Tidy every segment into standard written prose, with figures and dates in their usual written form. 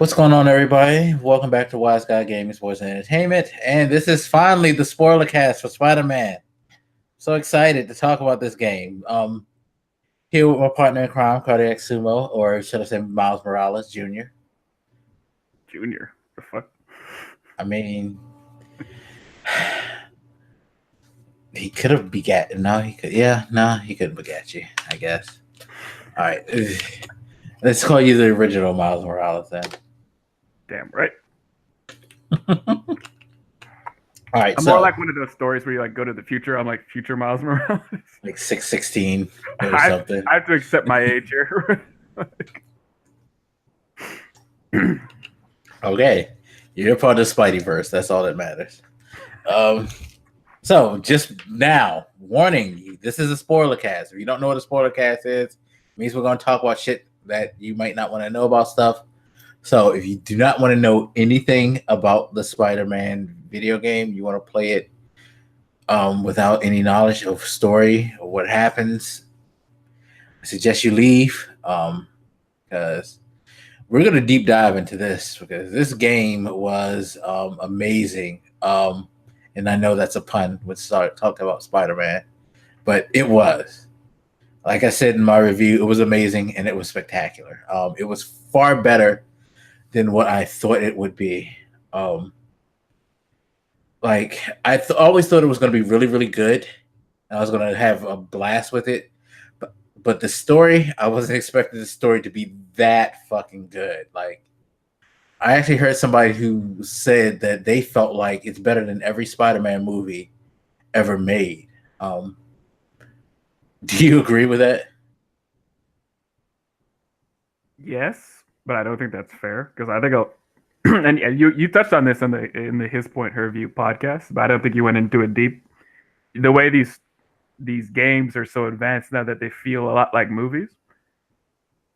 What's going on, everybody? Welcome back to WiseGuy Gaming Sports and Entertainment, and this is finally the Spoilercast for Spider-Man. So excited to talk about this game. Here with my partner in crime, Cardiacsumo, or should I say Miles Morales Jr. Junior, the fuck? I mean, he could have begat. No, he could. Yeah, no, he couldn't begat you. I guess. All right, let's call you the original Miles Morales then. Damn right. All right, I'm more like one of those stories where you like go to the future. I'm like future Miles Morales, like 616 or something. I have to accept my age here. Okay, you're part of the Spideyverse. That's all that matters. So just now, warning you, this is a spoiler cast. If you don't know what a spoiler cast is, it means we're going to talk about shit that you might not want to know about stuff. So if you do not want to know anything about the Spider-Man video game, you want to play it without any knowledge of story or what happens, I suggest you leave because we're going to deep dive into this because this game was amazing. And I know that's a pun when start talking about Spider-Man, but it was. Like I said in my review, it was amazing and it was spectacular. It was far better than what I thought it would be. Like I always thought it was going to be really, really good. I was going to have a blast with it, but the story, I wasn't expecting the story to be that fucking good. Like I actually heard somebody who said that they felt like it's better than every Spider-Man movie ever made. Do you agree with that? Yes, but I don't think that's fair because I think and you touched on this in the His Point Her View podcast, but I don't think you went into it deep. The way these games are so advanced now that they feel a lot like movies,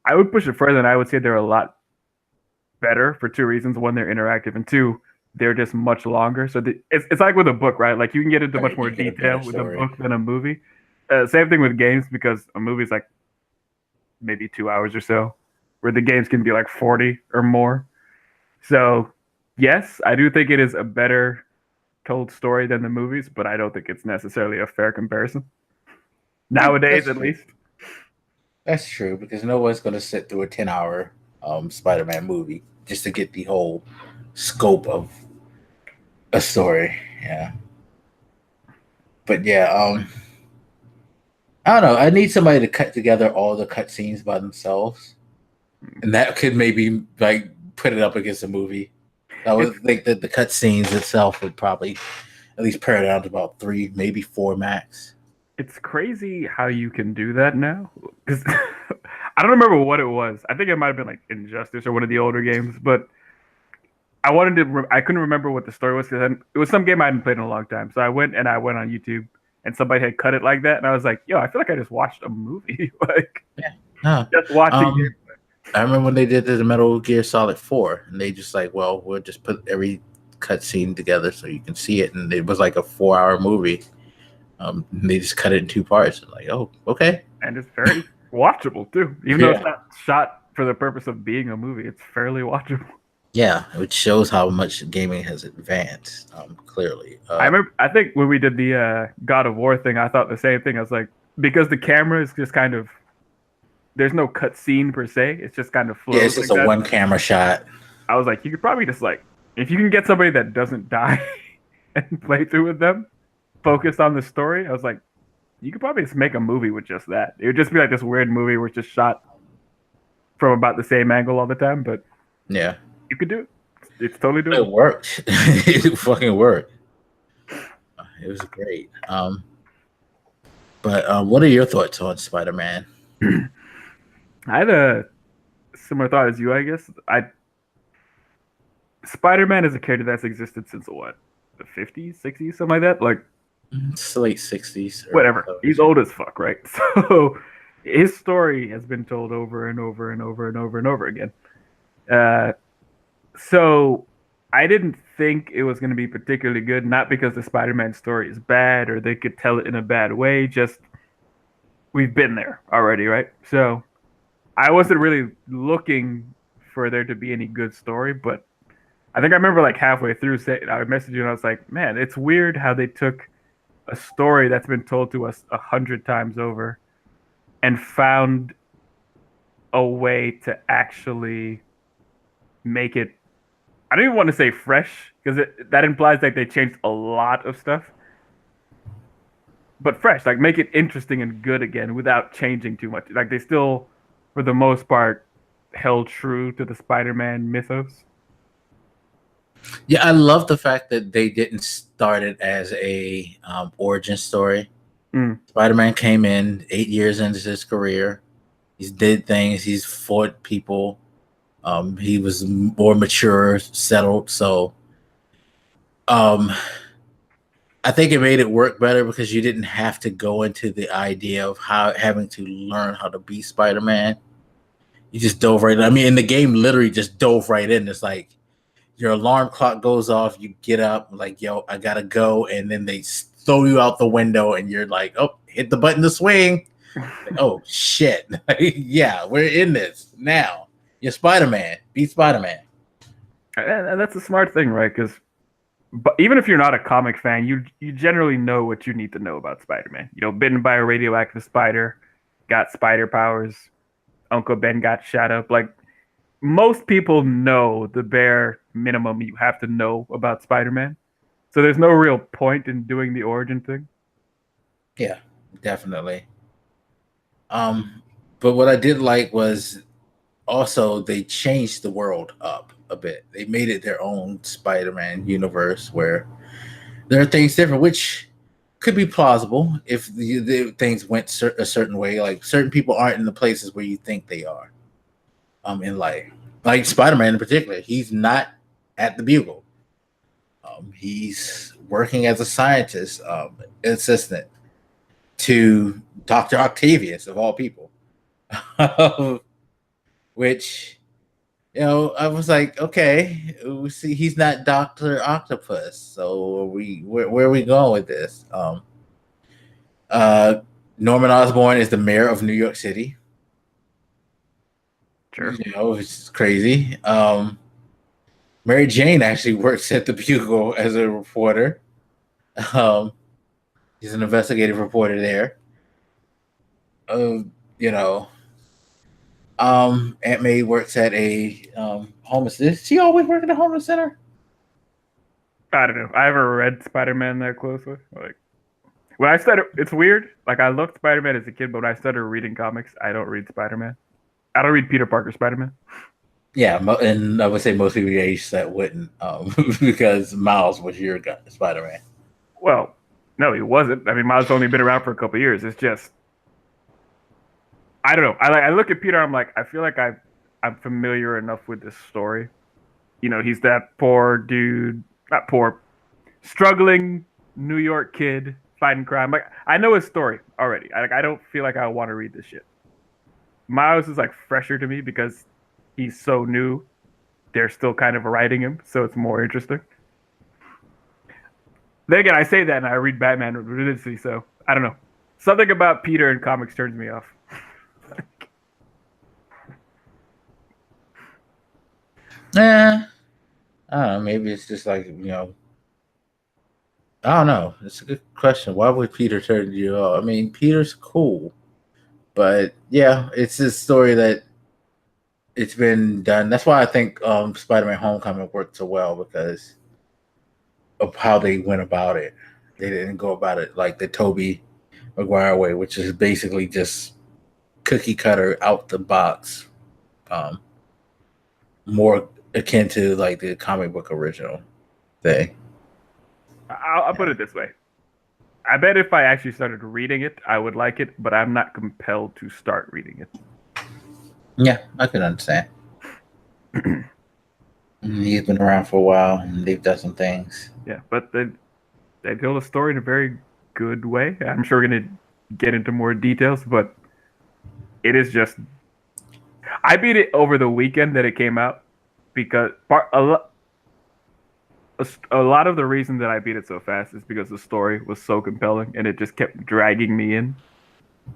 I would push it further, and I would say they're a lot better for two reasons. One, they're interactive, and two, they're just much longer. So it's like with a book, right? Like you can get into much more detail with a book than a movie. Same thing with games because a movie's like maybe 2 hours or so, where the games can be like 40 or more. So yes, I do think it is a better told story than the movies, but I don't think it's necessarily a fair comparison. Nowadays, at least. That's true because no one's going to sit through a 10-hour Spider-Man movie just to get the whole scope of a story. Yeah. But yeah, I don't know. I need somebody to cut together all the cutscenes by themselves. And that could maybe like put it up against a movie. I would think that the cutscenes itself would probably at least pare it down to about 3, maybe 4 max. It's crazy how you can do that now. Because I don't remember what it was. I think it might have been like Injustice or one of the older games, but I couldn't remember what the story was because it was some game I hadn't played in a long time. So I went on YouTube and somebody had cut it like that, and I was like, "Yo, I feel like I just watched a movie." Like, just watching. I remember when they did the Metal Gear Solid 4, and they just like, well, we'll just put every cutscene together so you can see it, and it was like a 4-hour movie. They just cut it in 2 parts. Like, oh, okay. And it's very watchable too, even though it's not shot for the purpose of being a movie. It's fairly watchable. Yeah, which shows how much gaming has advanced. Clearly, I think when we did the God of War thing, I thought the same thing. I was like, because the camera is just kind of, there's no cut scene per se. It's just kind of flows. Yeah, it's just a one camera shot. I was like, you could probably just like, if you can get somebody that doesn't die and play through with them, focus on the story. I was like, you could probably just make a movie with just that. It would just be like this weird movie where it's just shot from about the same angle all the time. But yeah, you could do it. It's totally doable. It worked. It fucking worked. It was great. But what are your thoughts on Spider-Man? I had a similar thought as you, I guess. Spider-Man is a character that's existed since what? The 50s, 60s, something like that? Like it's late 60s. Whatever. He's old as fuck, right? So his story has been told over and over and over and over and over again. So I didn't think it was going to be particularly good, not because the Spider-Man story is bad or they could tell it in a bad way, just we've been there already, right? So I wasn't really looking for there to be any good story, but I think I remember like halfway through, I messaged you and I was like, man, it's weird how they took a story that's been told to us 100 times over and found a way to actually make it. I don't even want to say fresh because that implies like they changed a lot of stuff, but fresh, like make it interesting and good again without changing too much. Like they still, for the most part, held true to the Spider-Man mythos. Yeah, I love the fact that they didn't start it as a origin story. Spider-Man came in 8 years into his career. He's did things. He's fought people. He was more mature, settled. So, I think it made it work better because you didn't have to go into the idea of having to learn how to be Spider-Man. You just dove right in. I mean, in the game, literally just dove right in. It's like your alarm clock goes off, you get up, like, yo, I gotta go, and then they throw you out the window, and you're like, oh, hit the button to swing. Like, oh shit, yeah, we're in this now. You're Spider-Man, be Spider-Man. And that's a smart thing, right? Because even if you're not a comic fan, you generally know what you need to know about Spider-Man. You know, bitten by a radioactive spider, got spider powers, Uncle Ben got shot up. Like, most people know the bare minimum you have to know about Spider-Man. So there's no real point in doing the origin thing. Yeah, definitely. But what I did like was also they changed the world up a bit. They made it their own Spider-Man universe where there are things different, which could be plausible if the things went a certain way. Like certain people aren't in the places where you think they are. In life, like Spider-Man in particular, he's not at the Bugle. He's working as a scientist assistant to Dr. Octavius of all people. Which, you know, I was like, okay, we see he's not Dr. Octopus, so where are we going with this? Norman Osborn is the mayor of New York City. Sure. You know, it's crazy. Mary Jane actually works at the Bugle as a reporter. She's an investigative reporter there. You know, Aunt May works at a homeless. Did she always work at a homeless center? I don't know. I ever read Spider-Man that closely. Like when I started, it's weird. Like I loved Spider-Man as a kid, but when I started reading comics, I don't read Spider-Man. I don't read Peter Parker Spider-Man. Yeah, and I would say most people your age that wouldn't, because Miles was your guy, Spider-Man. Well, no, he wasn't. I mean, Miles only been around for a couple of years. It's just, I don't know. I look at Peter. I'm like, I feel like I'm familiar enough with this story. You know, he's that poor dude, not poor, struggling New York kid fighting crime. Like I know his story already. I don't feel like I want to read this shit. Miles is like fresher to me because he's so new. They're still kind of writing him, so it's more interesting. Then again, I say that and I read Batman religiously, so I don't know. Something about Peter in comics turns me off. I don't know. Maybe it's just like, you know, I don't know. It's a good question. Why would Peter turn you off? I mean, Peter's cool, but yeah, it's this story that it's been done. That's why I think Spider-Man: Homecoming worked so well because of how they went about it. They didn't go about it like the Tobey Maguire way, which is basically just cookie cutter out the box, more akin to like the comic book original thing. I'll put it this way. I bet if I actually started reading it, I would like it, but I'm not compelled to start reading it. Yeah, I can understand. He's been around for a while and they've done some things. Yeah, but they told a story in a very good way. I'm sure we're going to get into more details, but it is just... I beat it over the weekend that it came out because a lot of the reason that I beat it so fast is because the story was so compelling and it just kept dragging me in.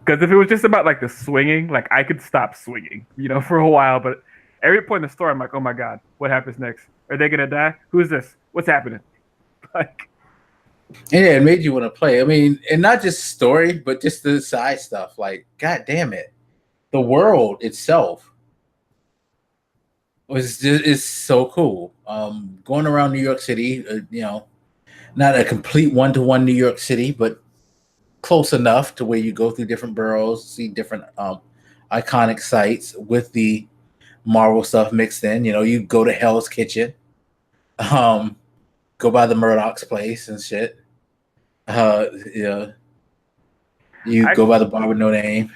Because if it was just about like the swinging, like I could stop swinging, you know, for a while, but every point in the story, I'm like, oh my god, what happens next? Are they gonna die? Who's this? What's happening? Like, yeah, it made you want to play. I mean, and not just story, but just the side stuff. Like, god damn it, the world itself is so cool. Going around New York City, not a complete one-to-one New York City, but close enough to where you go through different boroughs, see different iconic sites with the Marvel stuff mixed in. You go to Hell's Kitchen, go by the Murdoch's place and shit. You go by the bar with no name.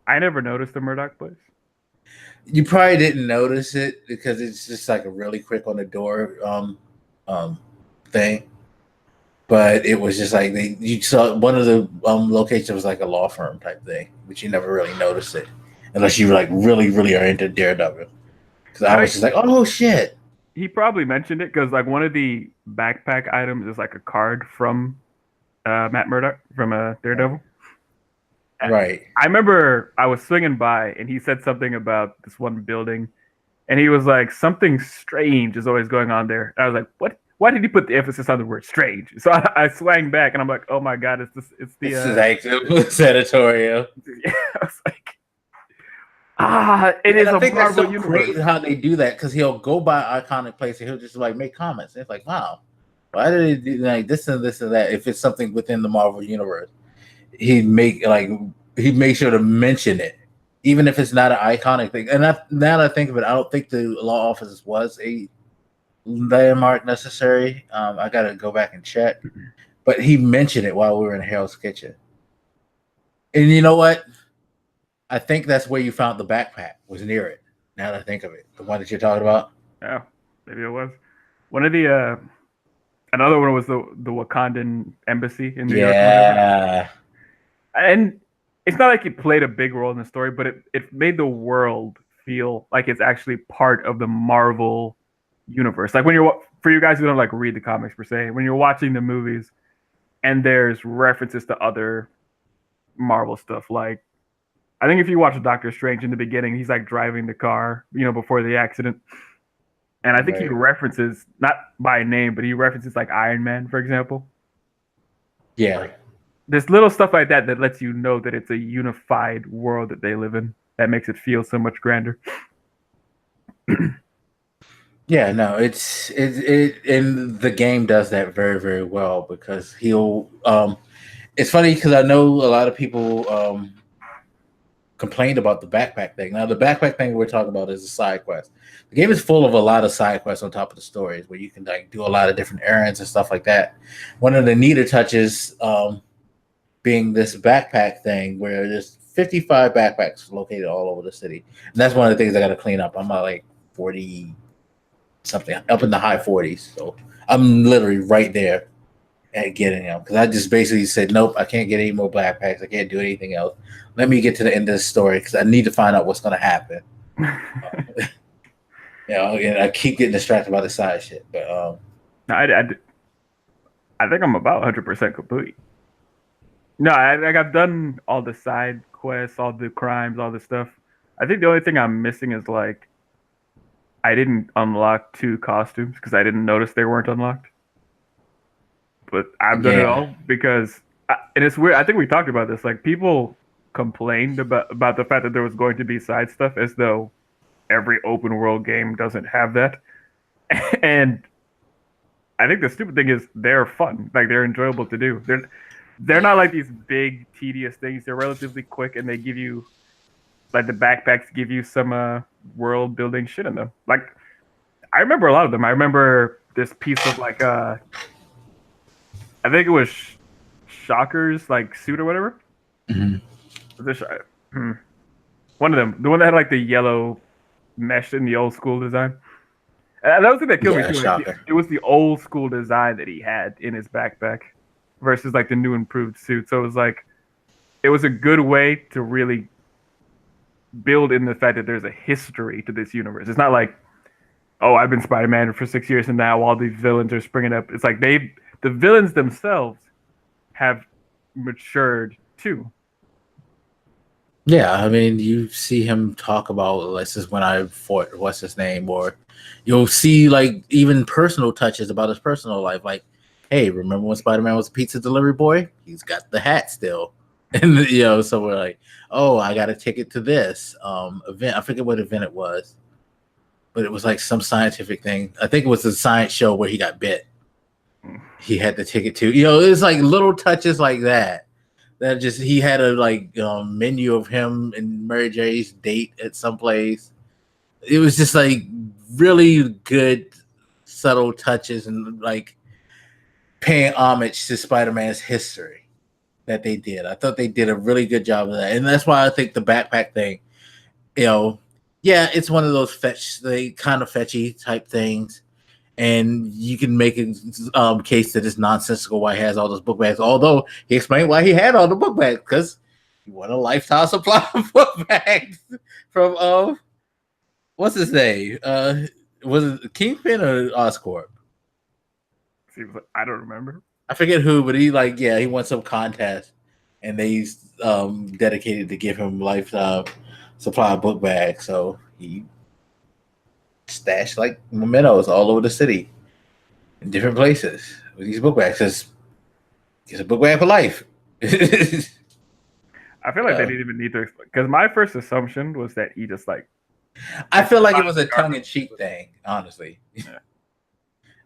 I never noticed the Murdoch place. You probably didn't notice it because it's just like a really quick on the door thing. But it was just like you saw one of the locations was like a law firm type thing, but you never really noticed it unless you were like really, really are into Daredevil. Because I was just like, oh shit. He probably mentioned it because like one of the backpack items is like a card from Matt Murdock from Daredevil. Right. I remember I was swinging by and he said something about this one building, and he was like, something strange is always going on there. And I was like, what? Why did he put the emphasis on the word strange? So I swang back and I'm like, oh my god, it's the it's editorial. Yeah, I was like, it is a Marvel universe. Great how they do that, because he'll go by iconic places and he'll just like make comments. And it's like, wow, why did he do like this and this and that? If it's something within the Marvel universe, he'd make sure to mention it, even if it's not an iconic thing. And now that I think of it, I don't think the law office was a landmark necessary. I gotta go back and check, but he mentioned it while we were in Hell's Kitchen. And you know what? I think that's where you found the backpack, was near it. Now that I think of it, the one that you're talking about. Yeah, maybe it was one of the. Another one was the Wakandan embassy in New York. Yeah, and it's not like it played a big role in the story, but it made the world feel like it's actually part of the Marvel universe. Like for you guys who don't like read the comics per se, when you're watching the movies and there's references to other Marvel stuff, like I think if you watch Doctor Strange in the beginning, he's like driving the car, before the accident, and I think he references, not by name, but he references like Iron Man, for example. Yeah, like, there's little stuff like that lets you know that it's a unified world that they live in, that makes it feel so much grander. Yeah, no, it and the game does that very, very well, because he'll it's funny because I know a lot of people complained about the backpack thing. Now the backpack thing we're talking about is a side quest. The game is full of a lot of side quests on top of the stories where you can like do a lot of different errands and stuff like that. One of the neater touches being this backpack thing where there's 55 backpacks located all over the city. And that's one of the things I got to clean up. I'm at like 40 something, up in the high 40s. So I'm literally right there at getting them, because I just basically said, nope, I can't get any more backpacks. I can't do anything else. Let me get to the end of the story because I need to find out what's going to happen. And I keep getting distracted by the side shit. But I think I'm about 100% complete. No, I've done all the side quests, all the crimes, all the stuff. I think the only thing I'm missing is like I didn't unlock 2 costumes because I didn't notice they weren't unlocked. But I've done it all because, and it's weird. I think we talked about this. Like people complained about the fact that there was going to be side stuff, as though every open world game doesn't have that. And I think the stupid thing is they're fun. Like they're enjoyable to do. They're not like these big tedious things. They're relatively quick, and they give you, like the backpacks give you some world building shit in them. Like I remember a lot of them. I remember this piece of like I think it was Shocker's like suit or whatever. mm-hmm. One of them, the one that had like the yellow mesh in the old school design. And that was the thing that killed me too. Like, it was the old school design that he had in his backpack versus like the new improved suit. So it was like, it was a good way to really build in the fact that there's a history to this universe. It's not like, oh, I've been Spider-Man for 6 years and now all these villains are springing up. It's like the villains themselves have matured too. Yeah, I mean, you see him talk about this is when I fought what's his name, or you'll see like even personal touches about his personal life, like, hey, remember when Spider-Man was a pizza delivery boy? He's got the hat still, and so we're like, oh, I got a ticket to this event. I forget what event it was, but it was like some scientific thing. I think it was a science show where he got bit. He had the ticket to. It's like little touches like that just he had a like menu of him and Mary J's date at some place. It was just like really good subtle touches and like paying homage to Spider-Man's history that they did. I thought they did a really good job of that, and that's why I think the backpack thing, yeah, it's one of those kind of fetchy type things. And you can make a case that it's nonsensical why he has all those book bags. Although he explained why he had all the book bags, because he wanted a lifetime supply of book bags from what's his name? Was it Kingpin or Oscorp? Seems like I don't remember. I forget who, but he won some contest, and they dedicated to give him lifetime supply of book bags. So he stashed like mementos all over the city in different places with these book bags. It's a book bag for life. I feel like they didn't even need to, because my first assumption was that he just like. I feel like it was a tongue-in-cheek thing, honestly. Yeah.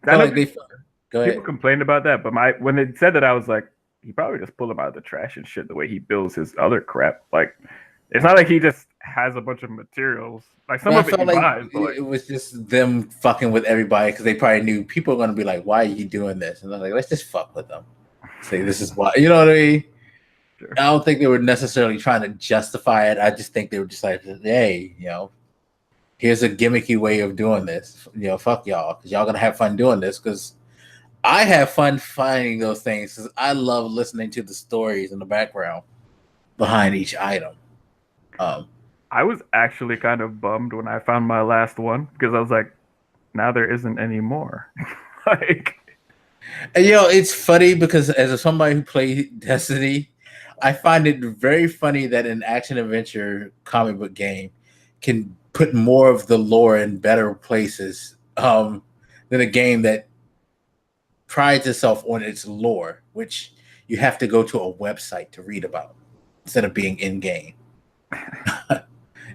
Go ahead. People complained about that, but when they said that, I was like, he probably just pulled them out of the trash and shit. The way he builds his other crap, like it's not like he just has a bunch of materials. Like some of it he buys, but it was just them fucking with everybody because they probably knew people are going to be like, "Why are you doing this?" And they're like, "Let's just fuck with them." Say this is why, you know what I mean? Sure. I don't think they were necessarily trying to justify it. I just think they were just like, "Hey, here's a gimmicky way of doing this. Fuck y'all, because y'all gonna have fun doing this." Because I have fun finding those things because I love listening to the stories in the background behind each item. I was actually kind of bummed when I found my last one because I was like, now there isn't any more. Like, and, it's funny because as somebody who played Destiny, I find it very funny that an action adventure comic book game can put more of the lore in better places than a game that prides itself on its lore, which you have to go to a website to read about instead of being in game.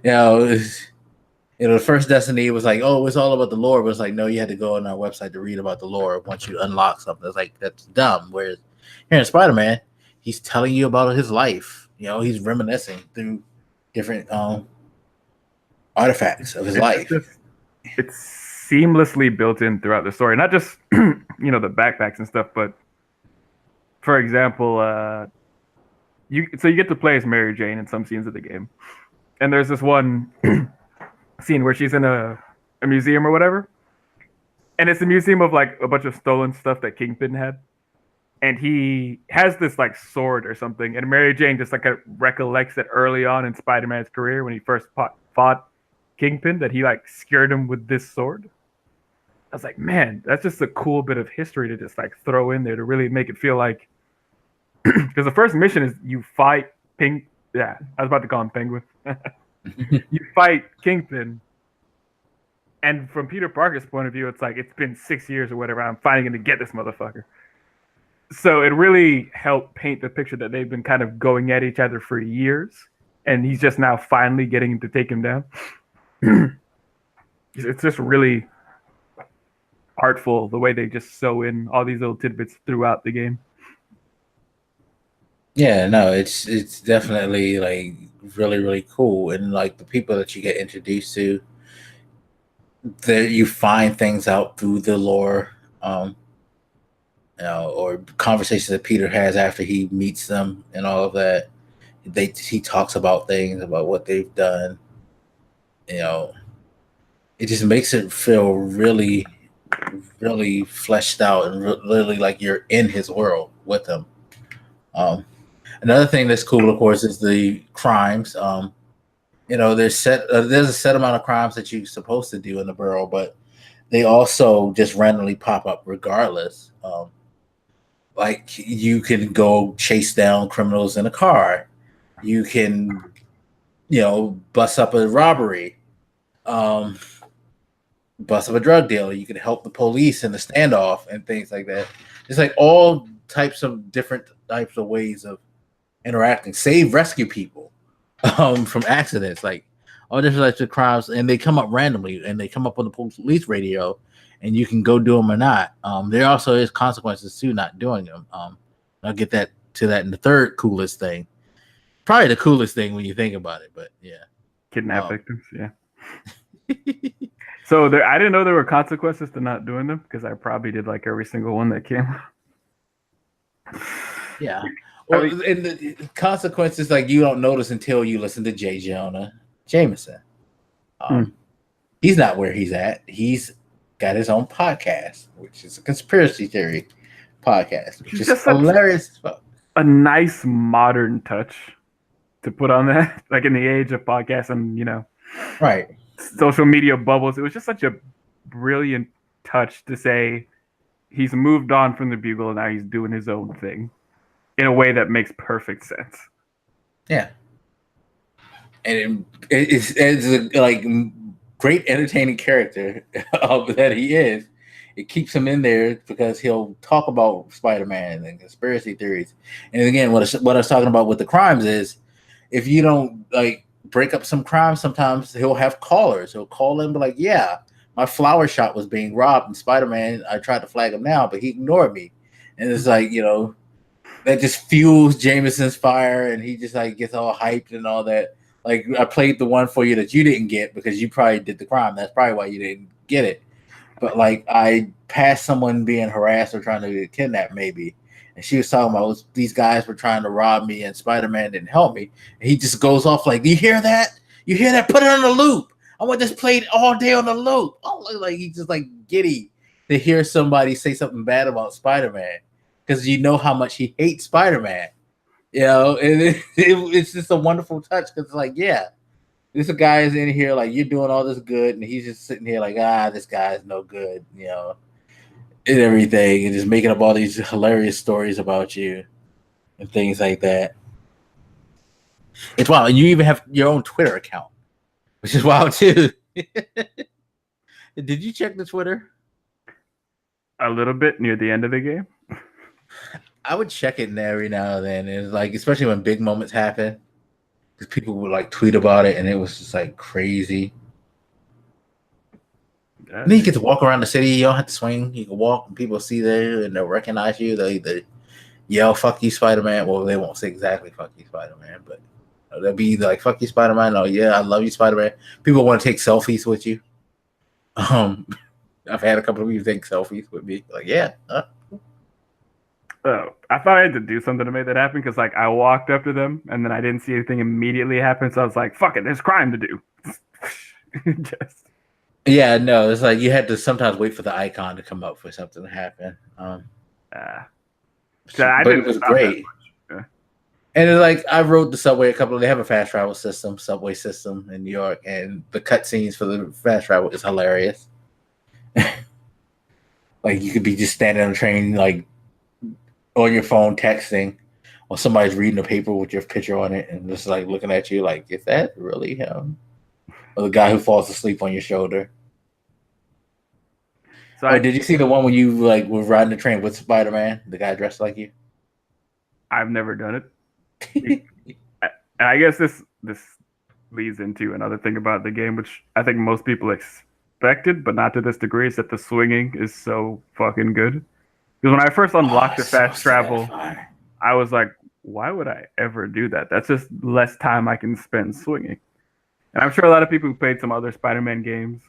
The first Destiny was like, oh, it's all about the lore, but it's like, no, you had to go on our website to read about the lore once you unlock something. It's like, that's dumb. Whereas here in Spider-Man, he's telling you about his life. He's reminiscing through different artifacts of his life. It's seamlessly built in throughout the story, not just the backpacks and stuff, but for example, you get to play as Mary Jane in some scenes of the game. And there's this one scene where she's in a museum or whatever. And it's a museum of like a bunch of stolen stuff that Kingpin had. And he has this like sword or something. And Mary Jane just like recollects that early on in Spider-Man's career when he first fought Kingpin, that he like scared him with this sword. I was like, man, that's just a cool bit of history to just like throw in there to really make it feel like, because the first mission is you fight I was about to call him Penguin. You fight Kingpin, and from Peter Parker's point of view, it's like it's been 6 years or whatever. I'm finally going to get this motherfucker. So it really helped paint the picture that they've been kind of going at each other for years, and he's just now finally getting to take him down. It's just really artful the way they just sew in all these little tidbits throughout the game. Yeah, no, it's definitely like really, really cool. And like the people that you get introduced to, that you find things out through the lore, or conversations that Peter has after he meets them and all of that. He talks about things about what they've done. It just makes it feel really, really fleshed out and really like you're in his world with him. Another thing that's cool, of course, is the crimes. There's a set amount of crimes that you're supposed to do in the borough, but they also just randomly pop up regardless. Like you can go chase down criminals in a car. You can bust up a robbery, bust up a drug dealer. You can help the police in the standoff and things like that. It's like all types of different types of ways of interacting. Rescue people from accidents, like all different types of crimes, and they come up randomly, and they come up on the police radio, and you can go do them or not. There also is consequences to not doing them. I'll get to that in the third coolest thing. Probably the coolest thing when you think about it, but yeah. Kidnap victims, yeah. So I didn't know there were consequences to not doing them, because I probably did like every single one that came. Yeah. And the consequences, like, you don't notice until you listen to J. Jonah Jameson. He's not where he's at. He's got his own podcast, which is a conspiracy theory podcast, which is just hilarious. A nice modern touch to put on that, like in the age of podcasts and right, social media bubbles. It was just such a brilliant touch to say he's moved on from the Bugle and now he's doing his own thing in a way that makes perfect sense. Yeah, and it's like great entertaining character that he is. It keeps him in there because he'll talk about Spider-Man and conspiracy theories. And again, what I was talking about with the crimes is, if you don't like break up some crimes, sometimes he'll have callers. He'll call in and be like, yeah, my flower shop was being robbed, and Spider-Man, I tried to flag him now, but he ignored me. And it's like, that just fuels Jameson's fire, and he just like gets all hyped and all that. Like, I played the one for you that you didn't get because you probably did the crime. That's probably why you didn't get it. But like, I passed someone being harassed or trying to get kidnapped, maybe, and she was talking about these guys were trying to rob me, and Spider-Man didn't help me. And he just goes off like, "You hear that? You hear that? Put it on the loop. I want this played all day on the loop." Oh, like he's just like giddy to hear somebody say something bad about Spider-Man, because how much he hates Spider-Man. And it's just a wonderful touch, because it's like, yeah, this guy is in here like, you're doing all this good, and he's just sitting here like, this guy is no good, and everything, and just making up all these hilarious stories about you and things like that. It's wild. And you even have your own Twitter account, which is wild too. Did you check the Twitter? A little bit near the end of the game. I would check it every now and then. It's like, especially when big moments happen, because people would like tweet about it, and it was just like crazy. And then you get to walk around the city. You don't have to swing. You can walk, and people see there, and they'll recognize you. They yell, "Fuck you, Spider-Man." Well, they won't say exactly "Fuck you, Spider-Man," but they'll be either like, "Fuck you, Spider-Man." Oh yeah, I love you, Spider-Man. People want to take selfies with you. I've had a couple of people take selfies with me. Like, yeah. Oh, I thought I had to do something to make that happen, because like I walked up to them and then I didn't see anything immediately happen, so I was like, "Fuck it, there's crime to do." Just. Yeah, no, it's like you had to sometimes wait for the icon to come up for something to happen. But it was great. Yeah. And it's like, I rode the subway they have a fast travel system, subway system in New York, and the cutscenes for the fast travel is hilarious. Like, you could be just standing on a train, like on your phone texting, or somebody's reading a paper with your picture on it, and just like looking at you like, is that really him? Or the guy who falls asleep on your shoulder. So did you see the one when you like were riding the train with Spider-Man, the guy dressed like you? I've never done it. And I guess this leads into another thing about the game, which I think most people expected, but not to this degree, is that the swinging is so fucking good. Because when I first unlocked the fast travel, I was like, why would I ever do that? That's just less time I can spend swinging. And I'm sure a lot of people who played some other Spider-Man games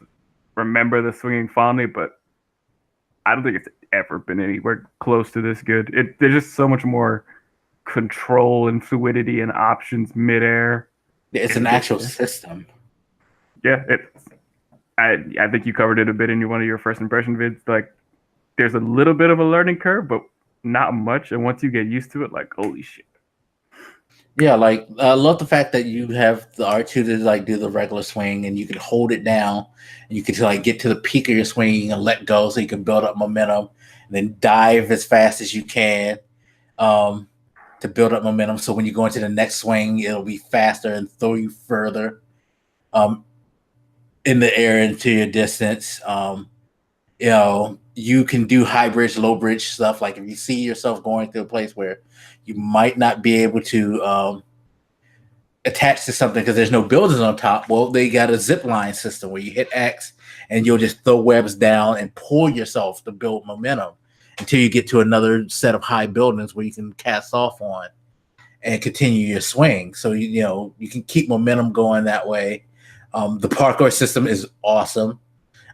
remember the swinging fondly, but I don't think it's ever been anywhere close to this good. There's just so much more control and fluidity and options midair. It's an actual system. Yeah, I think you covered it a bit in one of your first impression vids. Like, there's a little bit of a learning curve, but not much. And once you get used to it, like, holy shit. Yeah, like, I love the fact that you have the R2 to like do the regular swing, and you can hold it down, and you can like get to the peak of your swing and let go, so you can build up momentum, and then dive as fast as you can. To to build up momentum. So when you go into the next swing, it'll be faster and throw you further in the air into your distance. You can do high bridge, low bridge stuff. Like if you see yourself going to a place where you might not be able to attach to something because there's no buildings on top, well, they got a zip line system where you hit X and you'll just throw webs down and pull yourself to build momentum until you get to another set of high buildings where you can cast off on and continue your swing. So you can keep momentum going that way. The parkour system is awesome.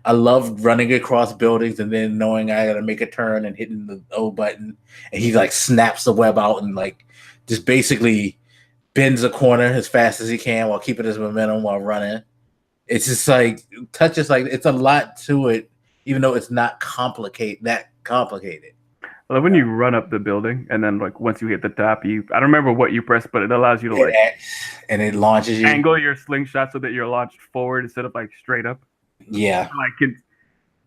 I love running across buildings and then knowing I gotta make a turn and hitting the O button, and he like snaps the web out and like just basically bends a corner as fast as he can while keeping his momentum while running. It's just like touches like it's a lot to it, even though it's not complicated. Well, when you run up the building and then like once you hit the top, I don't remember what you press, but it allows you to like X and it launches you. Angle your slingshot so that you're launched forward instead of like straight up. Yeah.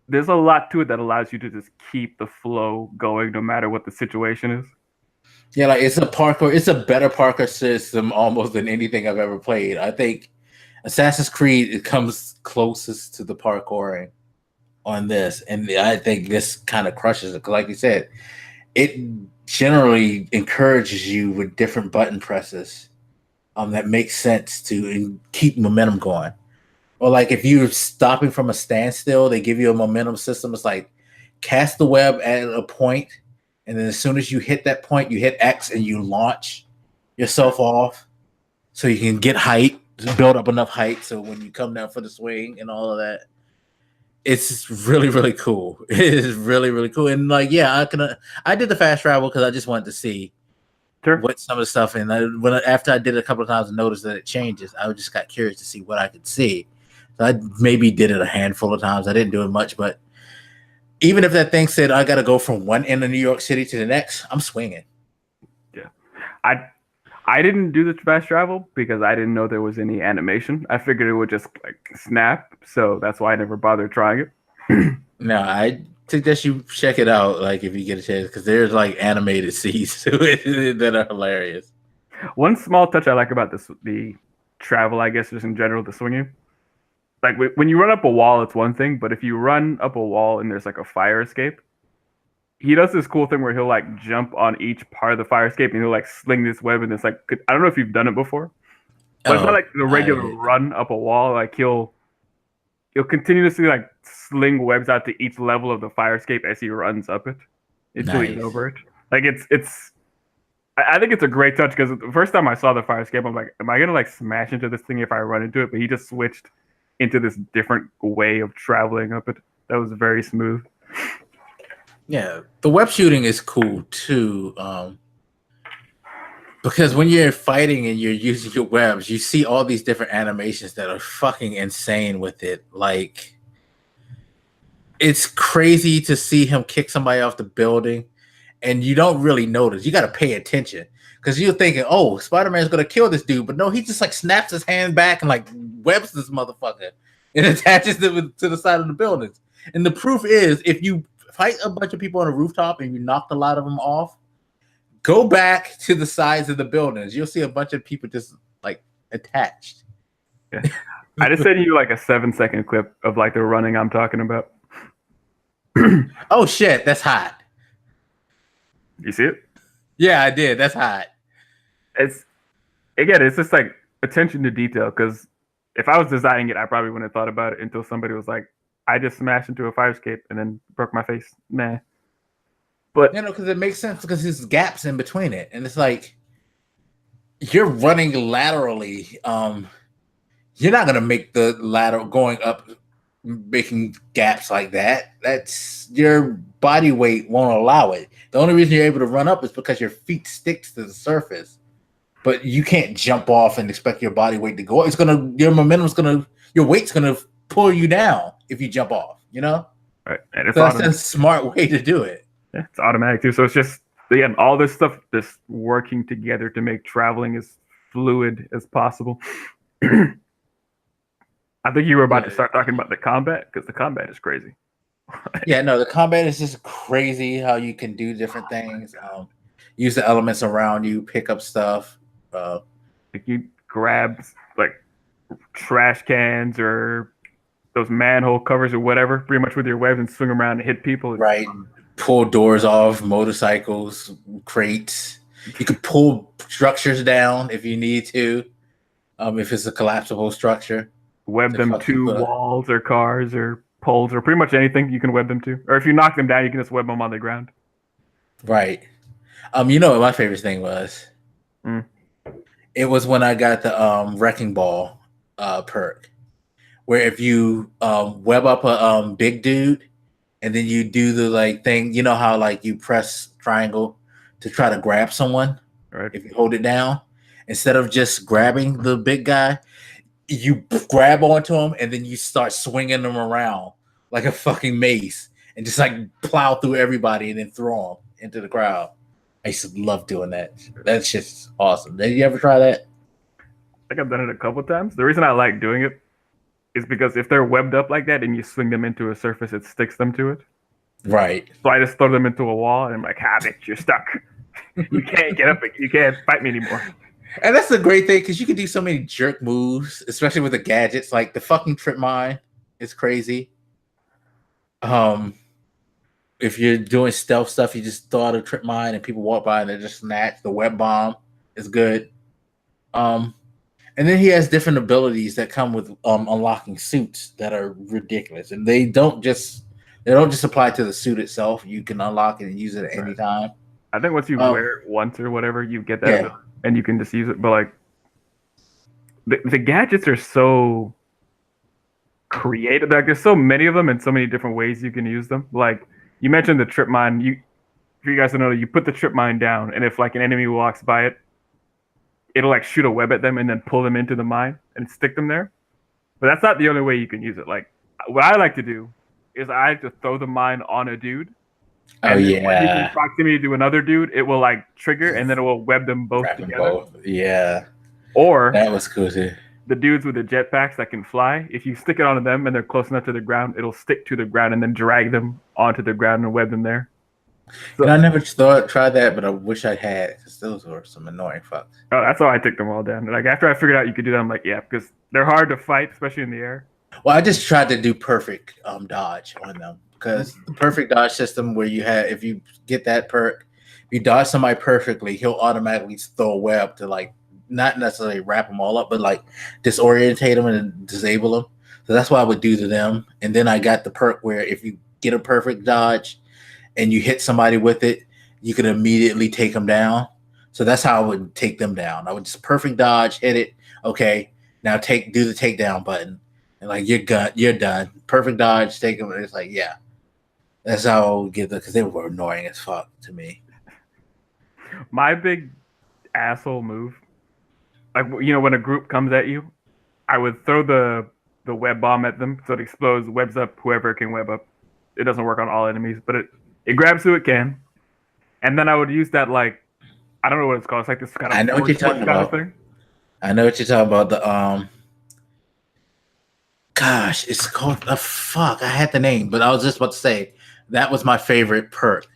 There's a lot to it that allows you to just keep the flow going no matter what the situation is. Yeah, like it's a better parkour system almost than anything I've ever played. I think Assassin's Creed, it comes closest to the parkouring on this, and I think this kind of crushes it. Because like you said, it generally encourages you with different button presses that makes sense to keep momentum going. Or like if you're stopping from a standstill, they give you a momentum system. It's like cast the web at a point, and then as soon as you hit that point, you hit X and you launch yourself off so you can get height, build up enough height so when you come down for the swing and all of that. It's really, really cool. It is really, really cool. And like, yeah, I did the fast travel because I just wanted to see what some of the stuff. And after I did it a couple of times and noticed that it changes, I just got curious to see what I could see. So I maybe did it a handful of times. I didn't do it much, but even if that thing said I got to go from one end of New York City to the next, I'm swinging. Yeah, I didn't do the fast travel because I didn't know there was any animation. I figured it would just like snap, so that's why I never bothered trying it. No, I suggest you check it out, like if you get a chance, because there's like animated scenes to it that are hilarious. One small touch I like about the travel, I guess, just in general, the swinging. Like when you run up a wall, it's one thing, but if you run up a wall and there's like a fire escape, he does this cool thing where he'll like jump on each part of the fire escape and he'll like sling this web and it's like, I don't know if you've done it before, but it's not like the regular run up a wall. Like he'll continuously like sling webs out to each level of the fire escape as he runs up it until he's over it. Like I think it's a great touch because the first time I saw the fire escape, I'm like, am I gonna like smash into this thing if I run into it? But he just switched into this different way of traveling up it. That was very smooth. Yeah, the web shooting is cool too, because when you're fighting and you're using your webs, you see all these different animations that are fucking insane with it. Like, it's crazy to see him kick somebody off the building, and you don't really notice. You got to pay attention because you're thinking, "Oh, Spider-Man's gonna kill this dude," but no, he just like snaps his hand back and like webs this motherfucker and attaches them to the side of the buildings. And the proof is, if you fight a bunch of people on a rooftop and you knocked a lot of them off, go back to the sides of the buildings. You'll see a bunch of people just like attached. Yeah. I just sent you like a 7-second clip of like the running I'm talking about. Oh shit, that's hot. You see it? Yeah, I did. That's hot. It's just like attention to detail, because if I was designing it, I probably wouldn't have thought about it until somebody was like, I just smashed into a fire escape and then broke my face. Nah. But because it makes sense because there's gaps in between it. And it's like you're running laterally. You're not gonna make the lateral going up making gaps like that. That's your body weight won't allow it. The only reason you're able to run up is because your feet sticks to the surface. But you can't jump off and expect your body weight to go. Your weight's gonna pull you down if you jump off, you know? Right. And it's that's a smart way to do it. Yeah, it's automatic too. So it's just, again, all this stuff just working together to make traveling as fluid as possible. I think you were about to start talking about the combat, because the combat is crazy. Yeah, no, the combat is just crazy how you can do different things. use the elements around you, pick up stuff. Like you grab like trash cans or those manhole covers or whatever, pretty much with your webs and swing them around and hit people. Right. Pull doors off, motorcycles, crates. You could pull structures down if you need to. If it's a collapsible structure. Web them to walls or cars or poles or pretty much anything you can web them to. Or if you knock them down, you can just web them on the ground. Right. You know what my favorite thing was? It was when I got the Wrecking Ball perk. Where if you web up a big dude and then you do the like thing, you know how like you press triangle to try to grab someone? Right. If you hold it down, instead of just grabbing the big guy, you grab onto him and then you start swinging them around like a fucking mace and just like plow through everybody and then throw them into the crowd. I used to love doing that. That shit's awesome. Did you ever try that? I think I've done it a couple times. The reason I like doing it is because if they're webbed up like that and you swing them into a surface, it sticks them to it. Right. So I just throw them into a wall and I'm like, bitch, you're stuck. You can't get up. You can't fight me anymore. And that's a great thing because you can do so many jerk moves, especially with the gadgets. Like the fucking trip mine is crazy. If you're doing stealth stuff, you just throw out a trip mine and people walk by and they just snatch. The web bomb is good. And then he has different abilities that come with unlocking suits that are ridiculous, and they don't just apply to the suit itself. You can unlock it and use it at any time. I think once you wear it once or whatever, you get that, and you can just use it. But like, the gadgets are so creative. Like, there's so many of them and so many different ways you can use them. Like you mentioned the trip mine. For you guys to know, you put the trip mine down, and if like an enemy walks by it, it'll like shoot a web at them and then pull them into the mine and stick them there. But that's not the only way you can use it. Like what I like to do is I like to throw the mine on a dude. And when he's in proximity to another dude, it will like trigger and then it will web them both together. Yeah. Or that was cool too. The dudes with the jetpacks that can fly, if you stick it onto them and they're close enough to the ground, it'll stick to the ground and then drag them onto the ground and web them there. So, I never tried that, but I wish I had, because those were some annoying fucks. Oh, that's how I took them all down. Like after I figured out you could do that, I'm like, yeah, because they're hard to fight, especially in the air. Well, I just tried to do perfect dodge on them, because the perfect dodge system where you have, if you get that perk, if you dodge somebody perfectly, he'll automatically throw a web to like not necessarily wrap them all up, but like disorientate them and disable them. So that's what I would do to them. And then I got the perk where if you get a perfect dodge and you hit somebody with it, you can immediately take them down. So that's how I would take them down. I would just perfect dodge, hit it. Okay, now do the takedown button, and like you're done. Perfect dodge, take them. It's like that's how I would get because they were annoying as fuck to me. My big asshole move, like when a group comes at you, I would throw the web bomb at them so it explodes, webs up whoever it can web up. It doesn't work on all enemies, but it grabs who it can, and then I would use that like I don't know what it's called. It's like this kind of I know what you're talking about. I know what you're talking about. The gosh, it's called the fuck. I had the name, but I was just about to say that was my favorite perk.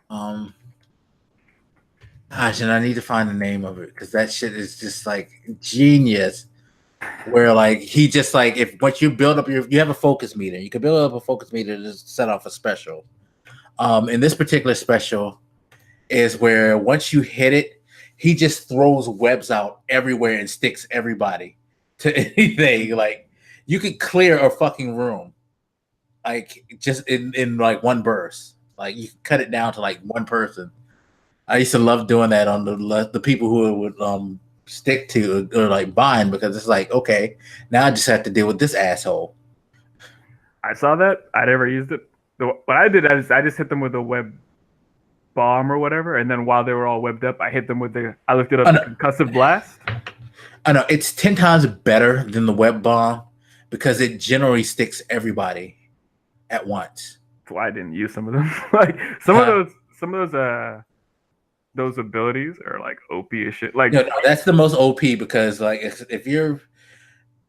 Gosh, and I need to find the name of it because that shit is just like genius. Where like he just like if once you build up you have a focus meter, you can build up a focus meter to just set off a special. In this particular special is where once you hit it, he just throws webs out everywhere and sticks everybody to anything. Like you could clear a fucking room, like just in like one burst. Like you cut it down to like one person. I used to love doing that on the people who would stick to or like bind because it's like, okay, now I just have to deal with this asshole. I saw that. I never used it. What I did is I just hit them with a web bomb or whatever, and then while they were all webbed up, I hit them with I looked it up, the concussive blast. I know it's 10 times better than the web bomb because it generally sticks everybody at once. That's why I didn't use some of them. Like some of those abilities are like OP as shit. Like no, that's the most OP because like if you're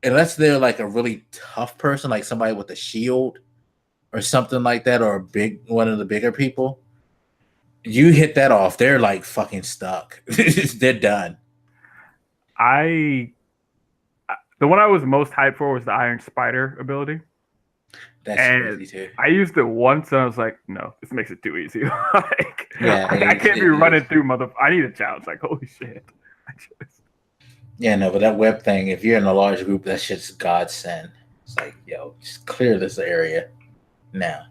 unless they're like a really tough person, like somebody with a shield or something like that, or one of the bigger people, You hit that off, they're like fucking stuck. They're done. The one I was most hyped for was the Iron Spider ability. That's And crazy too. I used it once and I was like, no, this makes it too easy. Like, Yeah, I can't be running through I need a challenge. Like, holy shit. Yeah, no, but that web thing, if you're in a large group, that shit's godsend. It's like, yo, just clear this area now.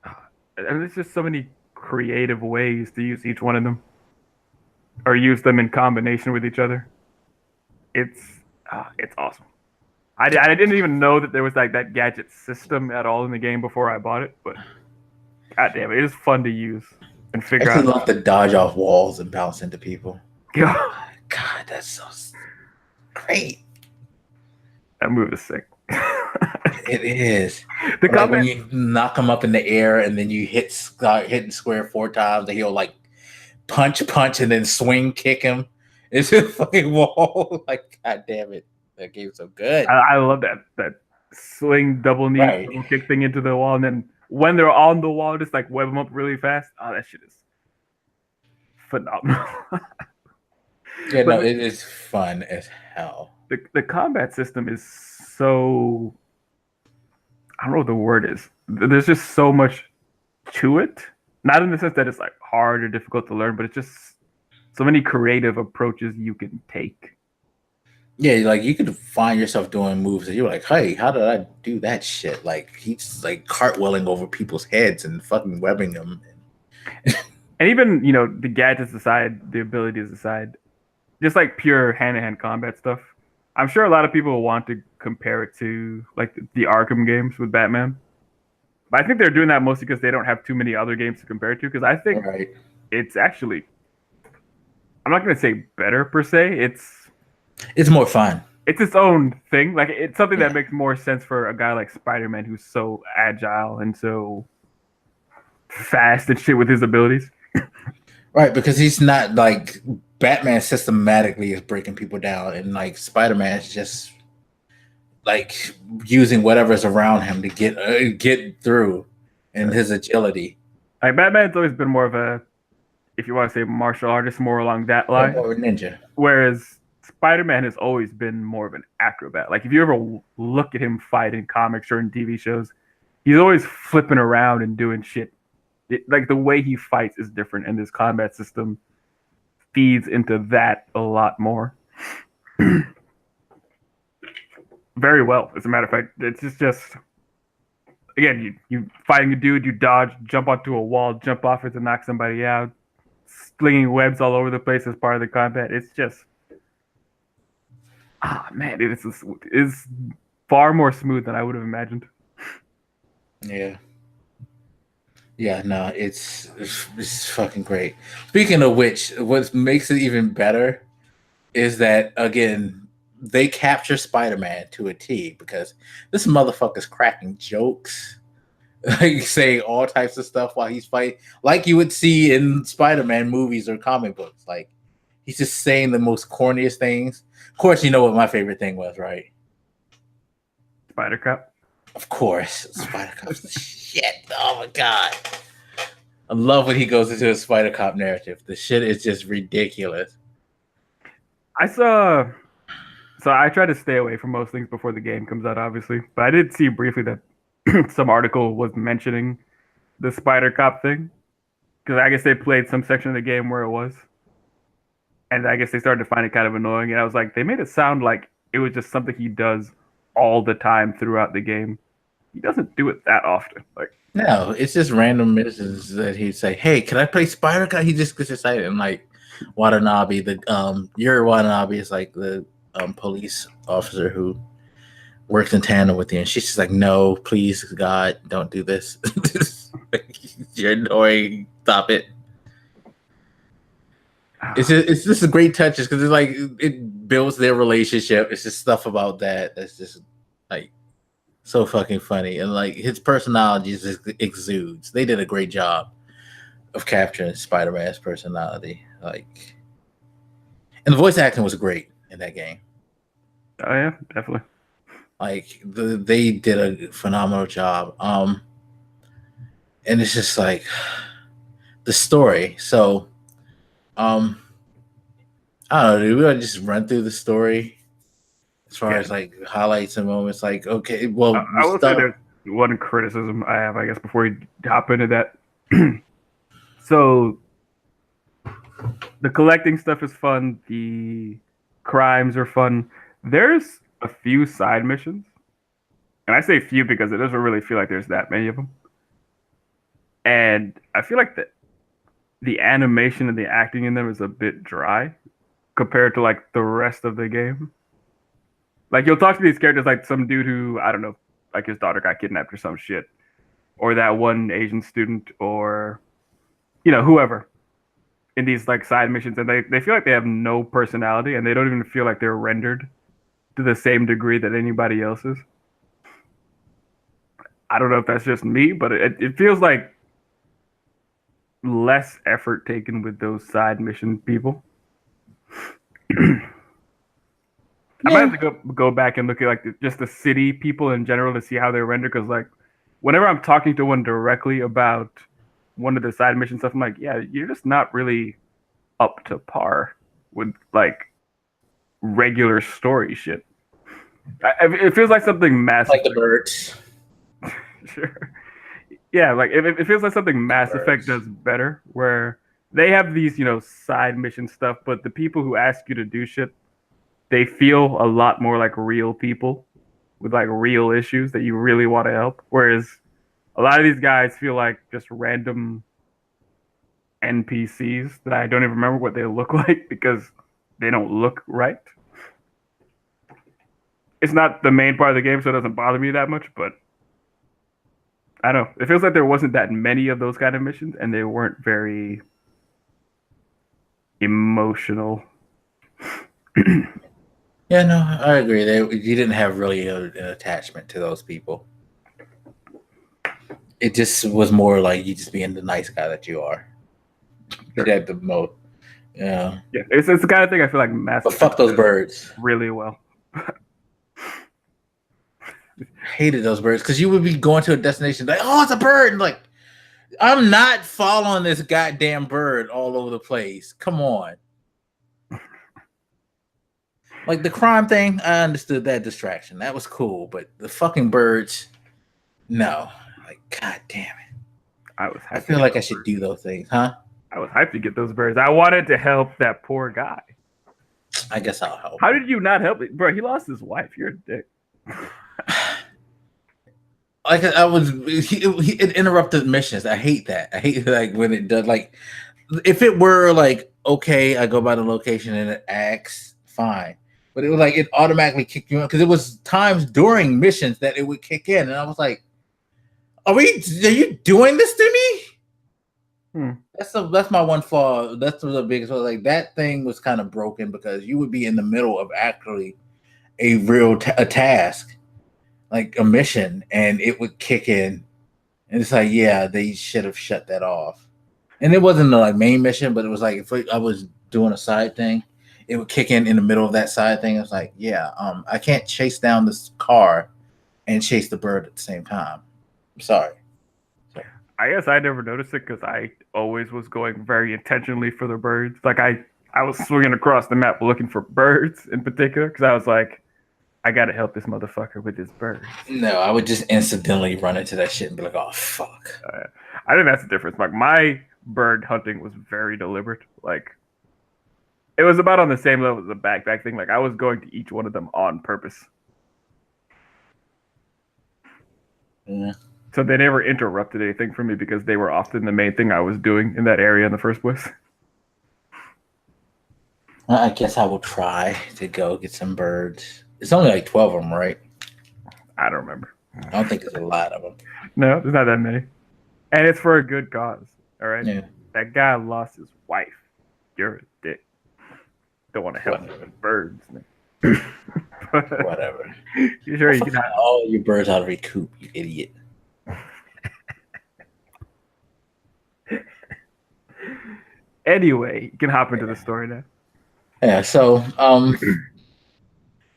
And there's just so many creative ways to use each one of them, or use them in combination with each other. It's awesome. I didn't even know that there was like that gadget system at all in the game before I bought it, but god damn it is fun to use and figure I actually out. love to dodge off walls and bounce into people. God, that's so great. that move is sick. It is. The like when you knock him up in the air and then you start hitting square 4 times, and he'll like punch, and then swing kick him. It's a fucking wall. Like, god damn it. That game's so good. I love that swing double knee double kick thing into the wall, and then when they're on the wall, just like web them up really fast. Oh, that shit is phenomenal. Yeah, no, it is fun as hell. The combat system is so, I don't know what the word is. There's just so much to it. Not in the sense that it's like hard or difficult to learn, but it's just so many creative approaches you can take. Yeah, like you could find yourself doing moves and you're like, hey, how did I do that shit? Like he's like cartwheeling over people's heads and fucking webbing them. And even, the gadgets aside, the abilities aside, just like pure hand-to-hand combat stuff, I'm sure a lot of people will want to compare it to like the Arkham games with Batman. But I think they're doing that mostly because they don't have too many other games to compare it to. Because I think it's actually, I'm not going to say better per se. It's more fun. It's its own thing. Like it's something that makes more sense for a guy like Spider-Man, who's so agile and so fast and shit with his abilities. Right, because he's not like Batman systematically is breaking people down, and like Spider-Man is just like using whatever's around him to get through, and his agility. Like Batman's always been more of a, if you want to say martial artist, more along that line. More of a ninja. Whereas Spider-Man has always been more of an acrobat. Like if you ever look at him fight in comics or in TV shows, he's always flipping around and doing shit. Like the way he fights is different, and this combat system feeds into that a lot more. Very well, as a matter of fact. It's just again, you fighting a dude, you dodge, jump onto a wall, jump off it to knock somebody out, slinging webs all over the place as part of the combat. It's just, man, it's far more smooth than I would have imagined. Yeah. Yeah, no, it's fucking great. Speaking of which, what makes it even better is that, again, they capture Spider-Man to a T, because this motherfucker's cracking jokes, like saying all types of stuff while he's fighting, like you would see in Spider-Man movies or comic books. Like he's just saying the most corniest things. Of course, you know what my favorite thing was, right? Spider Cop. Of course, Spider Cop's the shit. Oh my god, I love when he goes into a Spider Cop narrative. The shit is just ridiculous. So I try to stay away from most things before the game comes out, obviously. But I did see briefly that some article was mentioning the Spider Cop thing, because I guess they played some section of the game where it was, and I guess they started to find it kind of annoying. And I was like, they made it sound like it was just something he does all the time throughout the game. He doesn't do it that often. Like, no, it's just random missions that he'd say, "Hey, can I play Spider Cop?" He just gets excited, and like Watanabe, your Watanabe is like the police officer who works in tandem with you, and she's just like, "No, please, God, don't do this. You're annoying. Stop it." It's just a great touches, because it's like it builds their relationship. It's just stuff about that's just like so fucking funny, and like his personality just exudes. They did a great job of capturing Spider-Man's personality, like, and the voice acting was great in that game. Oh yeah, definitely. Like they did a phenomenal job. And it's just like the story. So, I don't know. Do we want to just run through the story as far as like highlights and moments? Like, okay, well, I will say there's one criticism I have, I guess, before we hop into that. So, the collecting stuff is fun. The crimes are fun. There's a few side missions, and I say few because it doesn't really feel like there's that many of them. And I feel like the animation and the acting in them is a bit dry compared to like the rest of the game. Like you'll talk to these characters like some dude who, I don't know, like his daughter got kidnapped or some shit. Or that one Asian student or whoever in these like side missions, and they feel like they have no personality and they don't even feel like they're rendered to the same degree that anybody else is. I don't know if that's just me, but it feels like less effort taken with those side mission people. I might have to go back and look at like just the city people in general to see how they're rendered, because like whenever I'm talking to one directly about one of the side mission stuff, I'm like, yeah, you're just not really up to par with like regular story shit. It feels like something massive, like the birds. Sure. Yeah, like it feels like something Mass Effect does better, where they have these, side mission stuff, but the people who ask you to do shit, they feel a lot more like real people with like real issues that you really want to help. Whereas a lot of these guys feel like just random NPCs that I don't even remember what they look like because they don't look right. It's not the main part of the game, so it doesn't bother me that much, but I don't know. It feels like there wasn't that many of those kind of missions, and they weren't very emotional. Yeah, no, I agree. You didn't have really an attachment to those people. It just was more like you just being the nice guy that you are. Sure. At the most. Yeah. Yeah, it's the kind of thing I feel like Mass Effect fuck those birds really well. Hated those birds because you would be going to a destination like, oh, it's a bird, and like, I'm not following this goddamn bird all over the place. Come on. Like the crime thing, I understood that distraction. That was cool, but the fucking birds, no. Like, god damn it. I feel like I should do those things, huh? I was hyped to get those birds. I wanted to help that poor guy. I guess I'll help. How did you not help it? Bro, he lost his wife. You're a dick. Like it interrupted missions. I hate that. I hate like when it does. Like if it were like, okay, I go by the location and it acts fine, but it was like it automatically kicked you in because it was times during missions that it would kick in, and I was like, are you doing this to me? That's my one flaw. That's the biggest one. Like that thing was kind of broken because you would be in the middle of actually a real a task, like a mission, and it would kick in, and it's like, yeah, they should have shut that off. And it wasn't the like main mission, but it was like if I was doing a side thing, it would kick in the middle of that side thing. It's like, yeah, I can't chase down this car and chase the bird at the same time. I'm sorry. I guess I never noticed it because I always was going very intentionally for the birds. Like I was swinging across the map looking for birds in particular because I was like, I gotta help this motherfucker with his birds. No, I would just incidentally run into that shit and be like, oh fuck. I think that's the difference. Like my bird hunting was very deliberate. Like it was about on the same level as the backpack thing. Like I was going to each one of them on purpose. Yeah. So they never interrupted anything for me because they were often the main thing I was doing in that area in the first place. Well, I guess I will try to go get some birds. It's only like 12 of them, right? I don't remember. I don't think there's a lot of them. No, there's not that many. And it's for a good cause, all right? Yeah. That guy lost his wife. You're a dick. Don't want to help with birds, man. Whatever. You sure you can have all your birds out of a coop, you idiot. Anyway, you can hop into the story now. Yeah, so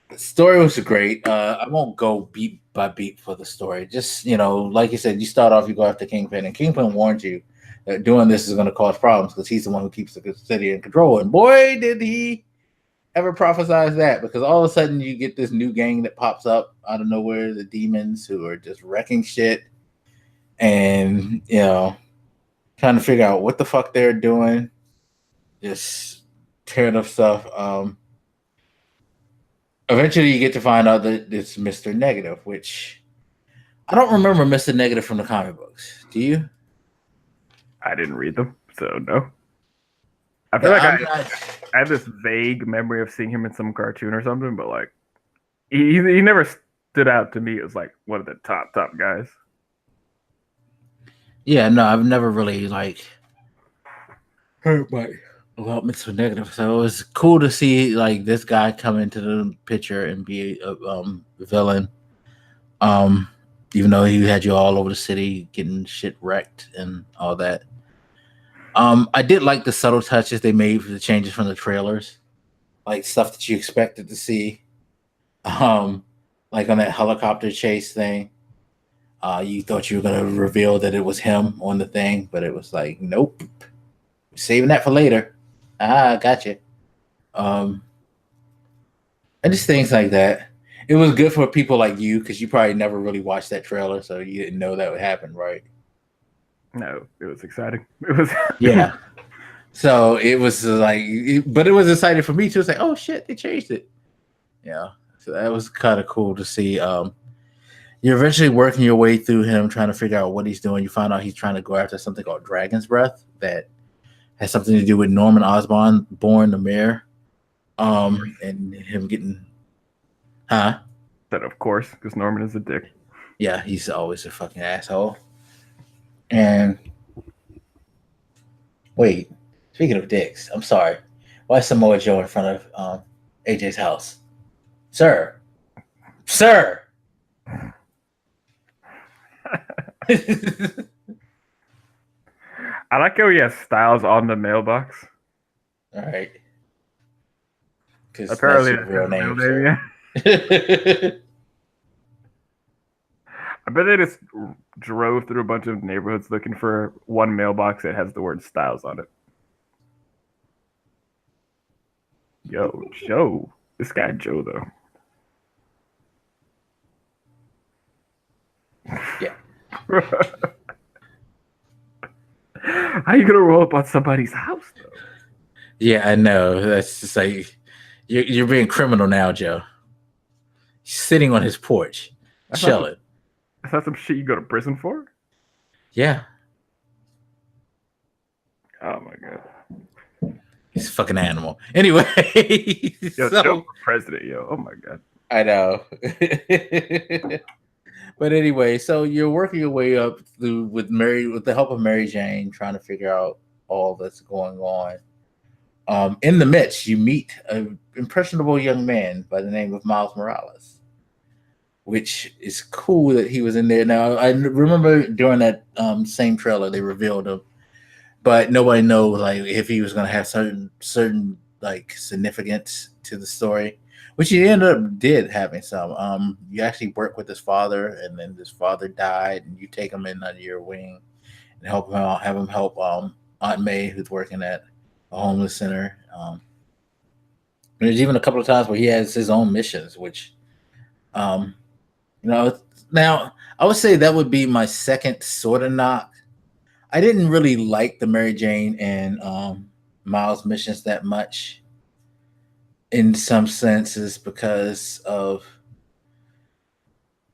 the story was great. I won't go beat by beat for the story. Just, like you said, you start off, you go after Kingpin, and Kingpin warned you that doing this is going to cause problems because he's the one who keeps the city in control. And boy, did he ever prophesize that, because all of a sudden you get this new gang that pops up out of nowhere, the demons, who are just wrecking shit and, trying to figure out what the fuck they're doing, just tearing up stuff. Eventually you get to find out that it's Mr. Negative, which I don't remember Mr. Negative from the comic books. Do you? I didn't read them, so no. I feel like I have this vague memory of seeing him in some cartoon or something, but like he never stood out to me as like one of the top guys. Yeah, no, I've never really like heard about Mr. Negative, so it was cool to see like this guy come into the picture and be a villain. Even though he had you all over the city getting shit wrecked and all that. I did like the subtle touches they made for the changes from the trailers, like stuff that you expected to see. Like on that helicopter chase thing, you thought you were gonna reveal that it was him on the thing, but it was like, nope, saving that for later. Gotcha. And just things like that. It was good for people like you because you probably never really watched that trailer, so you didn't know that would happen, right? No, it was exciting. It was yeah. So it was like, but it was exciting for me too. It's like, oh shit, they changed it. Yeah. So that was kind of cool to see. You're eventually working your way through him, trying to figure out what he's doing. You find out he's trying to go after something called Dragon's Breath that has something to do with Norman Osborn, born the mayor, and him getting, That of course, because Norman is a dick. Yeah, he's always a fucking asshole. And wait, speaking of dicks, I'm sorry. Why is Samoa Joe in front of AJ's house? Sir. I like how he has Styles on the mailbox. All right. Apparently that's real name. Yeah. I bet they just drove through a bunch of neighborhoods looking for one mailbox that has the word Styles on it. Yo, Joe. This guy Joe, though. Yeah. How you gonna roll up on somebody's house, though? Yeah, I know. That's just like you're being criminal now, Joe. He's sitting on his porch, chilling. Is that some shit you go to prison for? Yeah. Oh my god. He's a fucking animal. Anyway. Yo, Joe for president, yo. Oh my god. I know. But anyway, so you're working your way up through with the help of Mary Jane, trying to figure out all that's going on. In the midst, you meet an impressionable young man by the name of Miles Morales, which is cool that he was in there. Now, I remember during that same trailer, they revealed him, but nobody knows like if he was going to have certain like significance to the story, which he did having some. You actually work with his father, and then his father died, and you take him in under your wing and help him out, have him help Aunt May, who's working at a homeless center. There's even a couple of times where he has his own missions, which, now I would say that would be my second sort of knock. I didn't really like the Mary Jane and Miles missions that much in some senses because of,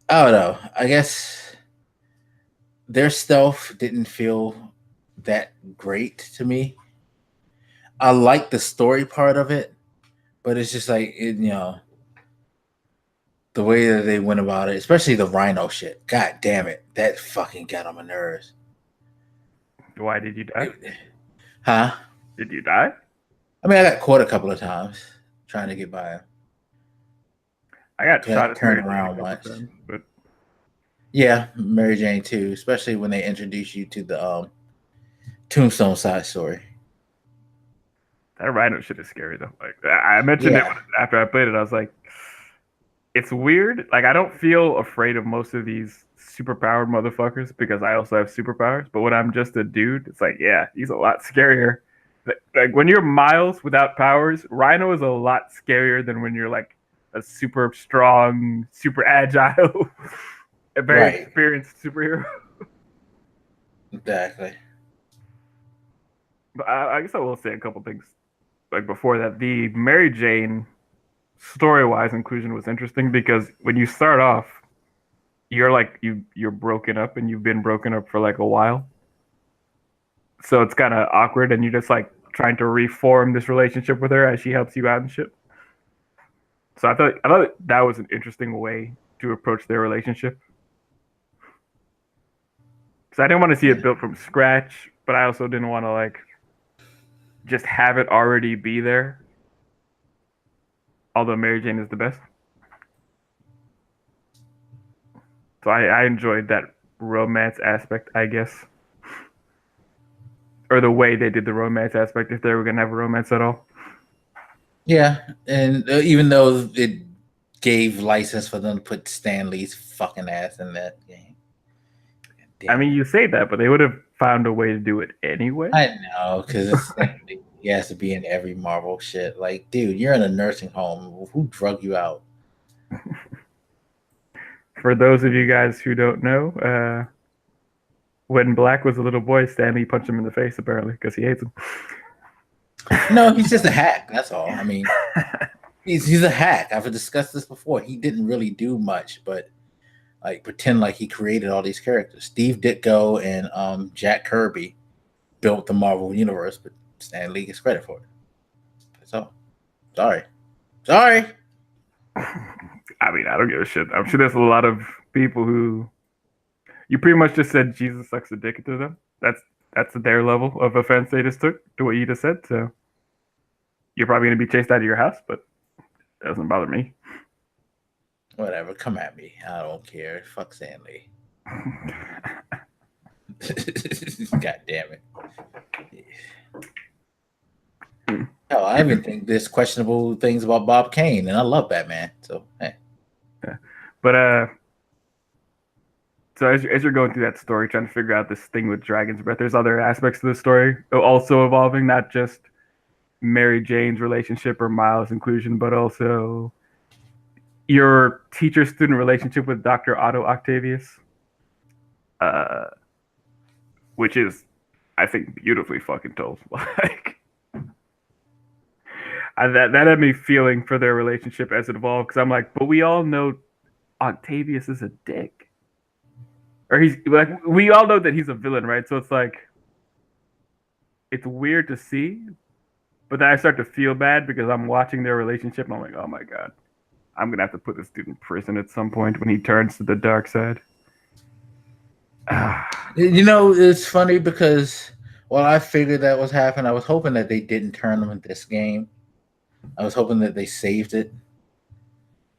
I don't know, I guess their stealth didn't feel that great to me. I like the story part of it, but it's just like, the way that they went about it, especially the rhino shit. God damn it. That fucking got on my nerves. Why did you die? Huh? Did you die? I mean, I got caught a couple of times trying to get by him. I got shot at turned around once. But yeah, Mary Jane too, especially when they introduce you to the Tombstone side story. That rhino shit is scary though. Like I mentioned it after I played it, I was like, it's weird. Like I don't feel afraid of most of these superpowered motherfuckers because I also have superpowers. But when I'm just a dude, it's like, yeah, he's a lot scarier. Like when you're Miles without powers, Rhino is a lot scarier than when you're like a super strong, super agile, a very Right. experienced superhero. Exactly. But I guess I will say a couple things. Like before that, the Mary Jane story-wise inclusion was interesting because when you start off, you're like you're broken up and you've been broken up for like a while. So it's kind of awkward and you're just like trying to reform this relationship with her as she helps you out and shit. So I thought that was an interesting way to approach their relationship. Because I didn't want to see it built from scratch, but I also didn't want to like just have it already be there. Although Mary Jane is the best, so I enjoyed that romance aspect, I guess, or the way they did the romance aspect. If they were gonna have a romance at all, Yeah, and even though it gave license for them to put Stan Lee's fucking ass in that game. I Damn mean, it. you say that, but they would have found a way to do it anyway. I know, because it's Stan Lee. He has to be in every Marvel shit. Like, dude, you're in a nursing home. Who drug you out? For those of you guys who don't know, when Black was a little boy, Stanley punched him in the face apparently because he hates him. No, he's just a hack. That's all. I mean, he's a hack. I've discussed this before. He didn't really do much, but like pretend like he created all these characters. Steve Ditko and Jack Kirby built the Marvel universe, but Stan Lee gets credit for it. That's all. Sorry. I mean, I don't give a shit. I'm sure there's a lot of people who you pretty much just said Jesus sucks a dick to them. That's their level of offense they just took to what you just said. So you're probably gonna be chased out of your house, but it doesn't bother me. Whatever. Come at me. I don't care. Fuck Stan Lee. God damn it. Hell, I even think there's questionable things about Bob Kane, and I love Batman. So, hey. Yeah. But so as you're going through that story, trying to figure out this thing with Dragon's Breath, there's other aspects to the story also evolving, not just Mary Jane's relationship or Miles' inclusion, but also your teacher-student relationship with Dr. Otto Octavius, uh, which is, I think, beautifully fucking told. Like that had me feeling for their relationship as it evolved because I'm like, but we all know Octavius is a dick. Or he's like, we all know that he's a villain, right? So it's like, it's weird to see, but then I start to feel bad because I'm watching their relationship and I'm like, oh my God, I'm going to have to put this dude in prison at some point when he turns to the dark side. You know, it's funny because while I figured that was happening, I was hoping that they didn't turn him in this game. I was hoping that they saved it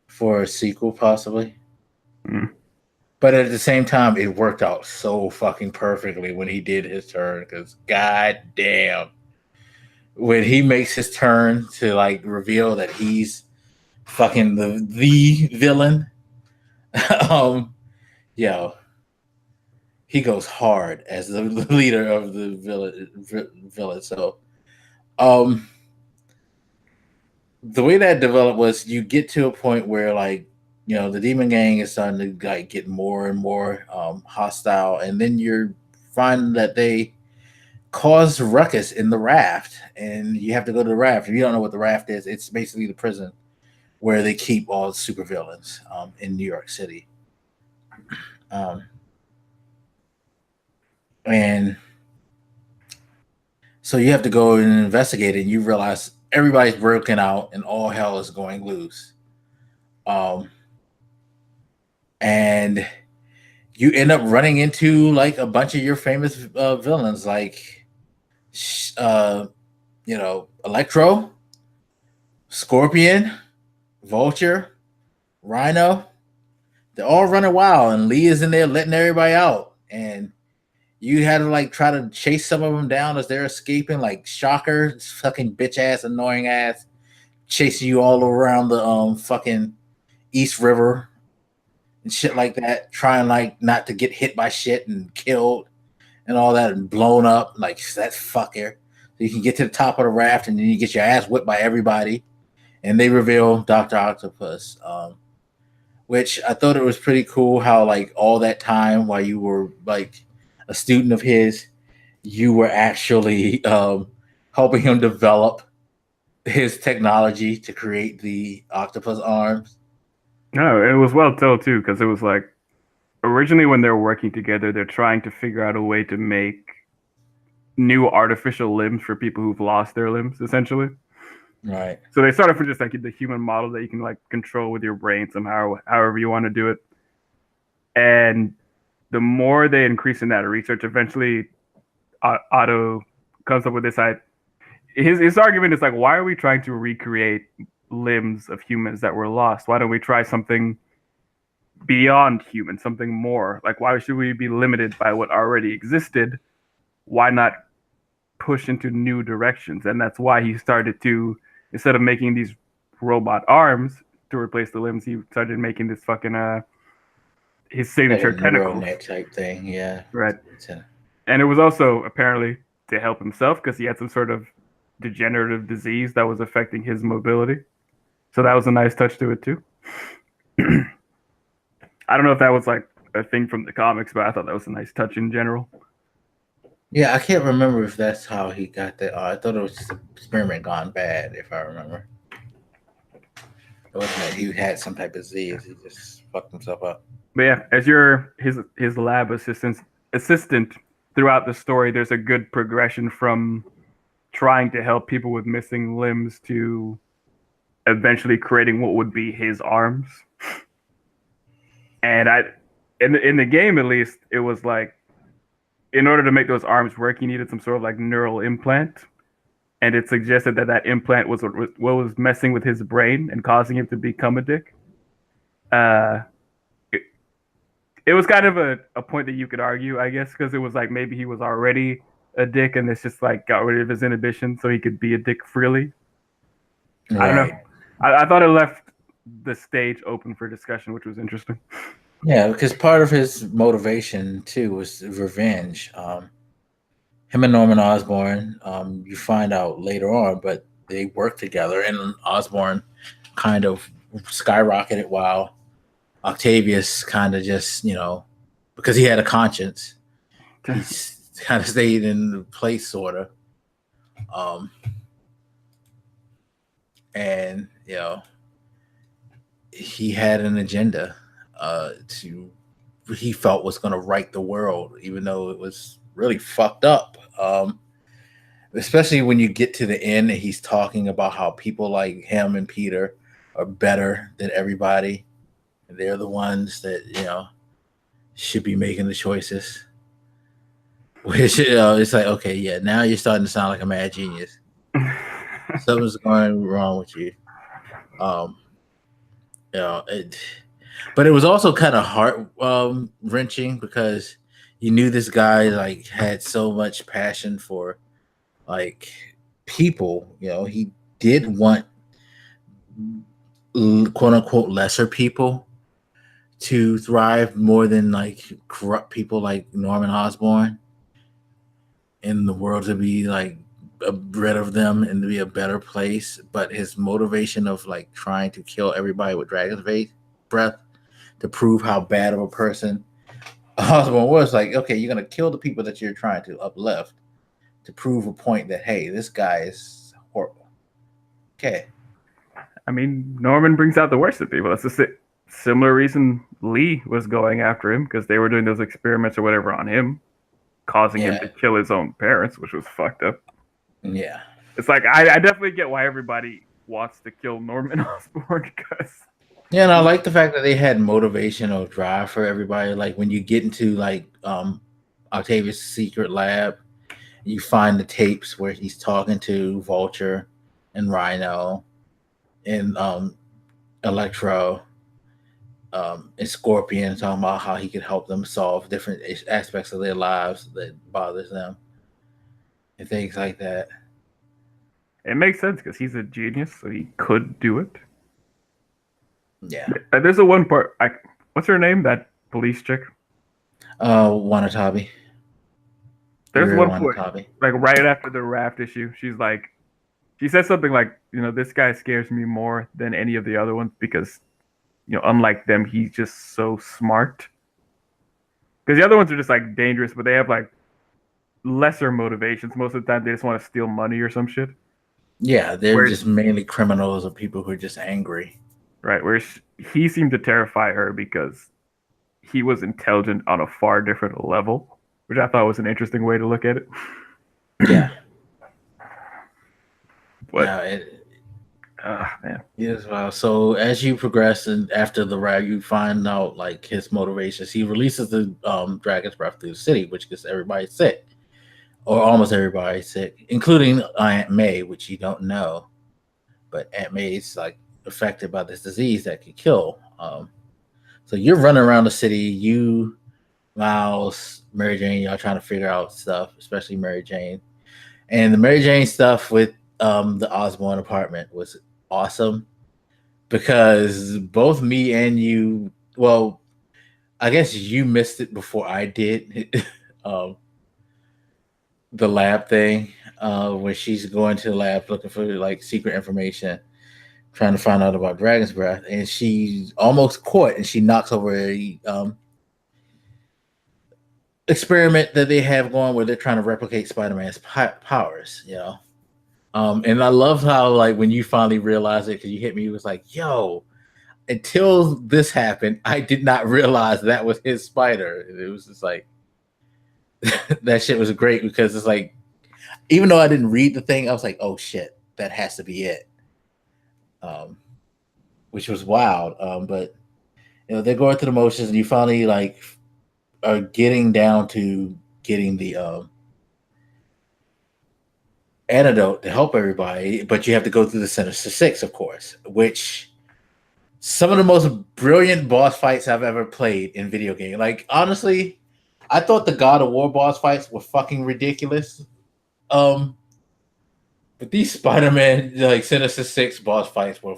for a sequel, possibly. Mm. But at the same time, it worked out so fucking perfectly when he did his turn. Because god damn, when he makes his turn to like reveal that he's fucking the villain, yo, he goes hard as the leader of the villain. So, the way that developed was you get to a point where like the demon gang is starting to like get more and more hostile, and then you're finding that they cause ruckus in the raft, and you have to go to the raft. If you don't know what the raft is, it's basically the prison where they keep all the supervillains in New York City. And so you have to go and investigate it, and you realize everybody's broken out and all hell is going loose. And you end up running into like a bunch of your famous villains, like Electro, Scorpion, Vulture, Rhino. They're all running wild, and Lee is in there letting everybody out. And you had to like try to chase some of them down as they're escaping, like Shocker, fucking bitch ass, annoying ass, chasing you all around the fucking East River and shit like that, trying like not to get hit by shit and killed and all that and blown up. Like that fucker. So you can get to the top of the raft and then you get your ass whipped by everybody. And they reveal Dr. Octopus, which I thought it was pretty cool how like all that time while you were like a student of his, you were actually helping him develop his technology to create the octopus arms. No, it was well told too, because it was like originally when they're working together, they're trying to figure out a way to make new artificial limbs for people who've lost their limbs, essentially. Right. So they started from just like the human model that you can like control with your brain somehow, however you want to do it. And the more they increase in that research, eventually Otto comes up with this idea. His argument is like, why are we trying to recreate limbs of humans that were lost? Why don't we try something beyond human, something more? Like, why should we be limited by what already existed? Why not push into new directions? And that's why he started to, instead of making these robot arms to replace the limbs, he started making this fucking his signature like tentacles type thing. Yeah. right. And it was also apparently to help himself because he had some sort of degenerative disease that was affecting his mobility. So that was a nice touch to it too. I don't know if that was like a thing from the comics, but I thought that was a nice touch in general. Yeah, I can't remember if that's how he got that. I thought it was just an experiment gone bad, if I remember. It wasn't that he had some type of disease. He just fucked himself up. But yeah, as you're his lab assistant throughout the story, there's a good progression from trying to help people with missing limbs to eventually creating what would be his arms. And in the game at least, it was like in order to make those arms work, he needed some sort of like neural implant. And it suggested that implant was what was messing with his brain and causing him to become a dick. It was kind of a point that you could argue, I guess, because it was like maybe he was already a dick and it's just like got rid of his inhibition so he could be a dick freely. Right. I don't know. I thought it left the stage open for discussion, which was interesting. Yeah, because part of his motivation too was revenge. Him and Norman Osborn, you find out later on, but they worked together, and Osborn kind of skyrocketed while Octavius kind of just, because he had a conscience, he kind of stayed in place, sort of. And he had an agenda he felt was going to right the world, even though it was really fucked up. Especially when you get to the end and he's talking about how people like him and Peter are better than everybody. And they're the ones that, should be making the choices. Which, it's like, okay, yeah, now you're starting to sound like a mad genius. Something's going wrong with you. But it was also kind of heart wrenching because you knew this guy like had so much passion for like people. He did want quote unquote lesser people to thrive more than like corrupt people like Norman Osborn, in the world to be like rid of them and to be a better place. But his motivation of like trying to kill everybody with dragon's breath to prove how bad of a person Osborn was, like, okay, you're gonna kill the people that you're trying to uplift to prove a point that, hey, this guy is horrible. Okay. I mean, Norman brings out the worst of people. That's a similar reason Lee was going after him, because they were doing those experiments or whatever on him, causing him to kill his own parents, which was fucked up. Yeah. It's like, I definitely get why everybody wants to kill Norman Osborn, because... Yeah, and I like the fact that they had motivational drive for everybody. Like when you get into like Octavius' secret lab, you find the tapes where he's talking to Vulture and Rhino and Electro and Scorpion, talking about how he could help them solve different aspects of their lives that bothers them and things like that. It makes sense because he's a genius, so he could do it. Yeah. There's a one part. What's her name? That police chick. Wanatabi. There's Yuri one point, Wanatabi. like right after the raft issue, she says something like, this guy scares me more than any of the other ones because, unlike them, he's just so smart. Because the other ones are just like dangerous, but they have like lesser motivations. Most of the time, they just want to steal money or some shit. Yeah, they're Whereas, just mainly criminals or people who are just angry. right, where he seemed to terrify her because he was intelligent on a far different level, which I thought was an interesting way to look at it. Yeah. But man. Yes, well, so as you progress and after the ride, you find out like his motivations. He releases the dragon's breath through the city, which gets everybody sick, or almost everybody sick, including Aunt May, which you don't know, but Aunt May's like affected by this disease that could kill. So you're running around the city, you, Miles, Mary Jane, y'all trying to figure out stuff, especially Mary Jane, and the Mary Jane stuff with the Osborne apartment was awesome. Because both me and you, well, I guess you missed it before I did. The lab thing, when she's going to the lab looking for like secret information, trying to find out about Dragon's Breath, and she's almost caught, and she knocks over a experiment that they have going where they're trying to replicate Spider-Man's powers. And I love how like when you finally realize it, because you hit me, it was like, yo. Until this happened, I did not realize that was his spider. It was just like that shit was great because it's like, even though I didn't read the thing, I was like, oh shit, that has to be it. Which was wild. But they're going through the motions, and you finally like are getting down to getting the antidote to help everybody, but you have to go through the Sinister Six, of course, which. Some of the most brilliant boss fights I've ever played in video game. Like, honestly, I thought the God of War boss fights were fucking ridiculous. But these Spider-Man, like, Sinister Six boss fights were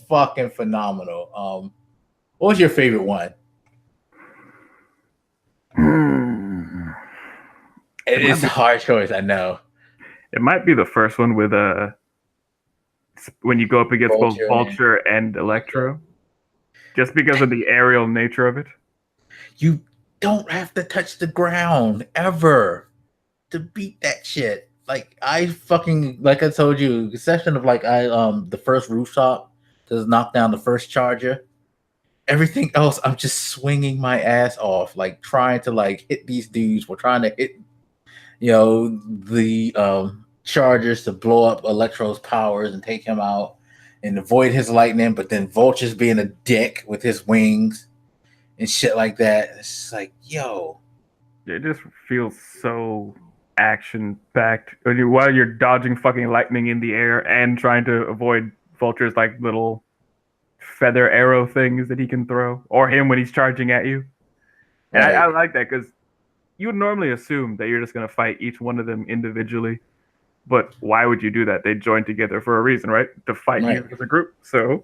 fucking phenomenal. What was your favorite one? It's a hard choice, I know. It might be the first one with when you go up against both Vulture and Electro. Just because of the aerial nature of it. You don't have to touch the ground ever to beat that shit. Like I told you, the session of like the first rooftop to knock down the first charger. Everything else, I'm just swinging my ass off, like trying to like hit these dudes. We're trying to hit, the chargers to blow up Electro's powers and take him out. And avoid his lightning, but then Vulture's being a dick with his wings and shit like that. It's just like, yo. It just feels so action-packed. While you're dodging fucking lightning in the air and trying to avoid Vulture's like little feather arrow things that he can throw, or him when he's charging at you. And I like that because you would normally assume that you're just going to fight each one of them individually. But why would you do that? They joined together for a reason, right? To fight you as a group. So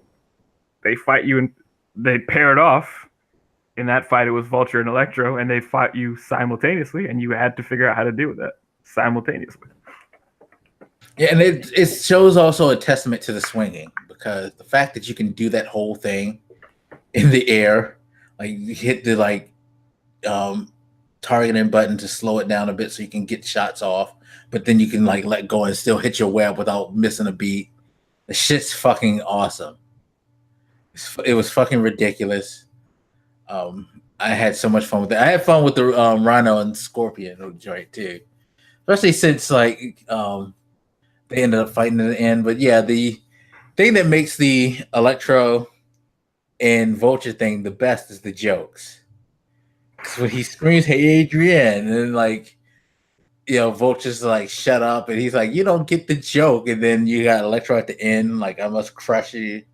they fight you and they paired off. In that fight, it was Vulture and Electro, and they fought you simultaneously, and you had to figure out how to deal with that simultaneously. Yeah, and it shows also a testament to the swinging, because the fact that you can do that whole thing in the air, like you hit the like targeting button to slow it down a bit so you can get shots off, but then you can like let go and still hit your web without missing a beat. The shit's fucking awesome. It was fucking ridiculous. I had so much fun with it. I had fun with the Rhino and Scorpion joint too, especially since like they ended up fighting in the end. But yeah, the thing that makes the Electro and Vulture thing the best is the jokes. Because when he screams, "Hey, Adrian," and then like, Vulture's like, "Shut up," and he's like, "You don't get the joke." And then you got Electro at the end, like, "I must crush you,"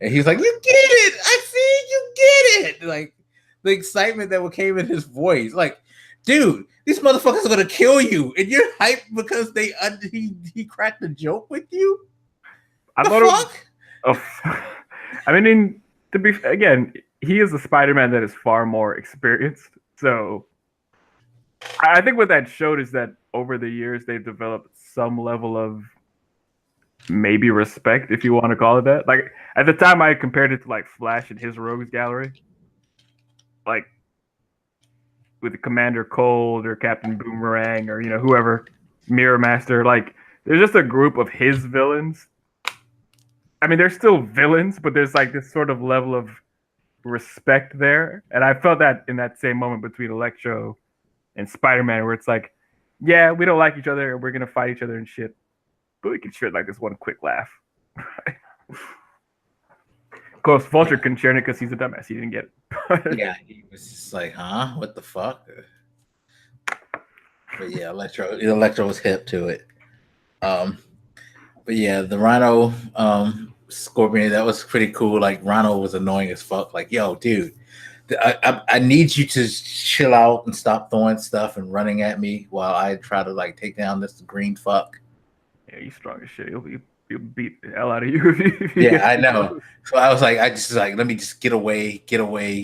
and he's like, "You get it! I see you get it!" Like the excitement that came in his voice, like, dude, these motherfuckers are gonna kill you, and you're hyped because he cracked a joke with you. I thought it was, I mean, To be again, he is a Spider-Man that is far more experienced. So I think what that showed is that over the years they've developed some level of maybe respect, if you want to call it that. Like at the time, I compared it to like Flash and his Rogues Gallery, like with Commander Cold or Captain Boomerang or whoever, Mirror Master. Like there's just a group of his villains. I mean, they're still villains, but there's like this sort of level of respect there, and I felt that in that same moment between Electro and Spider-Man, where it's like, yeah, we don't like each other, and we're gonna fight each other and shit, but we can share like this one quick laugh. Of course, Vulture couldn't share it because he's a dumbass. He didn't get it. Yeah, he was just like, huh? What the fuck? But yeah, Electro was hip to it. But yeah, the Rhino Scorpion, that was pretty cool. Like Rhino was annoying as fuck. Like, yo, dude, I need you to chill out and stop throwing stuff and running at me while I try to like take down this green fuck. Yeah, he's strong as shit. He'll beat the hell out of you. Yeah, I know. So I was like, let me just get away,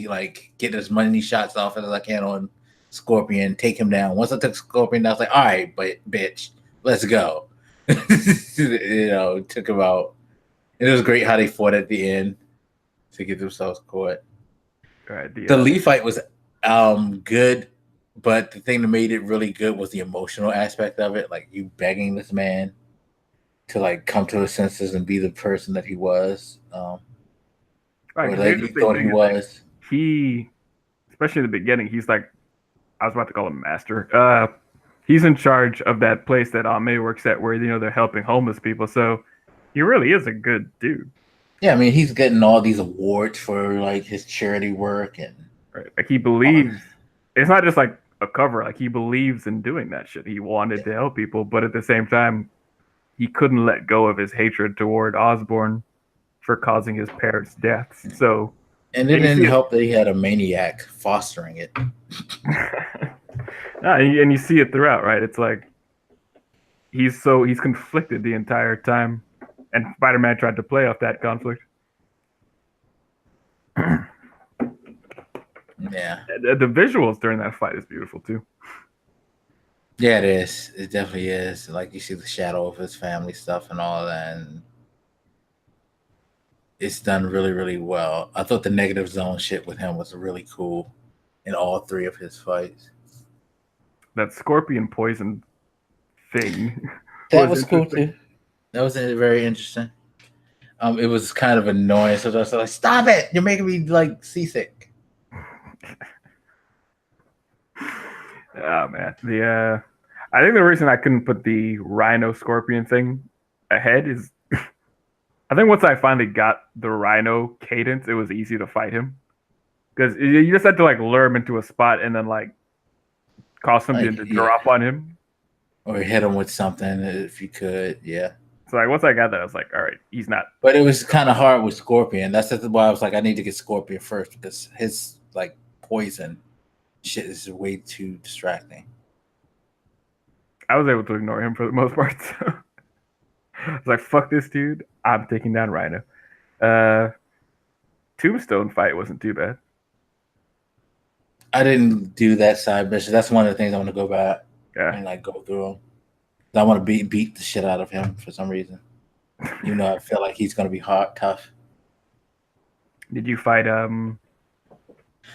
like get as many shots off as I can on Scorpion, take him down. Once I took Scorpion, I was like, all right, but bitch, let's go. Took him out. And it was great how they fought at the end to get themselves caught. Right, the Lee fight was good, but the thing that made it really good was the emotional aspect of it. Like you begging this man to like come to his senses and be the person that he was, right, or like he thought he was. He, especially in the beginning, he's like, I was about to call him master. He's in charge of that place that May works at, where they're helping homeless people. So he really is a good dude. Yeah, I mean, he's getting all these awards for like his charity work, and right. Like he believes it's not just like a cover. Like he believes in doing that shit. He wanted to help people, but at the same time, he couldn't let go of his hatred toward Osborn for causing his parents' deaths. So, and it didn't help that he had a maniac fostering it. And you see it throughout, right? It's like he's conflicted the entire time, and Spider-Man tried to play off that conflict. Yeah, the visuals during that fight is beautiful too. Yeah, it is. It definitely is. Like you see the shadow of his family stuff and all that, and it's done really, really well. I thought the negative zone shit with him was really cool in all three of his fights. That scorpion poison thing. That was cool too. That was very interesting. It was kind of annoying. So I was like, "Stop it! You're making me like seasick." Oh man, I think the reason I couldn't put the Rhino Scorpion thing ahead is I think once I finally got the Rhino cadence, it was easy to fight him because you just had to like lure him into a spot and then like cause something to drop on him, or hit him with something if you could. Yeah. So like once I got that, I was like, all right, he's not. But it was kind of hard with Scorpion. That's why I was like, I need to get Scorpion first because his like poison shit is way too distracting. I was able to ignore him for the most part. So. I was like, fuck this dude. I'm taking down Rhino. Tombstone fight wasn't too bad. I didn't do that side mission. That's one of the things I want to go back and like go through him. I want to beat the shit out of him for some reason. I feel like he's going to be hard, tough. Did you fight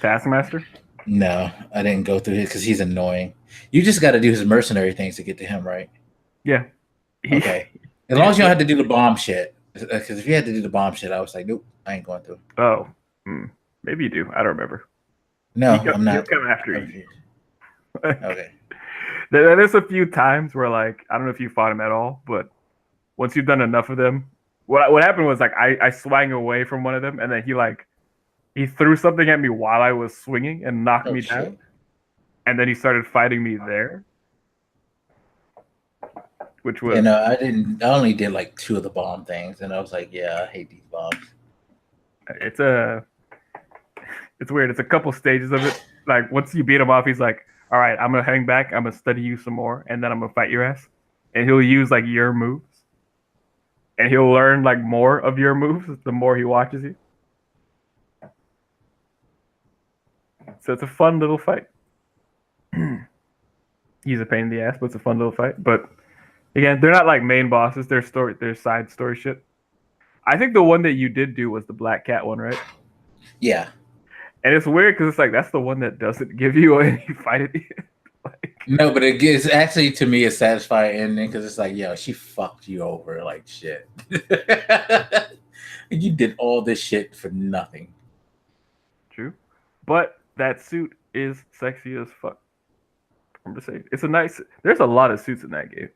Taskmaster? No, I didn't go through his because he's annoying. You just got to do his mercenary things to get to him, right? Yeah. Okay. As long as you don't have to do the bomb shit. Because if you had to do the bomb shit, I was like, nope, I ain't going through. Oh, maybe you do. I don't remember. No, I'm not. He'll come after you. Okay. There's a few times where, like, I don't know if you fought him at all, but once you've done enough of them, what happened was, like, I swung away from one of them, and then he threw something at me while I was swinging and knocked me down. And then he started fighting me there. Which was... I only did, like, 2 of the bomb things, and I was like, yeah, I hate these bombs. It's weird. It's a couple stages of it. Like, once you beat him off, he's like, all right, I'm going to hang back. I'm going to study you some more, and then I'm going to fight your ass. And he'll use, like, your moves. And he'll learn, like, more of your moves the more he watches you. So it's a fun little fight. He's a pain in the ass, but it's a fun little fight. But again, they're not like main bosses. They're side story shit. I think the one that you did do was the Black Cat one, right? Yeah. And it's weird because it's like that's the one that doesn't give you any fight at the end. Like, no, but it gives actually to me a satisfying ending because it's like, yo, she fucked you over like shit. You did all this shit for nothing. True, but that suit is sexy as fuck. I'm just saying, it's a nice. There's a lot of suits in that game.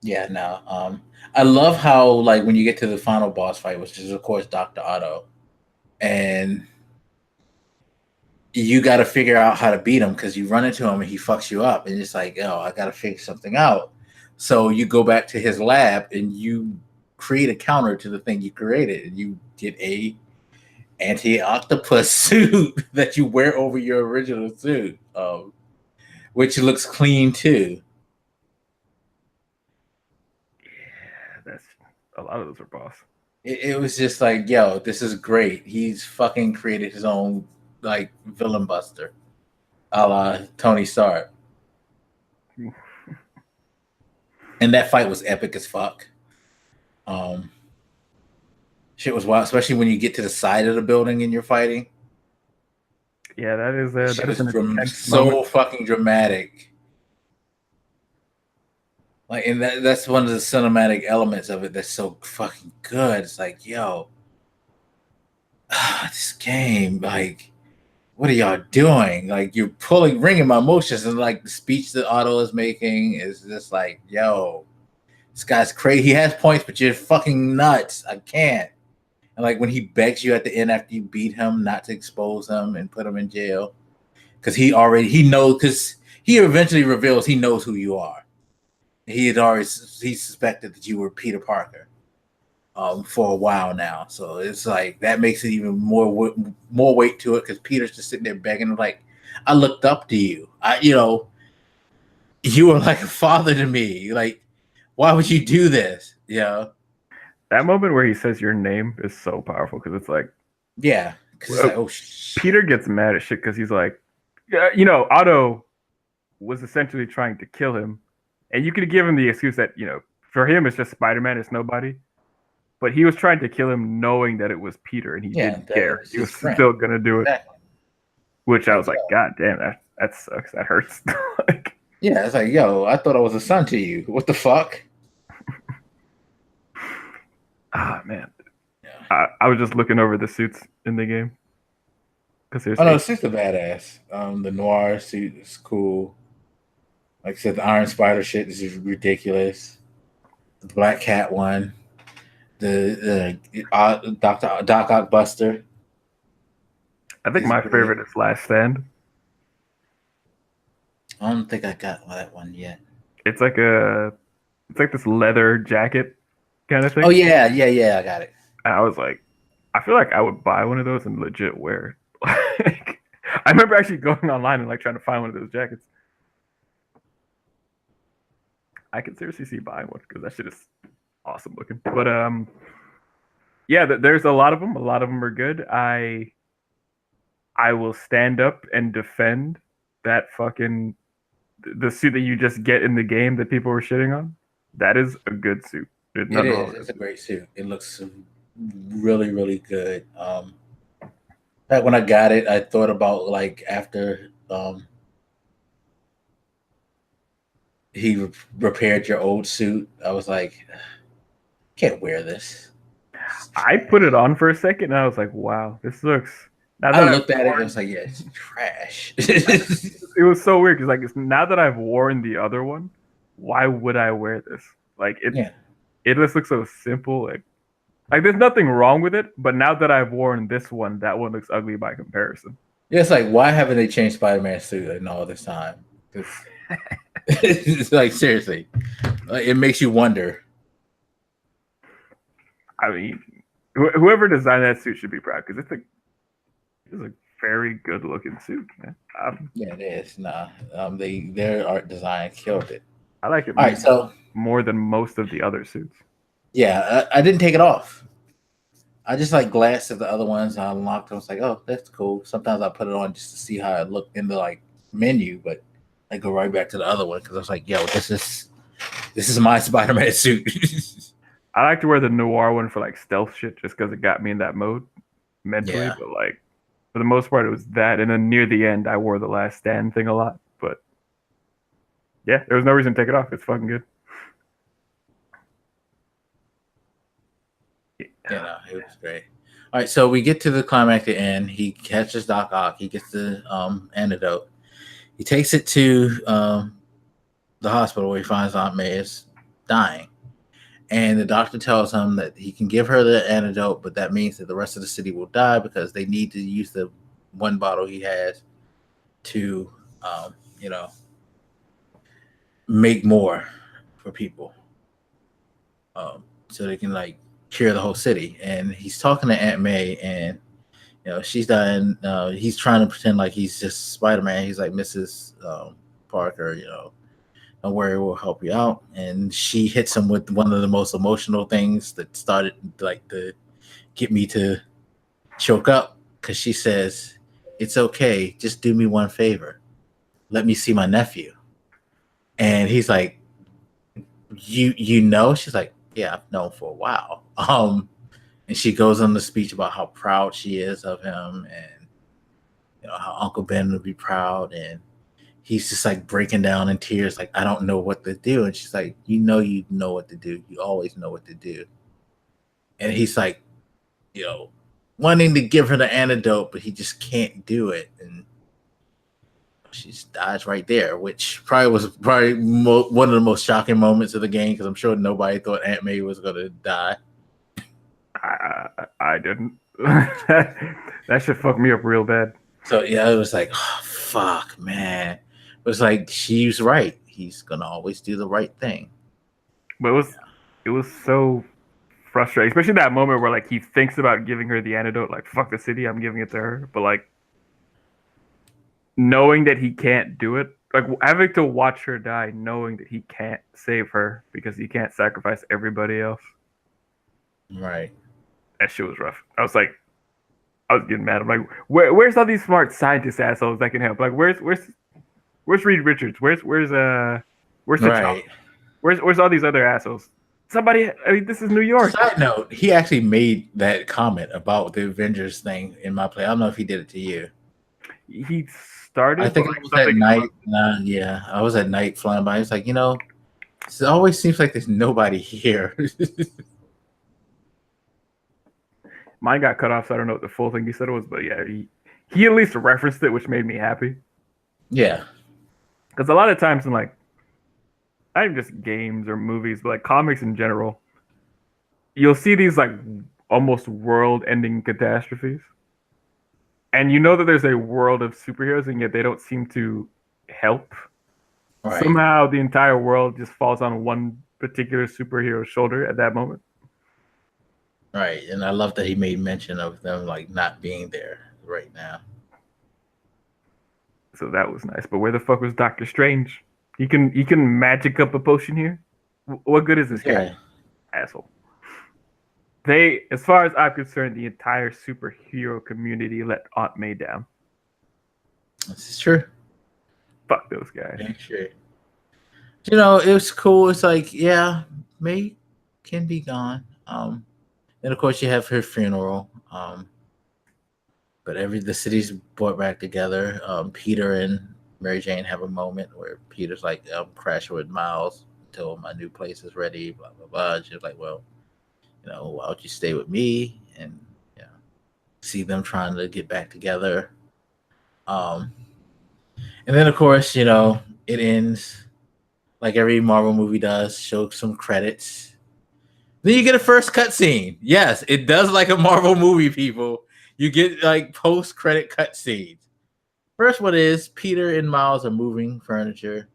Yeah, no. I love how like when you get to the final boss fight, which is of course Dr. Otto, and you got to figure out how to beat him because you run into him and he fucks you up, and it's like, oh, I got to figure something out. So you go back to his lab and you create a counter to the thing you created, and you get a anti-octopus suit that you wear over your original suit, which looks clean too. That's a lot of those are boss. It was just like, yo, this is great. He's fucking created his own like villain buster, a la Tony Stark. And that fight was epic as fuck. Shit was wild, especially when you get to the side of the building and you're fighting. Yeah, that is so moment. Fucking dramatic. Like, and that's one of the cinematic elements of it that's so fucking good. It's like, yo, this game, like, what are y'all doing? Like, you're ringing my emotions, and like the speech that Otto is making is just like, yo, this guy's crazy. He has points, but you're fucking nuts. I can't. And like when he begs you at the end after you beat him not to expose him and put him in jail, because he knows, because he eventually reveals he knows who you are. He suspected that you were Peter Parker for a while now. So it's like that makes it even more weight to it because Peter's just sitting there begging, like, I looked up to you. You were like a father to me. Like, why would you do this? Yeah. That moment where he says your name is so powerful because it's like, yeah, because like, oh shit. Peter gets mad at shit because he's like, Otto was essentially trying to kill him, and you could give him the excuse that for him it's just Spider-Man, it's nobody, but he was trying to kill him knowing that it was Peter, and he didn't care. He was still gonna do it, exactly. Which I was like, God damn, that sucks. That hurts. Like, yeah, it's like, yo, I thought I was a son to you. What the fuck? Ah, man. Yeah. I was just looking over the suits in the game. The suits are badass. The noir suit is cool. Like I said, the Iron Spider shit is ridiculous. The Black Cat one. The Doc Ock Buster. I think my favorite is Last Stand. I don't think I got that one yet. It's like this leather jacket kind of thing. Oh yeah, I got it. And I was like, I feel like I would buy one of those and legit wear it. Like, I remember actually going online and like trying to find one of those jackets. I could seriously see buying one because that shit is awesome looking. But yeah, there's a lot of them. A lot of them are good. I will stand up and defend that fucking the suit that you just get in the game that people were shitting on. That is a good suit. It is. It's a great suit. It looks really, really good. Back when I got it, I thought about like after he repaired your old suit, I was like, can't wear this. I put it on for a second and I was like, wow, this looks. I looked at it and I was like, yeah, it's trash. It was so weird because like now that I've worn the other one, why would I wear this? Like it just looks so simple. Like there's nothing wrong with it, but now that I've worn this one, that one looks ugly by comparison. Yeah, it's like, why haven't they changed Spider-Man's suit in all this time? It's like, seriously, it makes you wonder. I mean, whoever designed that suit should be proud because it's a very good looking suit, man. Yeah, it is. Nah, their art design killed it. I like it. All right, so more than most of the other suits. Yeah, I didn't take it off. I just like glanced at the other ones. I unlocked them. I was like, oh, that's cool. Sometimes I put it on just to see how it looked in the like menu, but I go right back to the other one because I was like, yo, this is my Spider-Man suit. I like to wear the noir one for like stealth shit just because it got me in that mode mentally. Yeah. But like for the most part, it was that. And then near the end, I wore the Last Stand thing a lot. But yeah, there was no reason to take it off. It's fucking good. Yeah, no, it was great. All right, so we get to the climax at the end. He catches Doc Ock. He gets the antidote. He takes it to the hospital where he finds Aunt May is dying. And the doctor tells him that he can give her the antidote, but that means that the rest of the city will die because they need to use the one bottle he has to, make more for people. So they can like cure the whole city. And he's talking to Aunt May, and she's dying. He's trying to pretend like he's just Spider-Man. He's like, Mrs. Parker, don't worry, we'll help you out. And she hits him with one of the most emotional things that started like to get me to choke up, because she says, it's okay, just do me one favor. Let me see my nephew. And he's like, you know? She's like, yeah, I've known for a while. And she goes on the speech about how proud she is of him, and how Uncle Ben would be proud. And he's just like breaking down in tears, like, I don't know what to do. And she's like, you know what to do. You always know what to do. And he's like, wanting to give her the antidote, but he just can't do it. And she dies right there, which was one of the most shocking moments of the game, because I'm sure nobody thought Aunt May was going to die. I didn't. That shit fucked me up real bad. So yeah, it was like, oh, fuck, man. It was like, she's right. He's gonna always do the right thing. But it was so frustrating, especially that moment where like he thinks about giving her the antidote, like, fuck the city, I'm giving it to her. But like knowing that he can't do it, like having to watch her die, knowing that he can't save her because he can't sacrifice everybody else. Right. That shit was rough. I was getting mad. I'm like, where's all these smart scientist assholes that can help? Like, where's Reed Richards? Where's T'Challa? Where's all these other assholes? Somebody, I mean, this is New York. Side note, he actually made that comment about the Avengers thing in my play. I don't know if he did it to you. He started. I think it was at night. Yeah, I was at night flying by. It's like, it always seems like there's nobody here. Mine got cut off, so I don't know what the full thing he said was, but yeah, he at least referenced it, which made me happy. Yeah. Because a lot of times in like, not even just games or movies, but like comics in general, you'll see these like almost world-ending catastrophes. And you know that there's a world of superheroes, and yet they don't seem to help. Right. Somehow the entire world just falls on one particular superhero's shoulder at that moment. Right, and I love that he made mention of them like not being there right now. So that was nice. But where the fuck was Doctor Strange? He can magic up a potion here. What good is this guy? Asshole. They, as far as I'm concerned, the entire superhero community let Aunt May down. This is true. Fuck those guys. Yeah, sure. It was cool. It's like, yeah, May can be gone. And of course you have her funeral. But the city's brought back together. Peter and Mary Jane have a moment where Peter's like, I'm crashing with Miles until my new place is ready, blah, blah, blah. And she's like, well, why don't you stay with me? And see them trying to get back together. And then of course, it ends like every Marvel movie does, show some credits. Then you get a first cutscene. Yes, it does like a Marvel movie, people. You get like post-credit cutscenes. First one is Peter and Miles are moving furniture.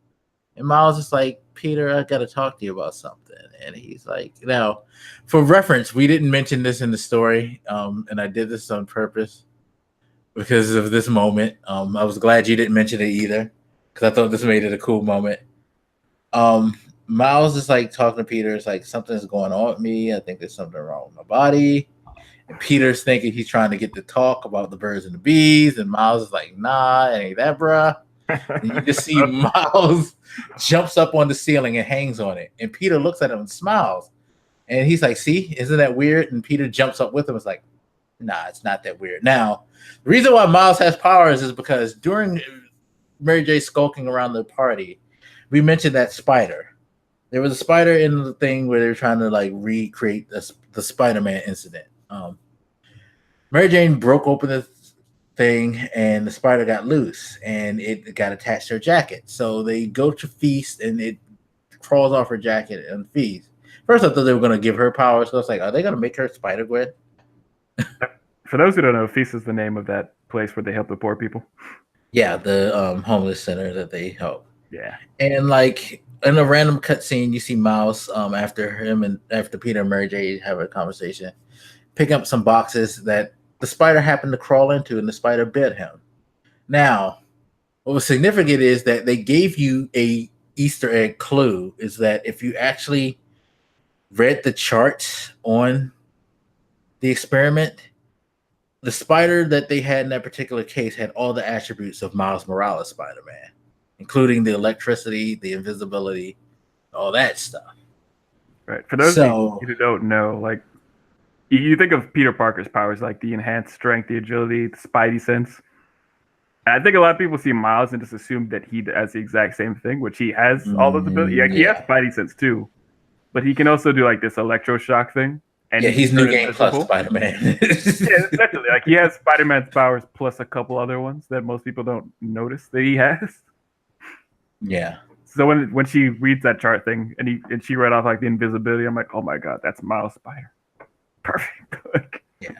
And Miles is like, Peter, I got to talk to you about something. And he's like, now, for reference, we didn't mention this in the story. And I did this on purpose because of this moment. I was glad you didn't mention it either, because I thought this made it a cool moment. Miles is like talking to Peter. It's like, something's going on with me. I think there's something wrong with my body. And Peter's thinking he's trying to get to talk about the birds and the bees, and Miles is like, nah, it ain't that, bruh. And you just see Miles jumps up on the ceiling and hangs on it. And Peter looks at him and smiles. And he's like, see, isn't that weird? And Peter jumps up with him. It's like, nah, it's not that weird. Now, the reason why Miles has powers is because during Mary J skulking around the party, we mentioned that spider. There was a spider in the thing where they were trying to like recreate the Spider-Man incident. Mary Jane broke open the thing and the spider got loose and it got attached to her jacket. So they go to feast and it crawls off her jacket and feast. First, I thought they were going to give her powers. So I was like, are they going to make her Spider-Gwen? For those who don't know, Feast is the name of that place where they help the poor people. Yeah, the homeless center that they help. Yeah. And like in a random cutscene, you see Miles after Peter and Mary J have a conversation, pick up some boxes that the spider happened to crawl into, and the spider bit him. Now, what was significant is that they gave you a Easter egg clue, is that if you actually read the charts on the experiment, the spider that they had in that particular case had all the attributes of Miles Morales Spider-Man, including the electricity, the invisibility, all that stuff. Right. For those of you who don't know, like, you think of Peter Parker's powers like the enhanced strength, the agility, the spidey sense. And I think a lot of people see Miles and just assume that he has the exact same thing, which he has all those abilities. Like, he has spidey sense too, but he can also do like this electroshock thing. And yeah, he's New Game Plus Spider-Man. Yeah, essentially. Like, he has Spider-Man's powers plus a couple other ones that most people don't notice that he has. Yeah. So when she reads that chart thing and she read off like the invisibility, I'm like, oh my god, that's Miles Spider. Perfect. Yeah.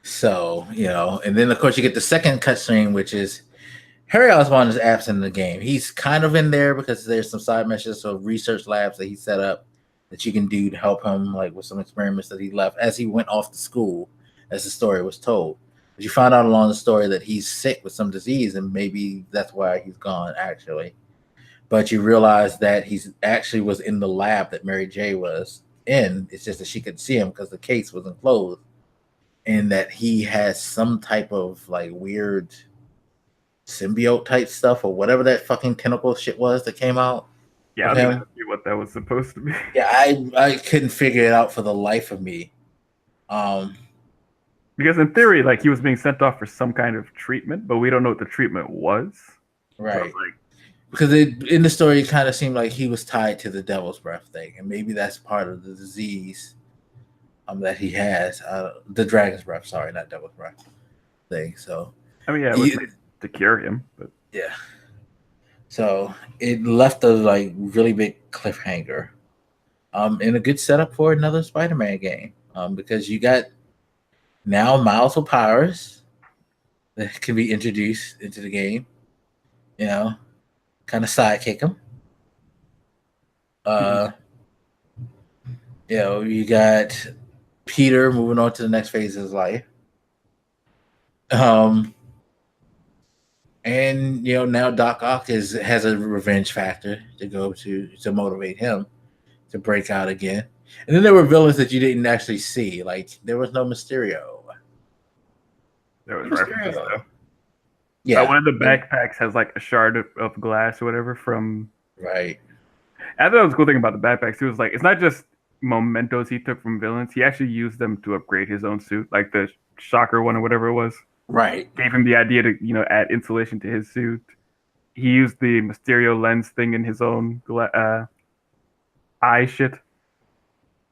So, and then of course you get the second cutscene, which is Harry Osborn is absent in the game. He's kind of in there because there's some side missions of research labs that he set up that you can do to help him, like with some experiments that he left as he went off to school, as the story was told. But you find out along the story that he's sick with some disease, and maybe that's why he's gone, actually. But you realize that he's actually was in the lab that Mary J was in. It's just that she could see him because the case wasn't closed, and that he has some type of like weird symbiote type stuff or whatever that fucking tentacle shit was that came out. Yeah, I don't know what that was supposed to be. Yeah, I couldn't figure it out for the life of me. Because in theory, like, he was being sent off for some kind of treatment, but we don't know what the treatment was. Right. So, like, because in the story, it kind of seemed like he was tied to the devil's breath thing, and maybe that's part of the disease that he has. The dragon's breath, sorry, not devil's breath thing. So, I mean, yeah, it was made to cure him, but yeah. So it left a like really big cliffhanger, and a good setup for another Spider-Man game, because you got now Miles with powers that can be introduced into the game, kind of sidekick him. You got Peter moving on to the next phase of his life. And now Doc Ock has a revenge factor to go to motivate him to break out again. And then there were villains that you didn't actually see. Like, there was no Mysterio. There was references though. Yeah. One of the backpacks has like a shard of glass or whatever from. Right. I thought that was a cool thing about the backpacks too. It was like, it's not just mementos he took from villains. He actually used them to upgrade his own suit, like the Shocker one or whatever it was. Right. Gave him the idea to, add insulation to his suit. He used the Mysterio lens thing in his own eye shit.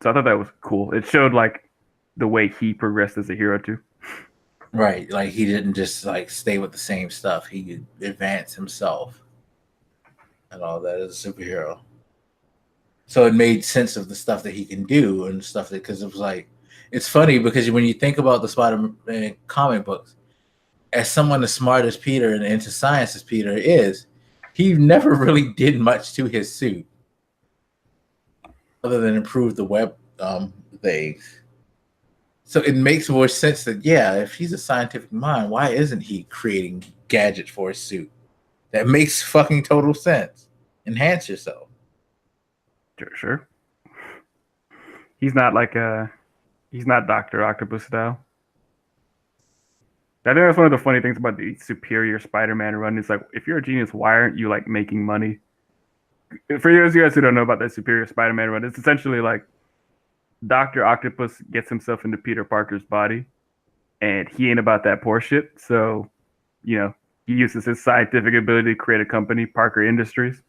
So I thought that was cool. It showed like the way he progressed as a hero too. Right. Like, he didn't just like stay with the same stuff. He could advance himself and all that as a superhero. So it made sense of the stuff that he can do and stuff because it was like, it's funny because when you think about the Spider-Man comic books, as someone as smart as Peter and into science as Peter is, he never really did much to his suit other than improve the web things. So it makes more sense that, if he's a scientific mind, why isn't he creating gadgets for his suit? That makes fucking total sense. Enhance yourself. Sure. He's not like He's not Dr. Octopus style. I think that's one of the funny things about the Superior Spider-Man run. Is like, if you're a genius, why aren't you like making money? For those of you guys who don't know about that Superior Spider-Man run, it's essentially like Dr. Octopus gets himself into Peter Parker's body, and he ain't about that poor shit. So, he uses his scientific ability to create a company, Parker Industries,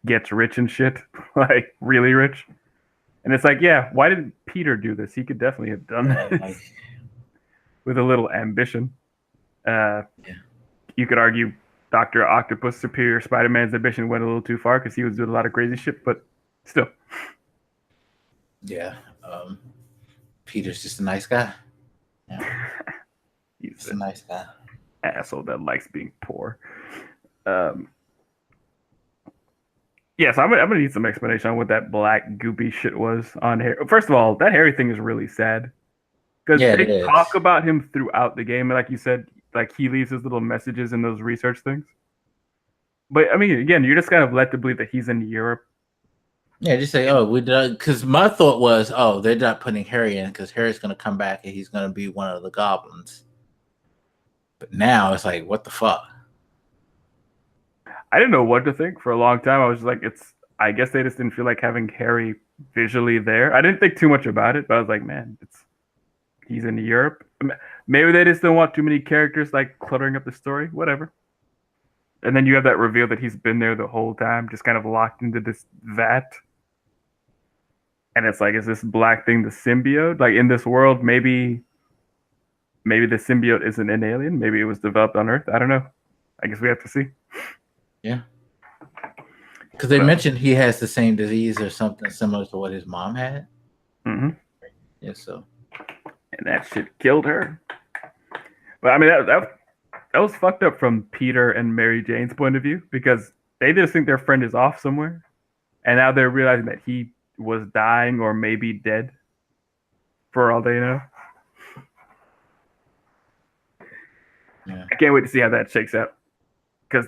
gets rich and shit, like really rich. And it's like, yeah, why didn't Peter do this? He could definitely have done this with a little ambition. Yeah. You could argue Dr. Octopus, Superior Spider-Man's ambition went a little too far because he was doing a lot of crazy shit, but still. Yeah. Peter's just a nice guy. Yeah. He's just a nice guy. Asshole that likes being poor. Yeah, so I'm gonna need some explanation on what that black goopy shit was on Harry. First of all, that Harry thing is really sad because they talk about him throughout the game, and like you said, like he leaves his little messages in those research things. But I mean, again, you're just kind of led to believe that he's in Europe. Yeah, just say, oh, we did, because my thought was, oh, they're not putting Harry in because Harry's gonna come back and he's gonna be one of the goblins. But now it's like, what the fuck? I didn't know what to think for a long time. I was like, I guess they just didn't feel like having Harry visually there. I didn't think too much about it, but I was like, man, he's in Europe. Maybe they just don't want too many characters like cluttering up the story. Whatever. And then you have that reveal that he's been there the whole time, just kind of locked into this vat. And it's like, is this black thing the symbiote? Like in this world, maybe the symbiote isn't an alien. Maybe it was developed on Earth. I don't know. I guess we have to see. Yeah. Because they mentioned he has the same disease or something similar to what his mom had. Mm-hmm. Yeah, so. And that shit killed her. But I mean, that was fucked up from Peter and Mary Jane's point of view because they just think their friend is off somewhere. And now they're realizing that he was dying or maybe dead for all they know. Yeah. I can't wait to see how that shakes out. Because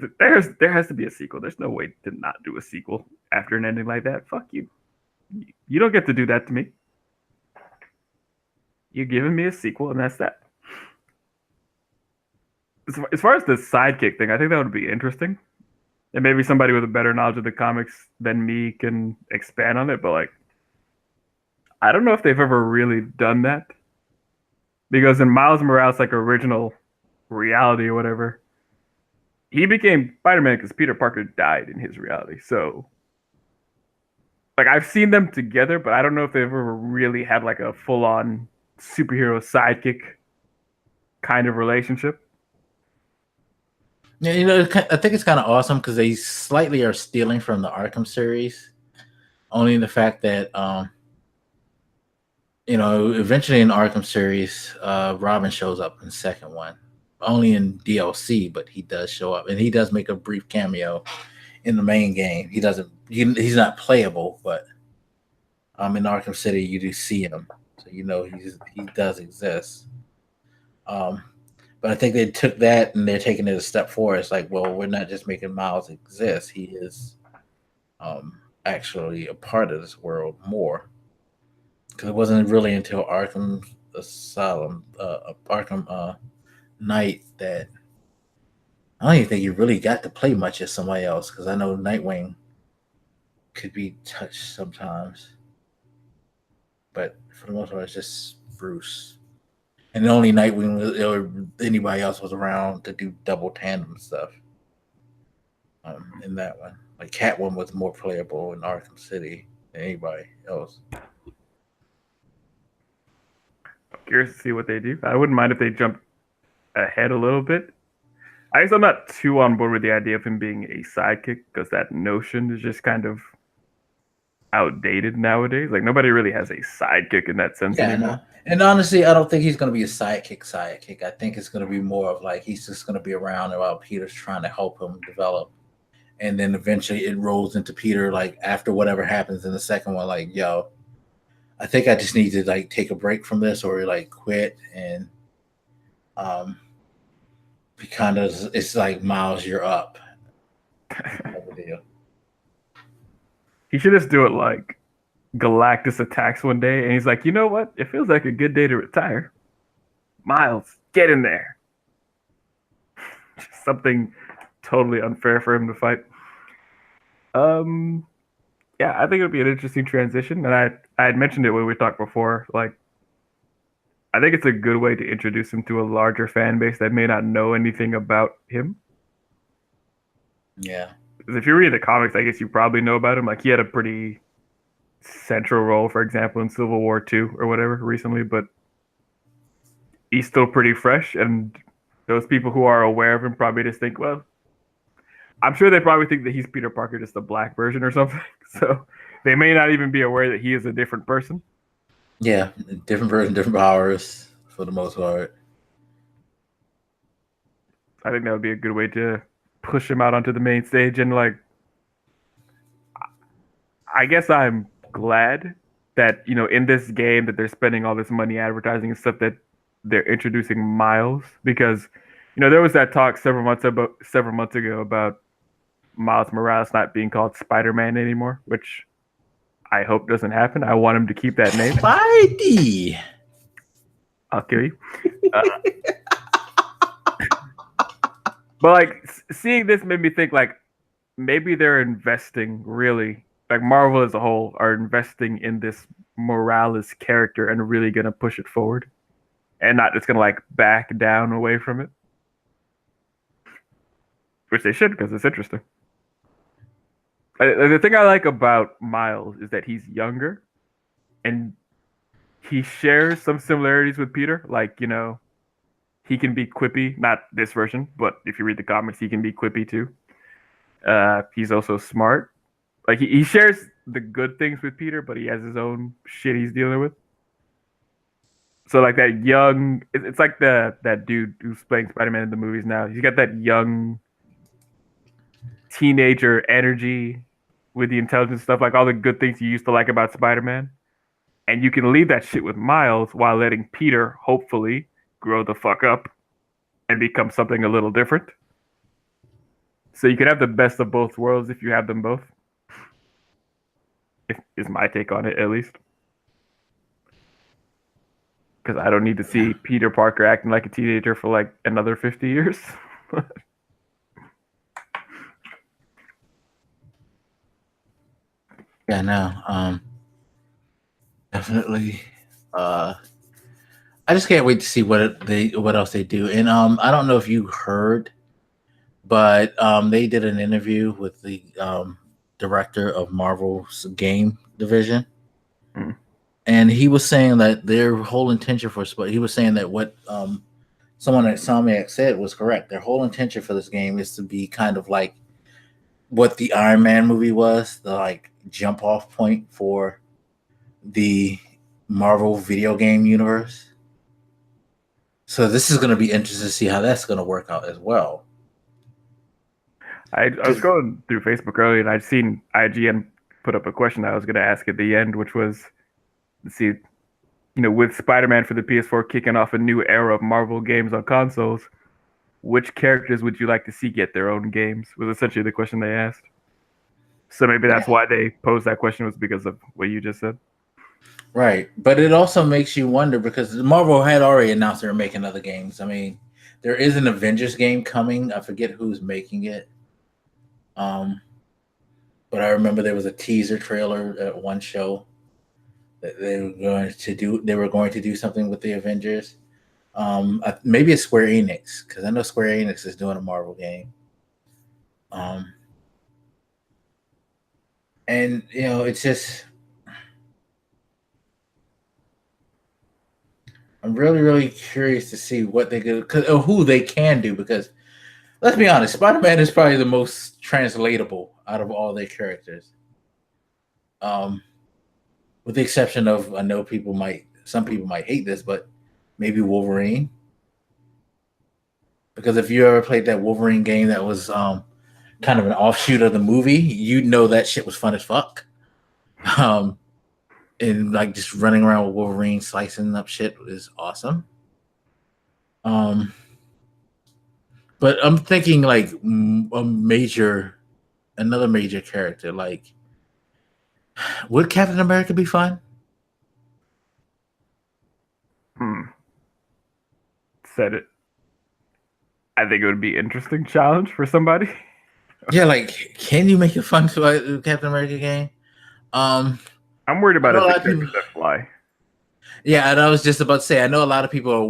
there has to be a sequel. There's no way to not do a sequel after an ending like that. Fuck you. You don't get to do that to me. You're giving me a sequel, and that's that. As far as the sidekick thing, I think that would be interesting. And maybe somebody with a better knowledge of the comics than me can expand on it. But like, I don't know if they've ever really done that. Because in Miles Morales' like original reality or whatever, he became Spider-Man because Peter Parker died in his reality. So, like, I've seen them together, but I don't know if they've ever really had like a full-on superhero sidekick kind of relationship. Yeah, I think it's kind of awesome because they slightly are stealing from the Arkham series, only in the fact that, eventually in the Arkham series, Robin shows up in the second one. Only in DLC, but he does show up, and he does make a brief cameo in the main game. He's not playable, but in Arkham City you do see him, so he does exist. But I think they took that and they're taking it a step forward. It's like, well, we're not just making Miles exist; he is actually a part of this world more. Because it wasn't really until Arkham Asylum, Arkham Knight that I don't even think you really got to play much as somebody else, because I know Nightwing could be touched sometimes, but for the most part it's just Bruce, and only Nightwing or anybody else was around to do double tandem stuff in that one. Like Catwoman was more playable in Arkham City than anybody else. I'm curious to see what they do. I wouldn't mind if they jump ahead a little bit. I guess I'm not too on board with the idea of him being a sidekick because that notion is just kind of outdated nowadays. Like nobody really has a sidekick in that sense anymore. No. And honestly, I don't think he's going to be a sidekick. I think it's going to be more of like he's just going to be around while Peter's trying to help him develop, and then eventually it rolls into Peter like after whatever happens in the second one. Like, yo, I think I just need to like take a break from this or like quit and because it's like Miles, you're up. He should just do it like Galactus attacks one day, and he's like, you know what? It feels like a good day to retire. Miles, get in there. Something totally unfair for him to fight. Um, yeah, I think it'll be an interesting transition, and I had mentioned it when we talked before. Like, I think it's a good way to introduce him to a larger fan base that may not know anything about him. Yeah. Because if you read the comics, I guess you probably know about him. Like, he had a pretty central role, for example, in Civil War 2 or whatever recently, but he's still pretty fresh. And those people who are aware of him probably just think, well, I'm sure they probably think that he's Peter Parker, just a black version or something. So they may not even be aware that he is a different person. Yeah, different version, different powers for the most part. I think that would be a good way to push him out onto the main stage. And like, I guess I'm glad that, you know, in this game that they're spending all this money advertising and stuff, that they're introducing Miles, because, you know, there was that talk several months ago about Miles Morales not being called Spider-Man anymore, which I hope doesn't happen. I want him to keep that name. Spidey. I'll kill you. But like, seeing this made me think like maybe they're investing, really, like Marvel as a whole are investing in this Morales character and really gonna push it forward, and not just gonna like back down away from it, which they should, because it's interesting. The thing I like about Miles is that he's younger, and he shares some similarities with Peter. Like, you know, he can be quippy, not this version, but if you read the comics, he can be quippy too. He's also smart. Like, he shares the good things with Peter, but he has his own shit he's dealing with. So like that young, it's like that dude who's playing Spider-Man in the movies now. He's got that young teenager energy with the intelligence stuff, like all the good things you used to like about Spider-Man. And you can leave that shit with Miles while letting Peter hopefully grow the fuck up and become something a little different. So you can have the best of both worlds if you have them both. Is my take on it, at least. Because I don't need to see Peter Parker acting like a teenager for like another 50 years. Yeah, no. Definitely. I just can't wait to see what else they do. And I don't know if you heard, but they did an interview with the director of Marvel's game division. Mm. And he was saying that their whole intention he was saying that what someone at Insomniac said was correct. Their whole intention for this game is to be kind of like what the Iron Man movie was, the like jump off point for the Marvel video game universe. So this is going to be interesting to see how that's going to work out as well. I was going through Facebook earlier, and I'd seen IGN put up a question I was going to ask at the end, which was, let's see, you know, with Spider-Man for the PS4 kicking off a new era of Marvel games on consoles, which characters would you like to see get their own games? Was essentially the question they asked. So maybe that's why they posed that question, was because of what you just said. Right. But it also makes you wonder, because Marvel had already announced they were making other games. I mean, there is an Avengers game coming. I forget who's making it. But I remember there was a teaser trailer at one show that they were going to do something with the Avengers. Maybe it's Square Enix, because I know Square Enix is doing a Marvel game. And you know, it's just, I'm really, really curious to see what they do, or who they can do, because let's be honest, Spider-Man is probably the most translatable out of all their characters. With the exception of, I know some people might hate this, but maybe Wolverine. Because if you ever played that Wolverine game that was kind of an offshoot of the movie, you'd know that shit was fun as fuck. And like just running around with Wolverine slicing up shit is awesome. But I'm thinking like another major character. Like, Would Captain America be fun? Said it. I think it would be an interesting challenge for somebody. Yeah, like, can you make a fun Captain America game? I'm worried about his ability to fly. Yeah, and I was just about to say, I know a lot of people are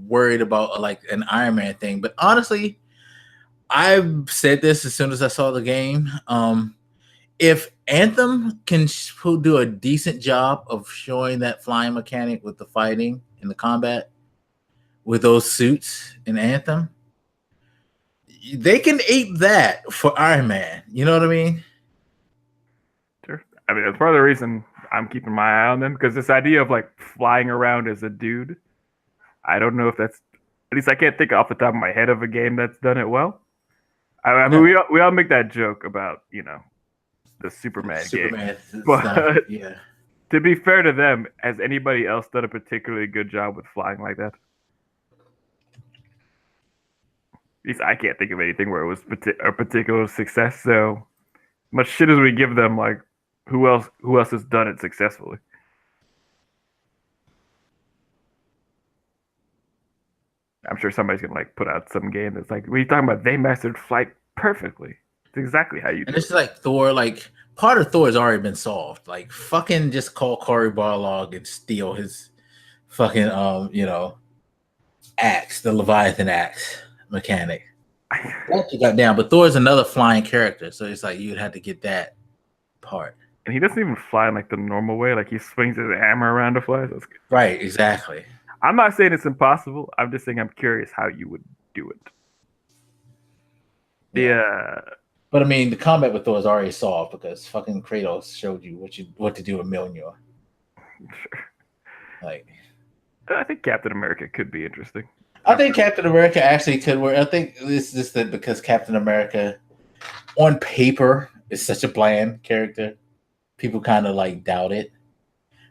worried about like an Iron Man thing, but honestly, I've said this as soon as I saw the game. If Anthem can do a decent job of showing that flying mechanic with the fighting and the combat with those suits in Anthem, they can ape that for Iron Man. You know what I mean? Sure. I mean, that's part of the reason I'm keeping my eye on them, because this idea of like flying around as a dude, I don't know if that's, at least I can't think off the top of my head of a game that's done it well. I mean, we all make that joke about, you know, the Superman game. But yeah. To be fair to them, has anybody else done a particularly good job with flying like that? At least I can't think of anything where it was a particular success. So much shit as we give them, like who else has done it successfully? I'm sure somebody's gonna like put out some game that's like, what are you talking about? They mastered flight perfectly. It's exactly how you do it. It's like Thor, like part of Thor has already been solved. Like fucking just call Cory Barlog and steal his fucking you know, axe, the Leviathan axe mechanic. That you got down, but Thor is another flying character, so it's like you'd have to get that part. And he doesn't even fly in like the normal way. Like he swings his hammer around to fly. That's good. Right, exactly. I'm not saying it's impossible. I'm just saying I'm curious how you would do it. Yeah. But I mean, the combat with Thor is already solved because fucking Kratos showed you what to do with Mjolnir. Sure. Like, I think Captain America could be interesting. I think Captain America actually could work. I think it's just that because Captain America, on paper, is such a bland character, people kind of like doubt it.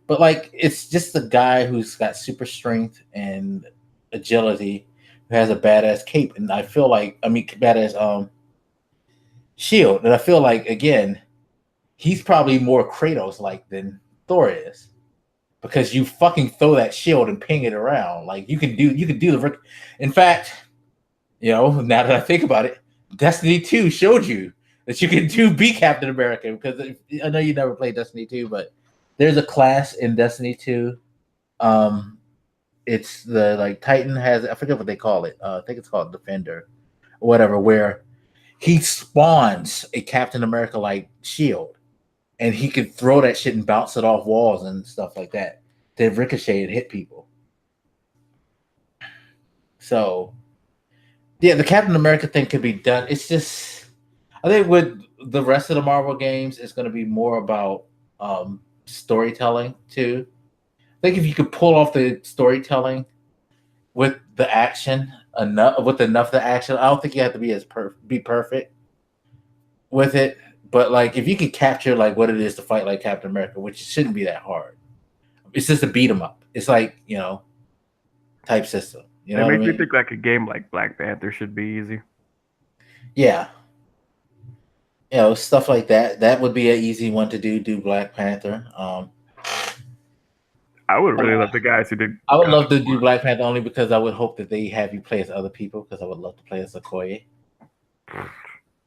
But like, it's just a guy who's got super strength and agility, who has a badass cape, and I feel like, I mean, badass shield, and I feel like again, he's probably more Kratos like than Thor is, because you fucking throw that shield and ping it around. Like you can do the. In fact, you know, now that I think about it, Destiny 2 showed you that you can be Captain America, because I know you never played Destiny 2, but there's a class in Destiny 2. It's the like Titan has, I forget what they call it. I think it's called Defender or whatever, where he spawns a Captain America like shield, and he could throw that shit and bounce it off walls and stuff like that to ricochet and hit people. So, yeah, the Captain America thing could be done. It's just, I think with the rest of the Marvel games, it's going to be more about storytelling too. I think if you could pull off the storytelling with the action enough, with enough of the action, I don't think you have to be perfect with it. But like, if you can capture like what it is to fight like Captain America, which shouldn't be that hard, it's just a beat 'em up. It's like, you know, type system. You know, it what I makes mean? me think like a game like Black Panther should be easy. Yeah, you know, stuff like that. That would be an easy one to do. Do Black Panther. I would really love the guys who did. I would love to do Black Panther only because I would hope that they have you play as other people, because I would love to play as Okoye.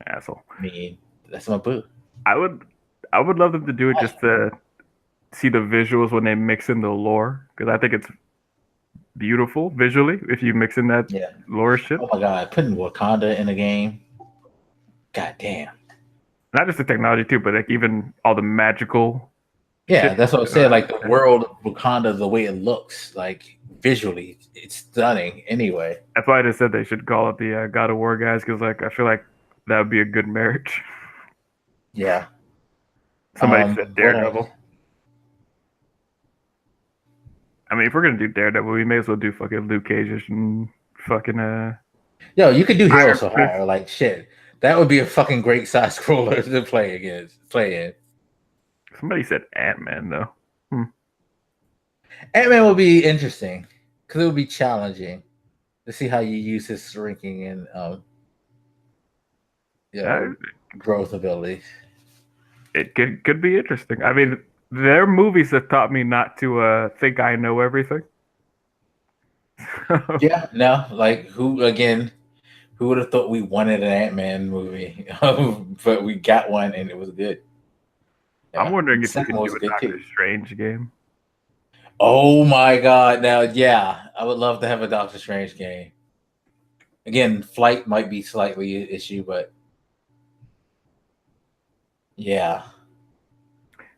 Asshole. I mean, that's my boo. I would love them to do it just to see the visuals when they mix in the lore, because I think it's beautiful visually if you mix in that lore shit. Oh my god, putting Wakanda in a game. God damn. Not just the technology too, but like even all the magical. Yeah, that's what I'm saying. Like the world of Wakanda, the way it looks, like visually, it's stunning. Anyway, that's why I just said they should call it the God of War guys, because like I feel like that would be a good marriage. Yeah. Somebody said Daredevil. I mean, if we're gonna do Daredevil, we may as well do fucking Luke Cage and fucking Yo, you could do Heroes for Hire. Like shit, that would be a fucking great side scroller to play in. Somebody said Ant-Man though. Ant-Man would be interesting because it would be challenging to see how you use his shrinking and growth abilities. it could be interesting. I mean, there are movies that taught me not to think I know everything. Yeah, no, like who would have thought we wanted an Ant-Man movie? But we got one and it was good. I'm Yeah. wondering The if you second could one do was a good Doctor too. Strange game. Oh my god. Now, yeah, I would love to have a Doctor Strange game. Again, flight might be slightly an issue, but yeah.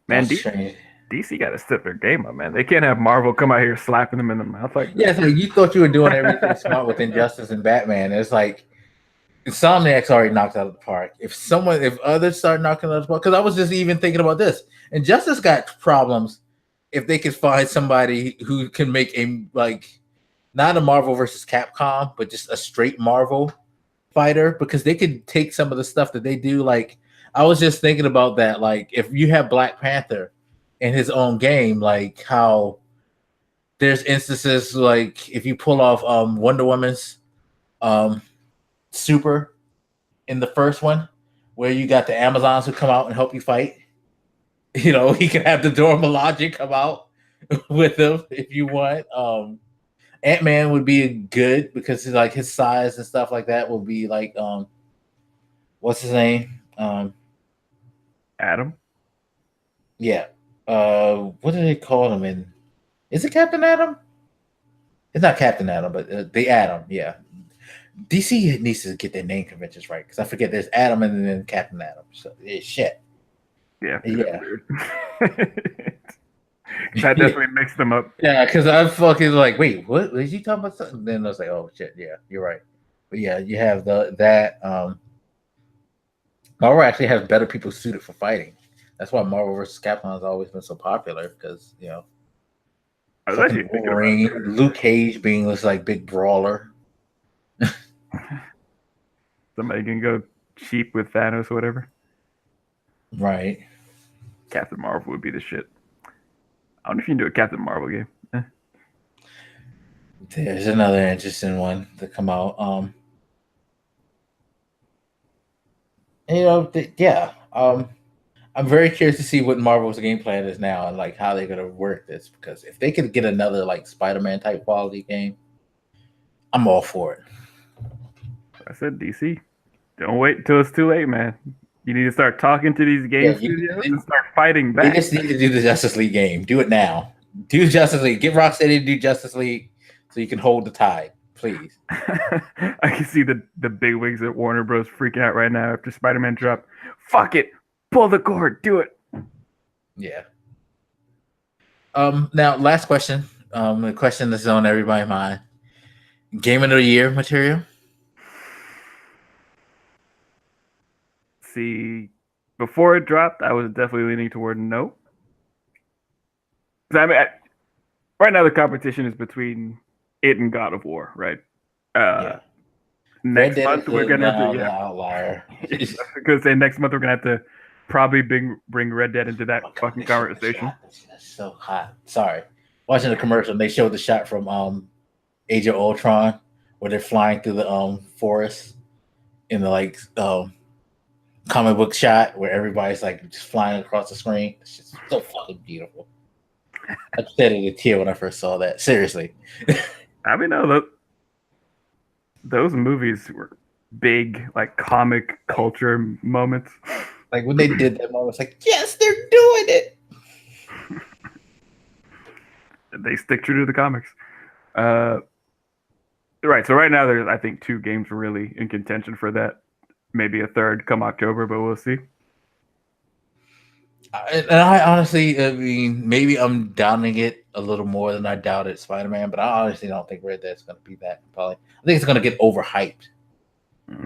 Man, Doctor Strange. DC got to step their game up, man. They can't have Marvel come out here slapping them in the mouth like Yeah, that. so you thought you were doing everything smart with Injustice and Batman. It's like Insomniac's already knocked out of the park. If others start knocking out of the park, because I was just even thinking about this. Injustice got problems if they could find somebody who can make a like not a Marvel versus Capcom, but just a straight Marvel fighter, because they could take some of the stuff that they do. Like I was just thinking about that. Like if you have Black Panther in his own game, like how there's instances like if you pull off Wonder Woman's um super in the first one, where you got the Amazons who come out and help you fight. You know, he can have the Dora Milaje come out with him if you want. Ant-Man would be good because like his size and stuff like that will be like what's his name? Adam. Yeah. What do they call him in? Is it Captain Atom? It's not Captain Atom, but the Atom, yeah. DC needs to get their name conventions right because I forget there's Adam and then Captain Atom. So shit. Yeah. Yeah. That definitely mixed them up. Yeah, because I'm fucking like, wait, what? Was you talking about something? Then I was like, oh shit, yeah, you're right. But yeah, you have that. Marvel actually has better people suited for fighting. That's why Marvel vs. Capcom has always been so popular because I was fucking actually thinking Wolverine, about Luke Cage being this like big brawler. somebody can go cheap with Thanos or whatever. Right. Captain Marvel would be the shit. I wonder if you can do a Captain Marvel game. There's another interesting one to come out. Yeah. I'm very curious to see what Marvel's game plan is now and like how they're gonna work this, because if they could get another like Spider-Man type quality game, I'm all for it. I said DC. Don't wait until it's too late, man. You need to start talking to these game studios and start fighting back. They just need to do the Justice League game. Do it now. Do Justice League. Get Rocksteady to do Justice League so you can hold the tide, please. I can see the big wigs at Warner Bros. Freaking out right now after Spider-Man dropped. Fuck it. Pull the cord. Do it. Yeah. Now, last question. The question that's on everybody's mind. Game of the year material? See, before it dropped, I was definitely leaning toward no. I mean, right now the competition is between it and God of War, right? Yeah. Next month we're gonna have to outlier. Because next month we're gonna have to probably bring Red Dead into that fucking conversation. That's so hot. Sorry, watching the commercial, they showed the shot from Age of Ultron where they're flying through the forest in the like comic book shot where everybody's like just flying across the screen. It's just so fucking beautiful. I said it a tear when I first saw that. Seriously. I mean, no, those movies were big, like comic culture moments. Like when they did that moment, it's like, yes, they're doing it. They stick true to the comics. Right. So right now there's, I think, 2 games really in contention for that. Maybe a third come October, but we'll see. And I honestly, I mean, maybe I'm doubting it a little more than I doubted Spider-Man, but I honestly don't think Red Dead's going to be that probably. I think it's going to get overhyped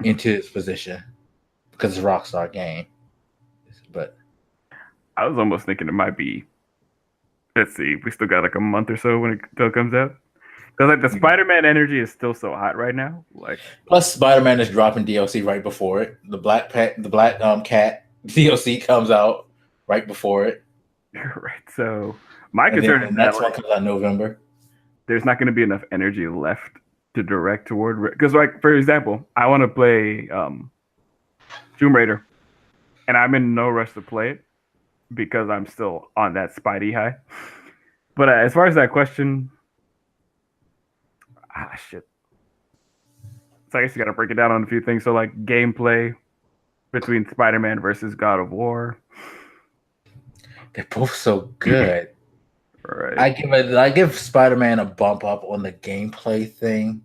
into its position because it's a Rockstar game. But I was almost thinking it might be. Let's see, we still got like a month or so when it still comes out. Because like the Spider-Man energy is still so hot right now. Like plus, Spider-Man is dropping DLC right before it. The Black Cat DLC comes out right before it. Right. So my concern is the next one comes out in November. There's not going to be enough energy left to direct toward, because like for example, I want to play Tomb Raider, and I'm in no rush to play it. because I'm still on that Spidey high. But as far as that question, shit. So I guess you got to break it down on a few things. So like gameplay between Spider-Man versus God of War. They're both so good. Right. I give Spider-Man a bump up on the gameplay thing.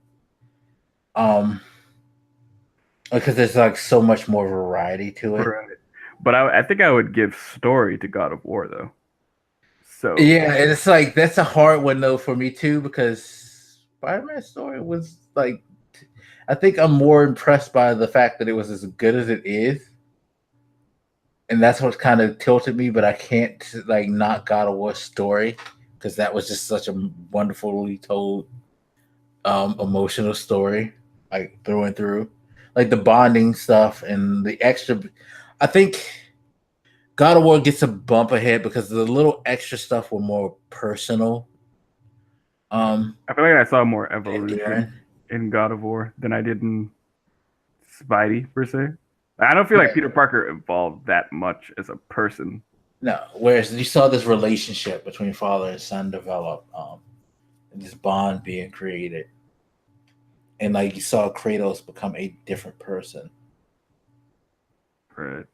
Because there's like so much more variety to it. Right. But I think I would give story to God of War though. So yeah, it's like that's a hard one though for me too, because Spider-Man's story was like, I think I'm more impressed by the fact that it was as good as it is, and that's what kind of tilted me. But I can't like not God of War's story, because that was just such a wonderfully told, emotional story, like through and through, like the bonding stuff and the extra. I think God of War gets a bump ahead because the little extra stuff were more personal. I feel like I saw more evolution in God of War than I did in Spidey per se. I don't feel like Peter Parker evolved that much as a person. No, whereas you saw this relationship between father and son develop, and this bond being created, and like you saw Kratos become a different person. Right.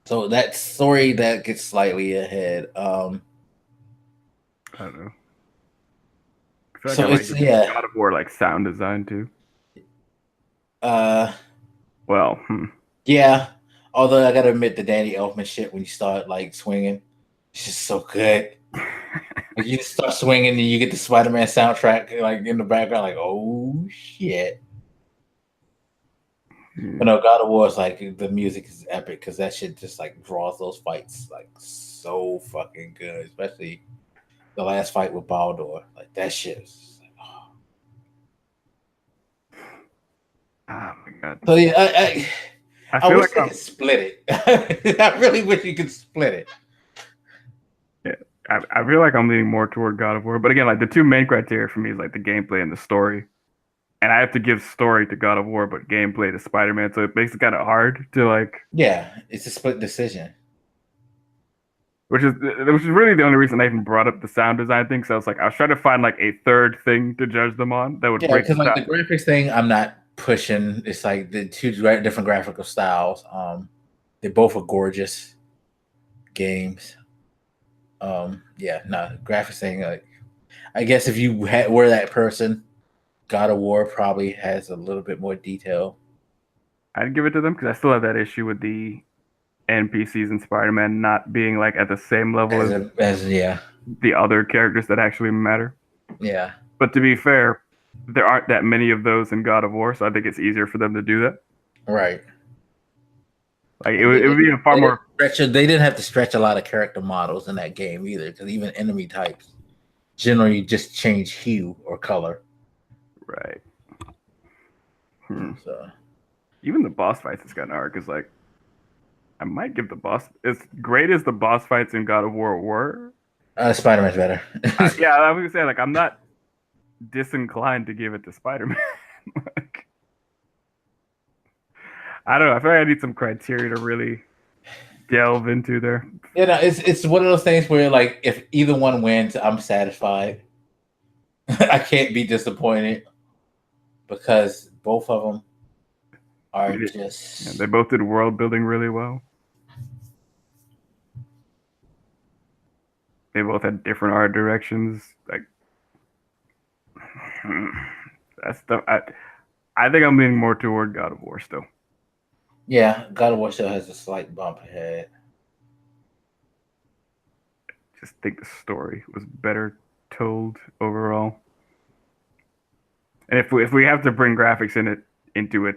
So that story that gets slightly ahead. I don't know. I feel like So I it's God of War like sound design too. Well, yeah. Although I gotta admit the Danny Elfman shit when you start like swinging, it's just so good. Like you just start swinging and you get the Spider-Man soundtrack like in the background, like oh shit. But no, God of War is like the music is epic because that shit just like draws those fights like so fucking good, especially the last fight with Baldur. Like that shit is like, oh. Oh my god. So yeah, I wish like they could split it. I really wish you could split it. Yeah, I feel like I'm leaning more toward God of War, but again, like the two main criteria for me is like the gameplay and the story, and I have to give story to God of War, but gameplay to Spider-Man, so it makes it kind of hard to like. Yeah, it's a split decision. Which is really the only reason I even brought up the sound design thing. So I was like, I was trying to find like a third thing to judge them on that would break. Because like the graphics thing, I'm not pushing. It's like the two different graphical styles. They both are gorgeous games. Graphics thing. Like, I guess if you were that person, God of War probably has a little bit more detail. I'd give it to them because I still have that issue with the NPCs in Spider-Man not being like at the same level as the other characters that actually matter. Yeah. But to be fair, there aren't that many of those in God of War, so I think it's easier for them to do that. Right. Like it would be a far more. They didn't have to stretch a lot of character models in that game either, because even enemy types generally just change hue or color. Right. So even the boss fights is kind of hard because like I might give the boss as great as the boss fights in God of War were. Spider-Man's better. Yeah, I was gonna say like I'm not disinclined to give it to Spider-Man. Like, I don't know. I feel like I need some criteria to really delve into there. Yeah, it's one of those things where like if either one wins, I'm satisfied. I can't be disappointed because both of them are just. Yeah, they both did world building really well. They both had different art directions. Like that's the. I think I'm leaning more toward God of War still. Yeah, God of War still has a slight bump ahead. Just think the story was better told overall. And if we have to bring graphics into it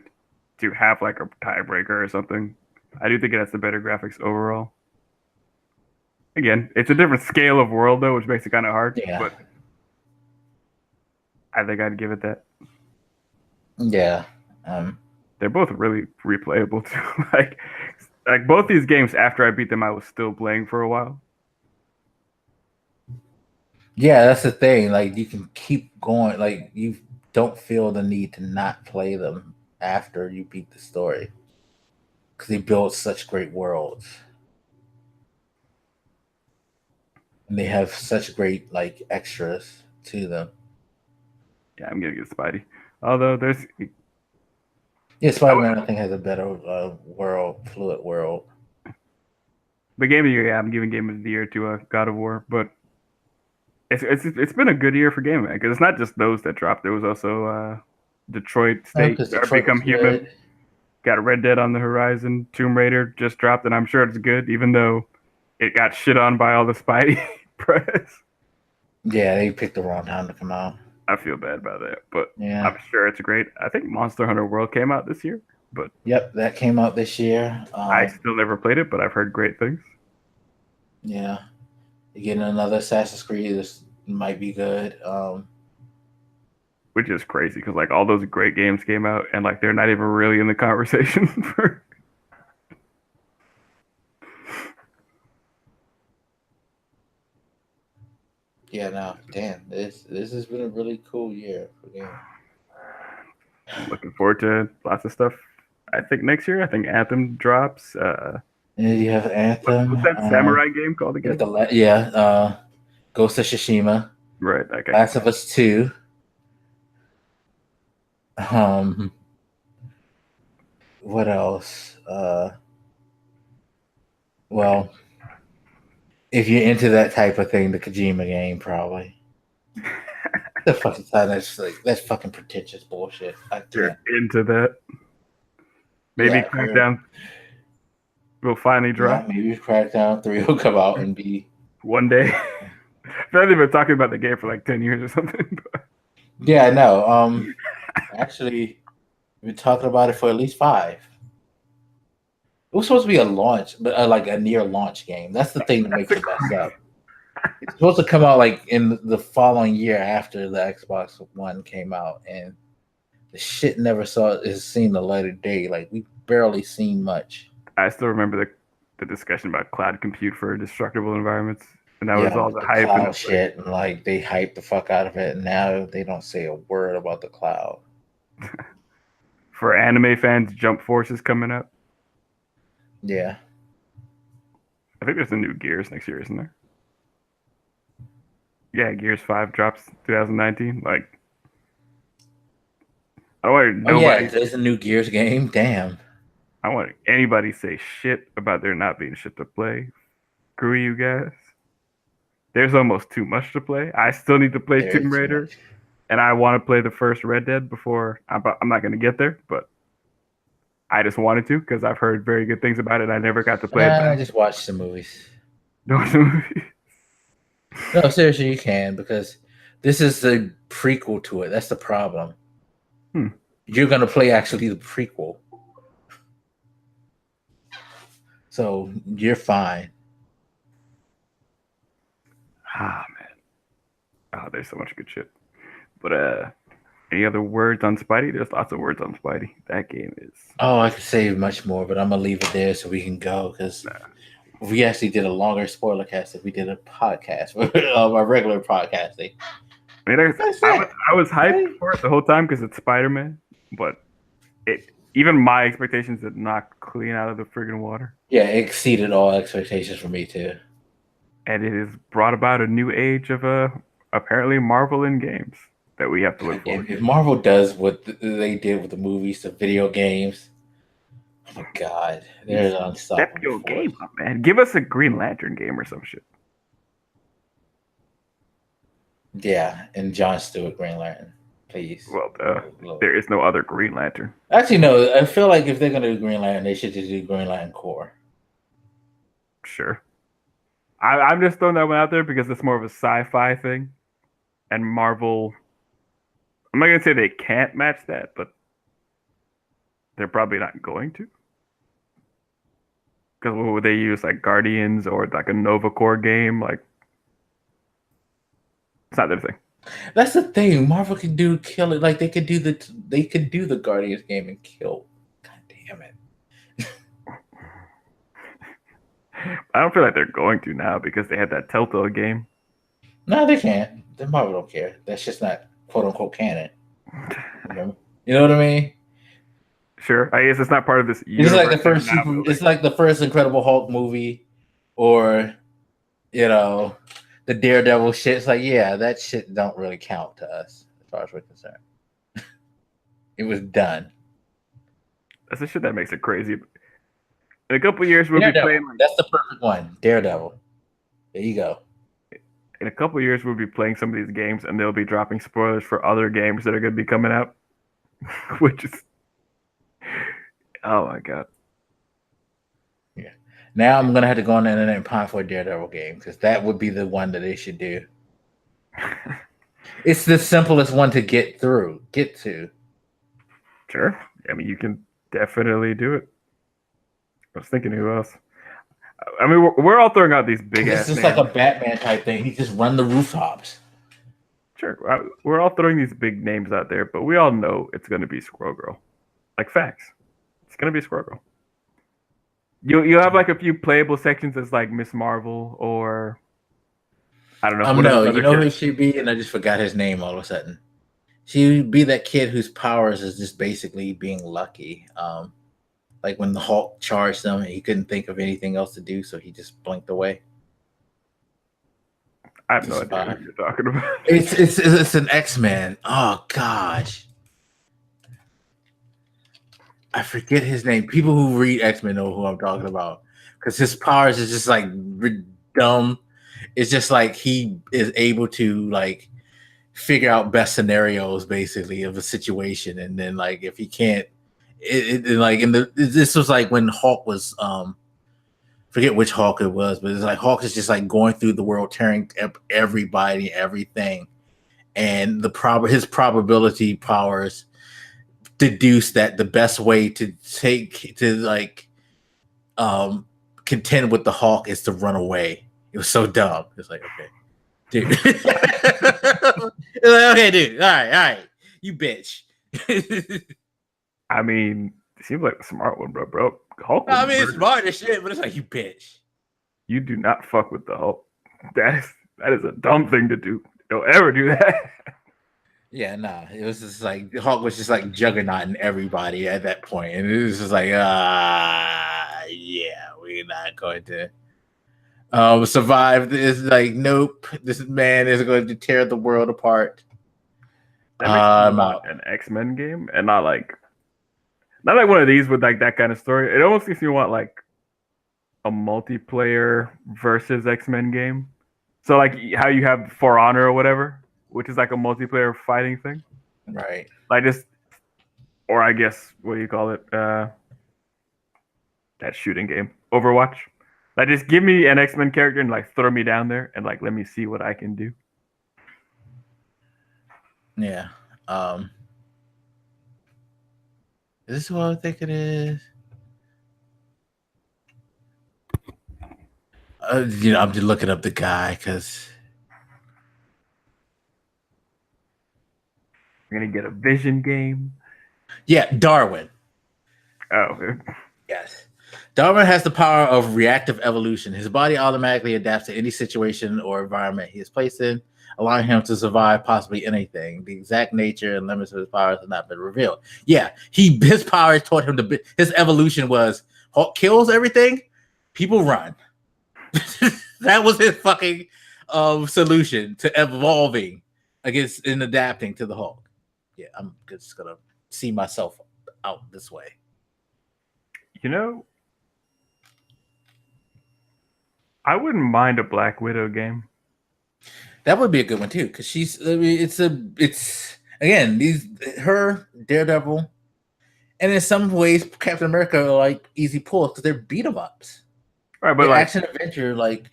to have like a tiebreaker or something, I do think it has the better graphics overall. Again, it's a different scale of world though, which makes it kind of hard. Yeah. But I think I'd give it that. Yeah. They're both really replayable too. like both these games, after I beat them, I was still playing for a while. Yeah, that's the thing. Like you can keep going. Like you don't feel the need to not play them after you beat the story, because they build such great worlds. And they have such great like extras to them. Yeah, I'm gonna get Spidey. Although there's Yeah, Spider-Man I think has a better fluid world. the game of the year. Yeah, I'm giving game of the year to God of War, but it's been a good year for gaming because it's not just those that dropped. There was also Detroit No, State because Detroit Become was Human. good. Got Red Dead on the horizon. Tomb Raider just dropped, and I'm sure it's good, even though it got shit on by all the Spidey press. Yeah, they picked the wrong time to come out. I feel bad about that, but Yeah. I'm sure it's great. I think Monster Hunter World came out this year, but Yep, that came out this year. I still never played it, but I've heard great things. Yeah, getting another Assassin's Creed. This might be good. Which is crazy because like all those great games came out and like they're not even really in the conversation for. Yeah, no, damn, this has been a really cool year for games. Looking forward to lots of stuff. I think next year, I think Anthem drops. And then you have Anthem. What's that samurai game called again? Ghost of Tsushima. Right. Okay. Last of Us 2. What else? Well, if you're into that type of thing, the Kojima game probably. The fucking time that's fucking pretentious bullshit. You're into that. Maybe Crackdown will finally drop. Yeah, maybe Crackdown 3 will come out and be one day. I feel like they've been talking about the game for like 10 years or something. Yeah, I know. Actually, we've been talking about it for at least 5. It was supposed to be a launch, but like a near launch game. That's the thing that makes it mess up. It's supposed to come out like in the following year after the Xbox One came out, and the shit never has seen the light of day. Like we barely seen much. I still remember the discussion about cloud compute for destructible environments, and that was all the hype and shit. And like they hyped the fuck out of it, and now they don't say a word about the cloud. For anime fans, Jump Force is coming up. Yeah, I think there's a new Gears next year, isn't there? Yeah, Gears 5 drops 2019. Like, I don't want nobody. Oh, yeah, there's a new Gears game. Damn. I don't want anybody say shit about there not being shit to play. Screw you guys. There's almost too much to play. I still need to play Tomb Raider, and I want to play the first Red Dead before. I'm not going to get there, but I just wanted to because I've heard very good things about it. I never got to play it. I just watched some movies. No movies. No, seriously, you can, because this is the prequel to it. That's the problem. You're going to play actually the prequel. So you're fine. Ah, man. Oh, there's so much good shit. But any other words on Spidey? There's lots of words on Spidey. That game is. Oh, I could say much more, but I'm going to leave it there so we can go, because we actually did a longer spoiler cast if we did a podcast, our regular podcasting. I mean, I was hyped for it the whole time because it's Spider-Man, but even my expectations did not clean out of the friggin' water. Yeah, it exceeded all expectations for me too. And it has brought about a new age of apparently Marvel in games that we have to look for. If Marvel does what they did with the movies, the video games, oh my god, there's unstoppable. Step your game up, man. Give us a Green Lantern game or some shit. Yeah, and Jon Stewart Green Lantern, please. Well, there is no other Green Lantern. Actually, no. I feel like if they're gonna do Green Lantern, they should just do Green Lantern Corps. Sure. I'm just throwing that one out there because it's more of a sci-fi thing, and Marvel. I'm not gonna say they can't match that, but they're probably not going to. Because what would they use, like Guardians or like a Nova Corps game? Like, it's not their thing. That's the thing. Marvel can kill it. Like they could do the Guardians game and kill. God damn it. I don't feel like they're going to now because they had that Telltale game. No, they can't. The Marvel don't care. That's just not quote unquote canon. You know what I mean? Sure. I guess it's not part of this. It's like the first. It's like the first Incredible Hulk movie, or the Daredevil shit. It's like, yeah, that shit don't really count to us as far as we're concerned. It was done. That's the shit that makes it crazy. In a couple years, we'll Daredevil. be playing. That's the perfect one. Daredevil. There you go. In a couple years, we'll be playing some of these games, and they'll be dropping spoilers for other games that are going to be coming out, which is, oh my god. Yeah. Now I'm gonna have to go on the internet and find for a Daredevil game because that would be the one that they should do. It's the simplest one to get to. Sure. I mean, you can definitely do it. I was thinking, who else? I mean, we're all throwing out these big ass. It's just like a Batman type thing. He just run the rooftops. Sure, we're all throwing these big names out there, but we all know it's going to be Squirrel Girl. Like facts, it's going to be Squirrel Girl. You'll have like a few playable sections as like Miss Marvel or I don't know. No, you know who she'd be, and I just forgot his name all of a sudden. She'd be that kid whose powers is just basically being lucky. Like when the Hulk charged him, he couldn't think of anything else to do, so he just blinked away. I have no idea what you're talking about. It's an X-Men. Oh gosh, I forget his name. People who read X-Men know who I'm talking about because his powers is just like dumb. It's just like he is able to like figure out best scenarios basically of a situation, and then like if he can't. This was like when Hulk was forget which Hulk it was, but it's like Hulk is just like going through the world tearing up everybody, everything, and his probability powers deduce that the best way to contend with the Hulk is to run away. It was so dumb. It's like, okay, dude. It's like, okay, dude. All right, you bitch. I mean, it seems like a smart one, bro. Hulk. I mean, it's smart as shit, but it's like, you bitch. You do not fuck with the Hulk. That is a dumb thing to do. Don't ever do that. Yeah, nah. It was just like Hulk was just like juggernauting everybody at that point, and it was just like, yeah, we're not going to survive. It's like, nope. This man is going to tear the world apart. That makes an X-Men game, and not like one of these with like that kind of story. It almost makes me want like a multiplayer versus X-Men game. So like how you have For Honor or whatever, which is like a multiplayer fighting thing. Right. Like just, or I guess, what do you call it? That shooting game, Overwatch. Like just give me an X-Men character and like throw me down there and like let me see what I can do. Yeah. Is this what I think it is? I'm just looking up the guy because I'm gonna get a Vision game. Yeah, Darwin. Oh, yes. Darwin has the power of reactive evolution. His body automatically adapts to any situation or environment he is placed in, allowing him to survive possibly anything. The exact nature and limits of his powers have not been revealed. Yeah, his powers taught him his evolution was Hulk kills everything, people run. That was his fucking solution to evolving against and adapting to the Hulk. Yeah, I'm just gonna see myself out this way. I wouldn't mind a Black Widow game. That would be a good one too, because it's her Daredevil, and in some ways Captain America are like easy pulls because they're beat 'em ups. Right, but like action adventure, like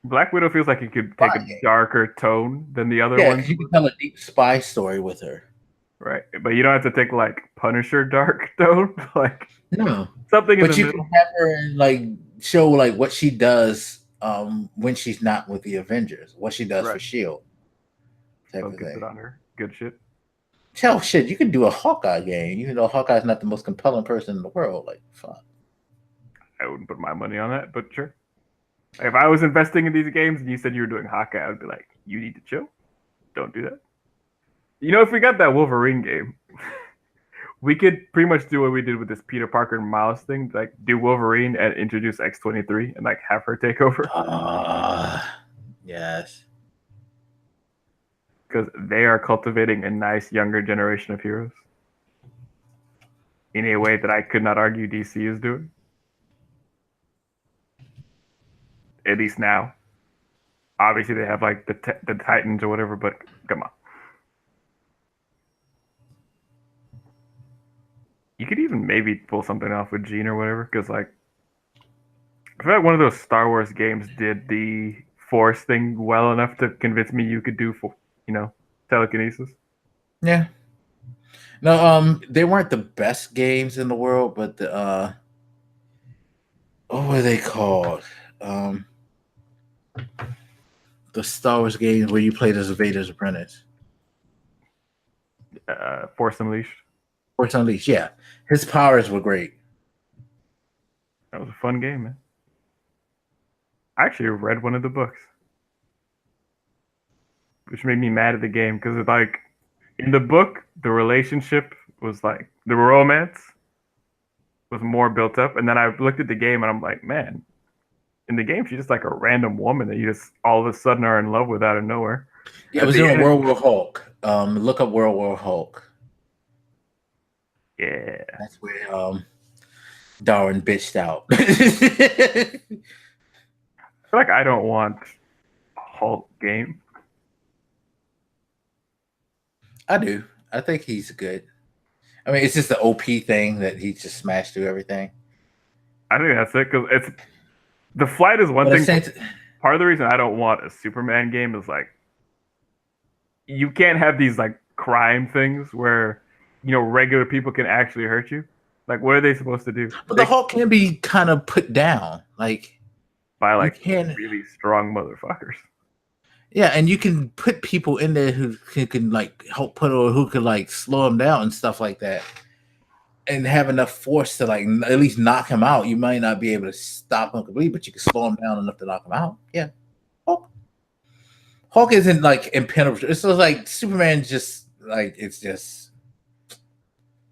Black Widow feels like it could take a darker tone than the other ones. You can tell a deep spy story with her. Right, but you don't have to take like Punisher dark tone, like no something. But you can have her like show like what she does when she's not with the Avengers, what she does for Shield. Focus it on her. Good shit. Hell, shit, you can do a Hawkeye game. Even though Hawkeye's not the most compelling person in the world, like fuck. I wouldn't put my money on that, but sure. If I was investing in these games and you said you were doing Hawkeye, I'd be like, you need to chill. Don't do that. If we got that Wolverine game, we could pretty much do what we did with this Peter Parker and Miles thing, like do Wolverine and introduce X-23 and like have her take over. Yes. Because they are cultivating a nice younger generation of heroes in a way that I could not argue DC is doing. At least now. Obviously, they have like the Titans or whatever, but come on. You could even maybe pull something off with Gene or whatever, because like I feel like one of those Star Wars games did the Force thing well enough to convince me you could do telekinesis. Yeah. No, they weren't the best games in the world, but the what were they called? The Star Wars games where you played as Vader's apprentice. Force Unleashed. Force Unleashed, yeah. His powers were great. That was a fun game, man. I actually read one of the books, which made me mad at the game because it's like in the book the relationship was like the romance was more built up, and then I looked at the game and I'm like, man, in the game she's just like a random woman that you just all of a sudden are in love with out of nowhere. Yeah, it was in World War Hulk. Look up World War Hulk. Yeah, that's where Darwin bitched out. I feel like I don't want a Hulk game. I do. I think he's good. I mean, it's just the OP thing that he just smashed through everything. I think that's it because it's the flight is one thing. Part of the reason I don't want a Superman game is like you can't have these like crime things where regular people can actually hurt you. Like, what are they supposed to do? But the Hulk can be kind of put down, like by like really strong motherfuckers. Yeah, and you can put people in there who can like help put or who could like slow him down and stuff like that, and have enough force to like at least knock him out. You might not be able to stop him completely, but you can slow him down enough to knock him out. Yeah, Hulk isn't like impenetrable. It's just like Superman. Just like it's just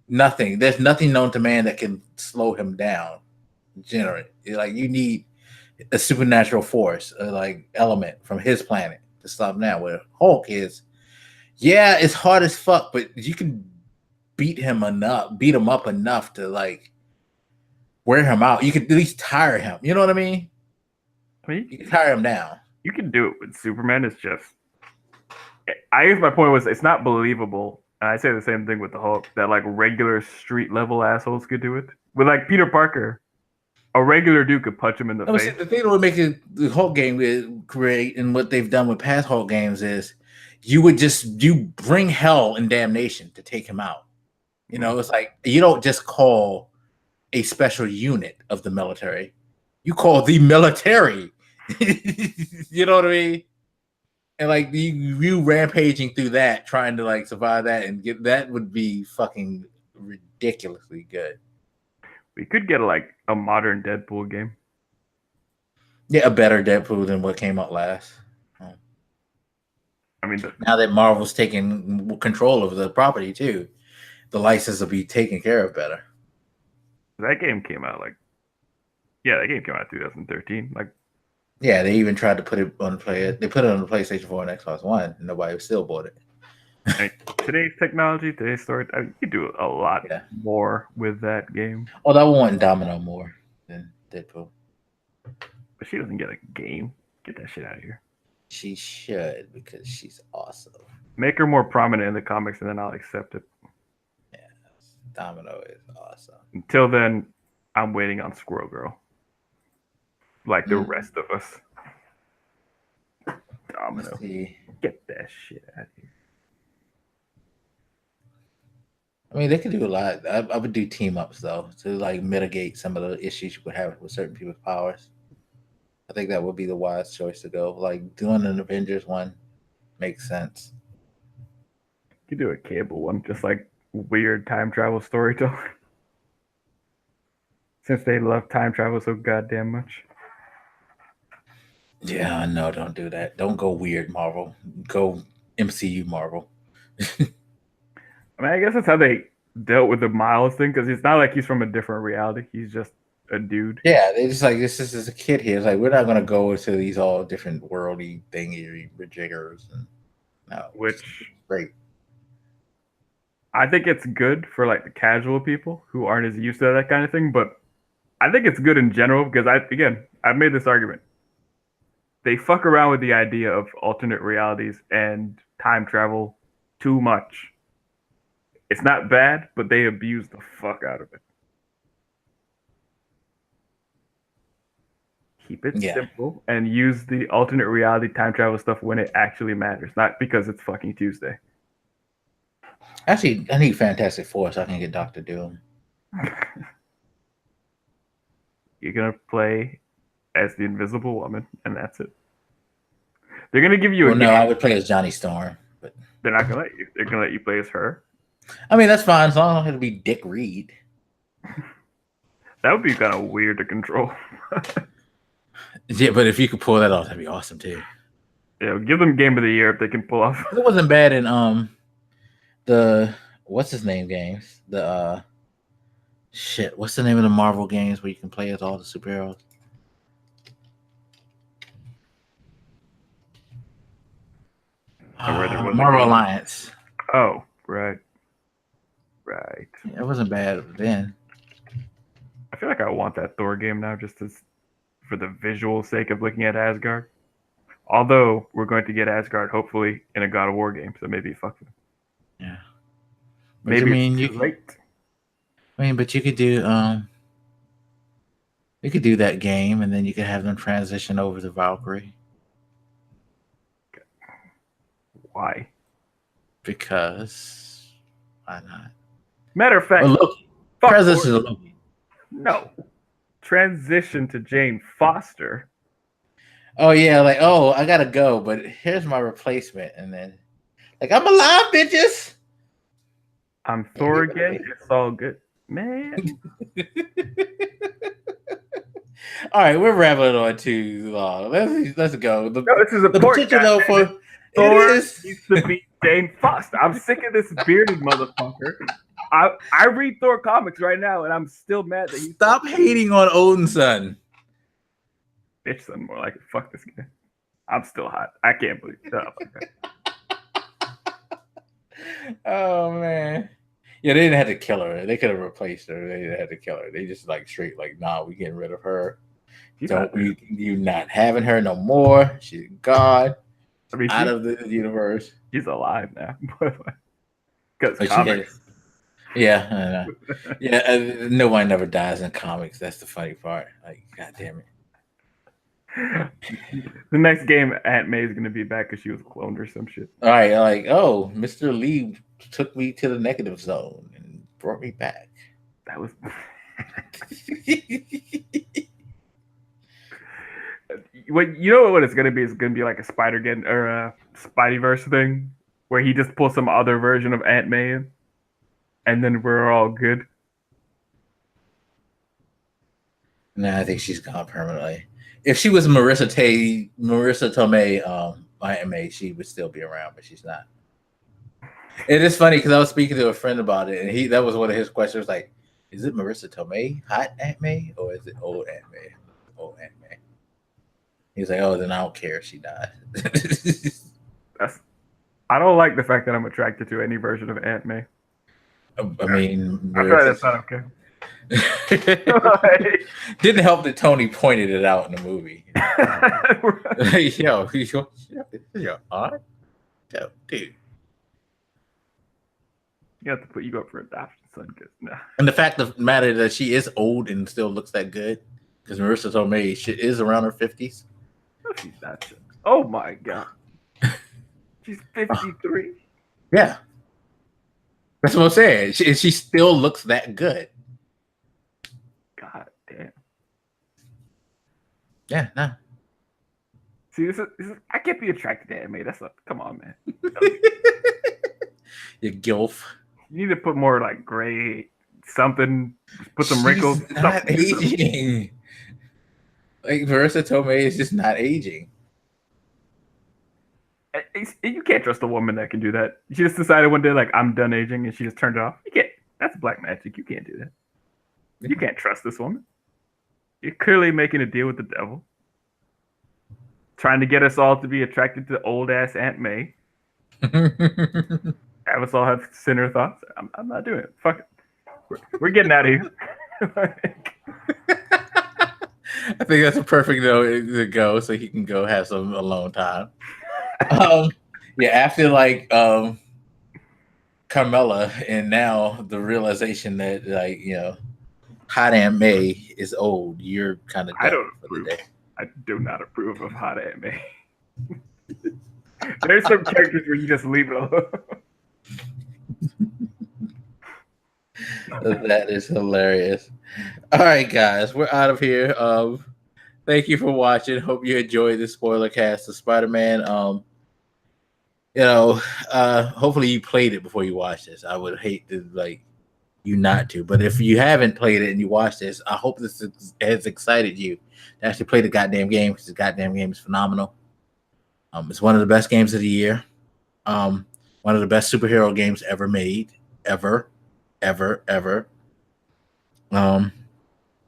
nothing. There's nothing known to man that can slow him down. Generally, like you need a supernatural force, like element from his planet to stop him down. Where Hulk is, yeah, it's hard as fuck, but you can beat him up enough to like wear him out. You could at least tire him. You know what I mean? You can tire him down. You can do it with Superman. It's just, I guess my point was it's not believable. And I say the same thing with the Hulk that like regular street level assholes could do it. With like Peter Parker, a regular dude could punch him in the face. See, the thing that would make the Hulk game great, and what they've done with past Hulk games is you bring hell and damnation to take him out. It's like you don't just call a special unit of the military. You call the military. You know what I mean? And like you rampaging through that, trying to like survive that and get that would be fucking ridiculously good. We could get like a modern Deadpool game. Yeah, a better Deadpool than what came out last. I mean, now that Marvel's taking control of the property too, the license will be taken care of better. That game came out that game came out in 2013. Like, yeah, they even tried to put it on They put it on the PlayStation 4 and Xbox One. And nobody still bought it. I mean, today's technology, today's story, you do a lot more with that game. Oh, I want Domino more than Deadpool. But she doesn't get a game. Get that shit out of here. She should, because she's awesome. Make her more prominent in the comics, and then I'll accept it. Yeah, Domino is awesome. Until then, I'm waiting on Squirrel Girl. Like the rest of us. Domino. Get that shit out of here. I mean, they could do a lot. I would do team ups though to like mitigate some of the issues you would have with certain people's powers. I think that would be the wise choice to go. Like doing an Avengers one makes sense. You do a Cable one, just like weird time travel storytelling. Since they love time travel so goddamn much. Yeah, no, don't do that. Don't go weird, Marvel. Go MCU Marvel. I mean, I guess that's how they dealt with the Miles thing, because it's not like he's from a different reality. He's just a dude. Yeah, they just like this is a kid here. It's like we're not gonna go into these all different worldy thingy jiggers and no, Which great. I think it's good for like the casual people who aren't as used to that kind of thing, but I think it's good in general because I've made this argument. They fuck around with the idea of alternate realities and time travel too much. It's not bad, but they abuse the fuck out of it. Keep it simple and use the alternate reality time travel stuff when it actually matters, not because it's fucking Tuesday. Actually, I need Fantastic Four so I can get Dr. Doom. You're gonna play as the Invisible Woman, and that's it. They're gonna give you a game. No, I would play as Johnny Storm, but they're not gonna let you. They're gonna let you play as her. I mean, that's fine as long as I don't have to be Dick Reed. That would be kind of weird to control. Yeah, but if you could pull that off, that'd be awesome too. Yeah, give them Game of the Year if they can pull off. It wasn't bad in the what's his name games. The shit, what's the name of the Marvel games where you can play as all the superheroes? Marvel Alliance. Oh, right. Yeah, it wasn't bad then. I feel like I want that Thor game now, just for the visual sake of looking at Asgard. Although we're going to get Asgard hopefully in a God of War game, so maybe fuck with it. Yeah. Maybe but you could do that game and then you could have them transition over to Valkyrie. Why? Because why not? Matter of fact, transition to Loki. No. Transition to Jane Foster. Oh yeah, like I gotta go, but here's my replacement, and then like I'm alive, bitches. I'm Thor again. It's all good, man. All right, we're rambling on too long. Let's go. This is a potential though for Thor needs to be Jane Foster. I'm sick of this bearded motherfucker. I read Thor comics right now, and I'm still mad that he stop hating on Odin's son. Bitch son, more like it. Fuck this guy. I'm still hot. I can't believe it. Oh man. Yeah, they didn't have to kill her. They could have replaced her. They didn't have to kill her. They just like straight like, nah, we getting rid of her. You're not having her no more. She's gone. I mean, out of the universe. She's alive now. Because comics. Yeah, I know. Yeah, nobody never dies in comics. That's the funny part. Like, god damn it. The next game, Aunt May is going to be back because she was cloned or some shit. All right, like, oh, Mr. Lee took me to the negative zone and brought me back. That was. You know what it's going to be? It's going to be like a Spider-Gen or a Spideyverse thing where he just pulls some other version of Aunt May in, and then we're all good. No, I think she's gone permanently. If she was Marissa Tomei, Aunt May, she would still be around, but she's not. It is funny because I was speaking to a friend about it, and that was one of his questions. Like, is it Marissa Tomei, hot Aunt May, or is it old Aunt May? Old Aunt May. He's like, oh, then I don't care if she died. I don't like the fact that I'm attracted to any version of Aunt May. I mean, I thought that's not okay. Didn't help that Tony pointed it out in the movie. Yo, your aunt? Yo, dude. You have to put you up for adoption, son. And the fact of the matter that she is old and still looks that good, because Marissa Tomei is around her 50s. No, she's not. Oh my god, she's 53. Yeah, that's what I'm saying. She still looks that good. God damn. Yeah, no. See, this is I can't be attracted to anime. That's come on, man. You gilf. You need to put more like gray something. Put some wrinkles. Not aging. Like Marissa Tomei is just not aging. You can't trust a woman that can do that. She just decided one day, like, I'm done aging, and she just turned it off. You can't. That's black magic. You can't do that. You can't trust this woman. You're clearly making a deal with the devil, trying to get us all to be attracted to old ass Aunt May. Have us all have sinner thoughts. I'm not doing it. Fuck it. We're getting out of here. I think that's a perfect note to go, so he can go have some alone time. Yeah, after like Carmela, and now the realization that Hot Aunt May is old. You're kind of done for the day. I do not approve of Hot Aunt May. There's some characters where you just leave it alone. That is hilarious. All right, guys, we're out of here. Thank you for watching. Hope you enjoyed the spoiler cast of Spider-Man. Hopefully you played it before you watched this. I would hate to you not to, but if you haven't played it and you watched this, I hope this has excited you to actually play the goddamn game, because the goddamn game is phenomenal. It's one of the best games of the year. One of the best superhero games ever made, ever. And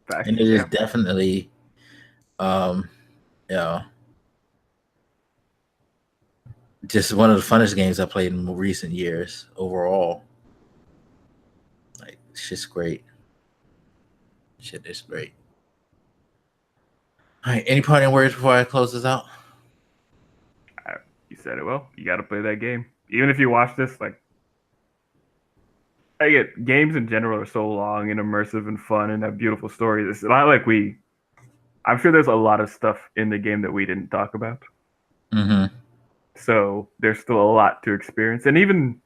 it is definitely, just one of the funnest games I played in recent years overall. Like, it's just great. Shit is great. All right, any parting words before I close this out? You said it well. You got to play that game. Even if you watch this, I get games in general are so long and immersive and fun and have beautiful stories. It's not like I'm sure there's a lot of stuff in the game that we didn't talk about. Mm-hmm. So there's still a lot to experience. And even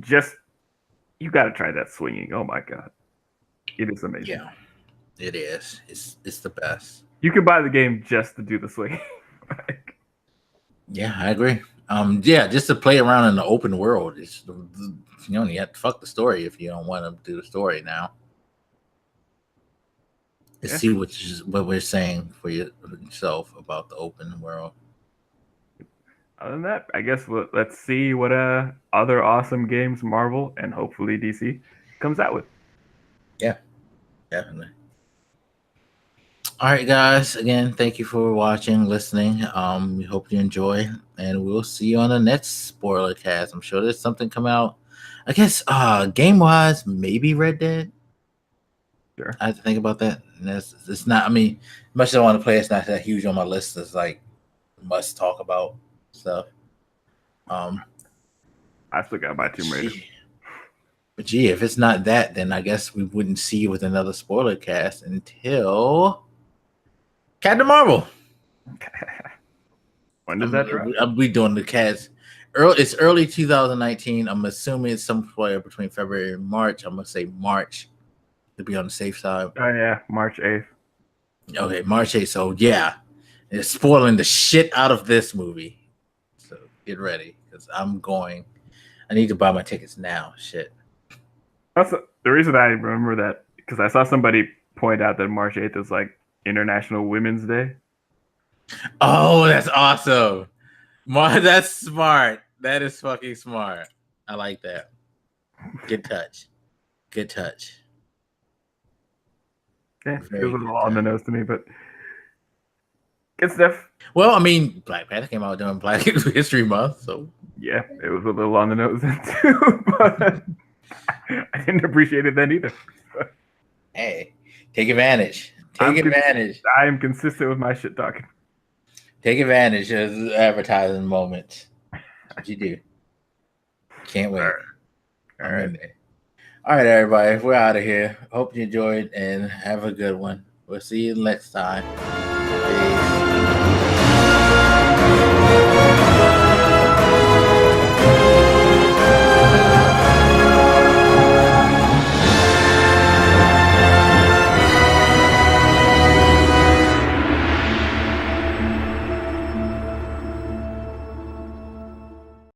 just, you got to try that swinging. Oh my God. It is amazing. Yeah, it is. It's the best. You can buy the game just to do the swinging. Yeah, I agree. Just to play around in the open world. It's you have to fuck the story if you don't want to do the story now. Let's see what we're saying for yourself about the open world. Other than that, I guess let's see what other awesome games Marvel and hopefully DC comes out with. Yeah, definitely. All right, guys. Again, thank you for watching, listening. We hope you enjoy, and we'll see you on the next spoiler cast. I'm sure there's something coming out. I guess game-wise, maybe Red Dead. Sure. I have to think about that. And it's not. I mean, much as I want to play, it's not that huge on my list. It's like must talk about stuff. I still got my Tomb Raider. But if it's not that, then I guess we wouldn't see you with another spoiler cast until Captain Marvel. When does that drop? I'll be doing the cast. It's early 2019. I'm assuming it's somewhere between February and March. I'm gonna say March to be on the safe side. Oh yeah, March 8th. Okay, March 8th. So yeah, it's spoiling the shit out of this movie. So get ready, because I'm going. I need to buy my tickets now. Shit. That's the reason I remember that, because I saw somebody point out that March 8th is like International Women's Day. Oh, that's awesome. That's smart. That is fucking smart. I like that. Good touch. Good touch. Yeah, it was a little on the nose to me, but good stuff. Well, I mean, Black Panther came out during Black History Month, so yeah, it was a little on the nose then too, but I didn't appreciate it then either. Hey, take advantage. Take advantage. I am consistent with my shit talking. Take advantage of the advertising moment. What you do. Can't wait. All right, everybody. We're out of here. Hope you enjoyed and have a good one. We'll see you next time. Peace.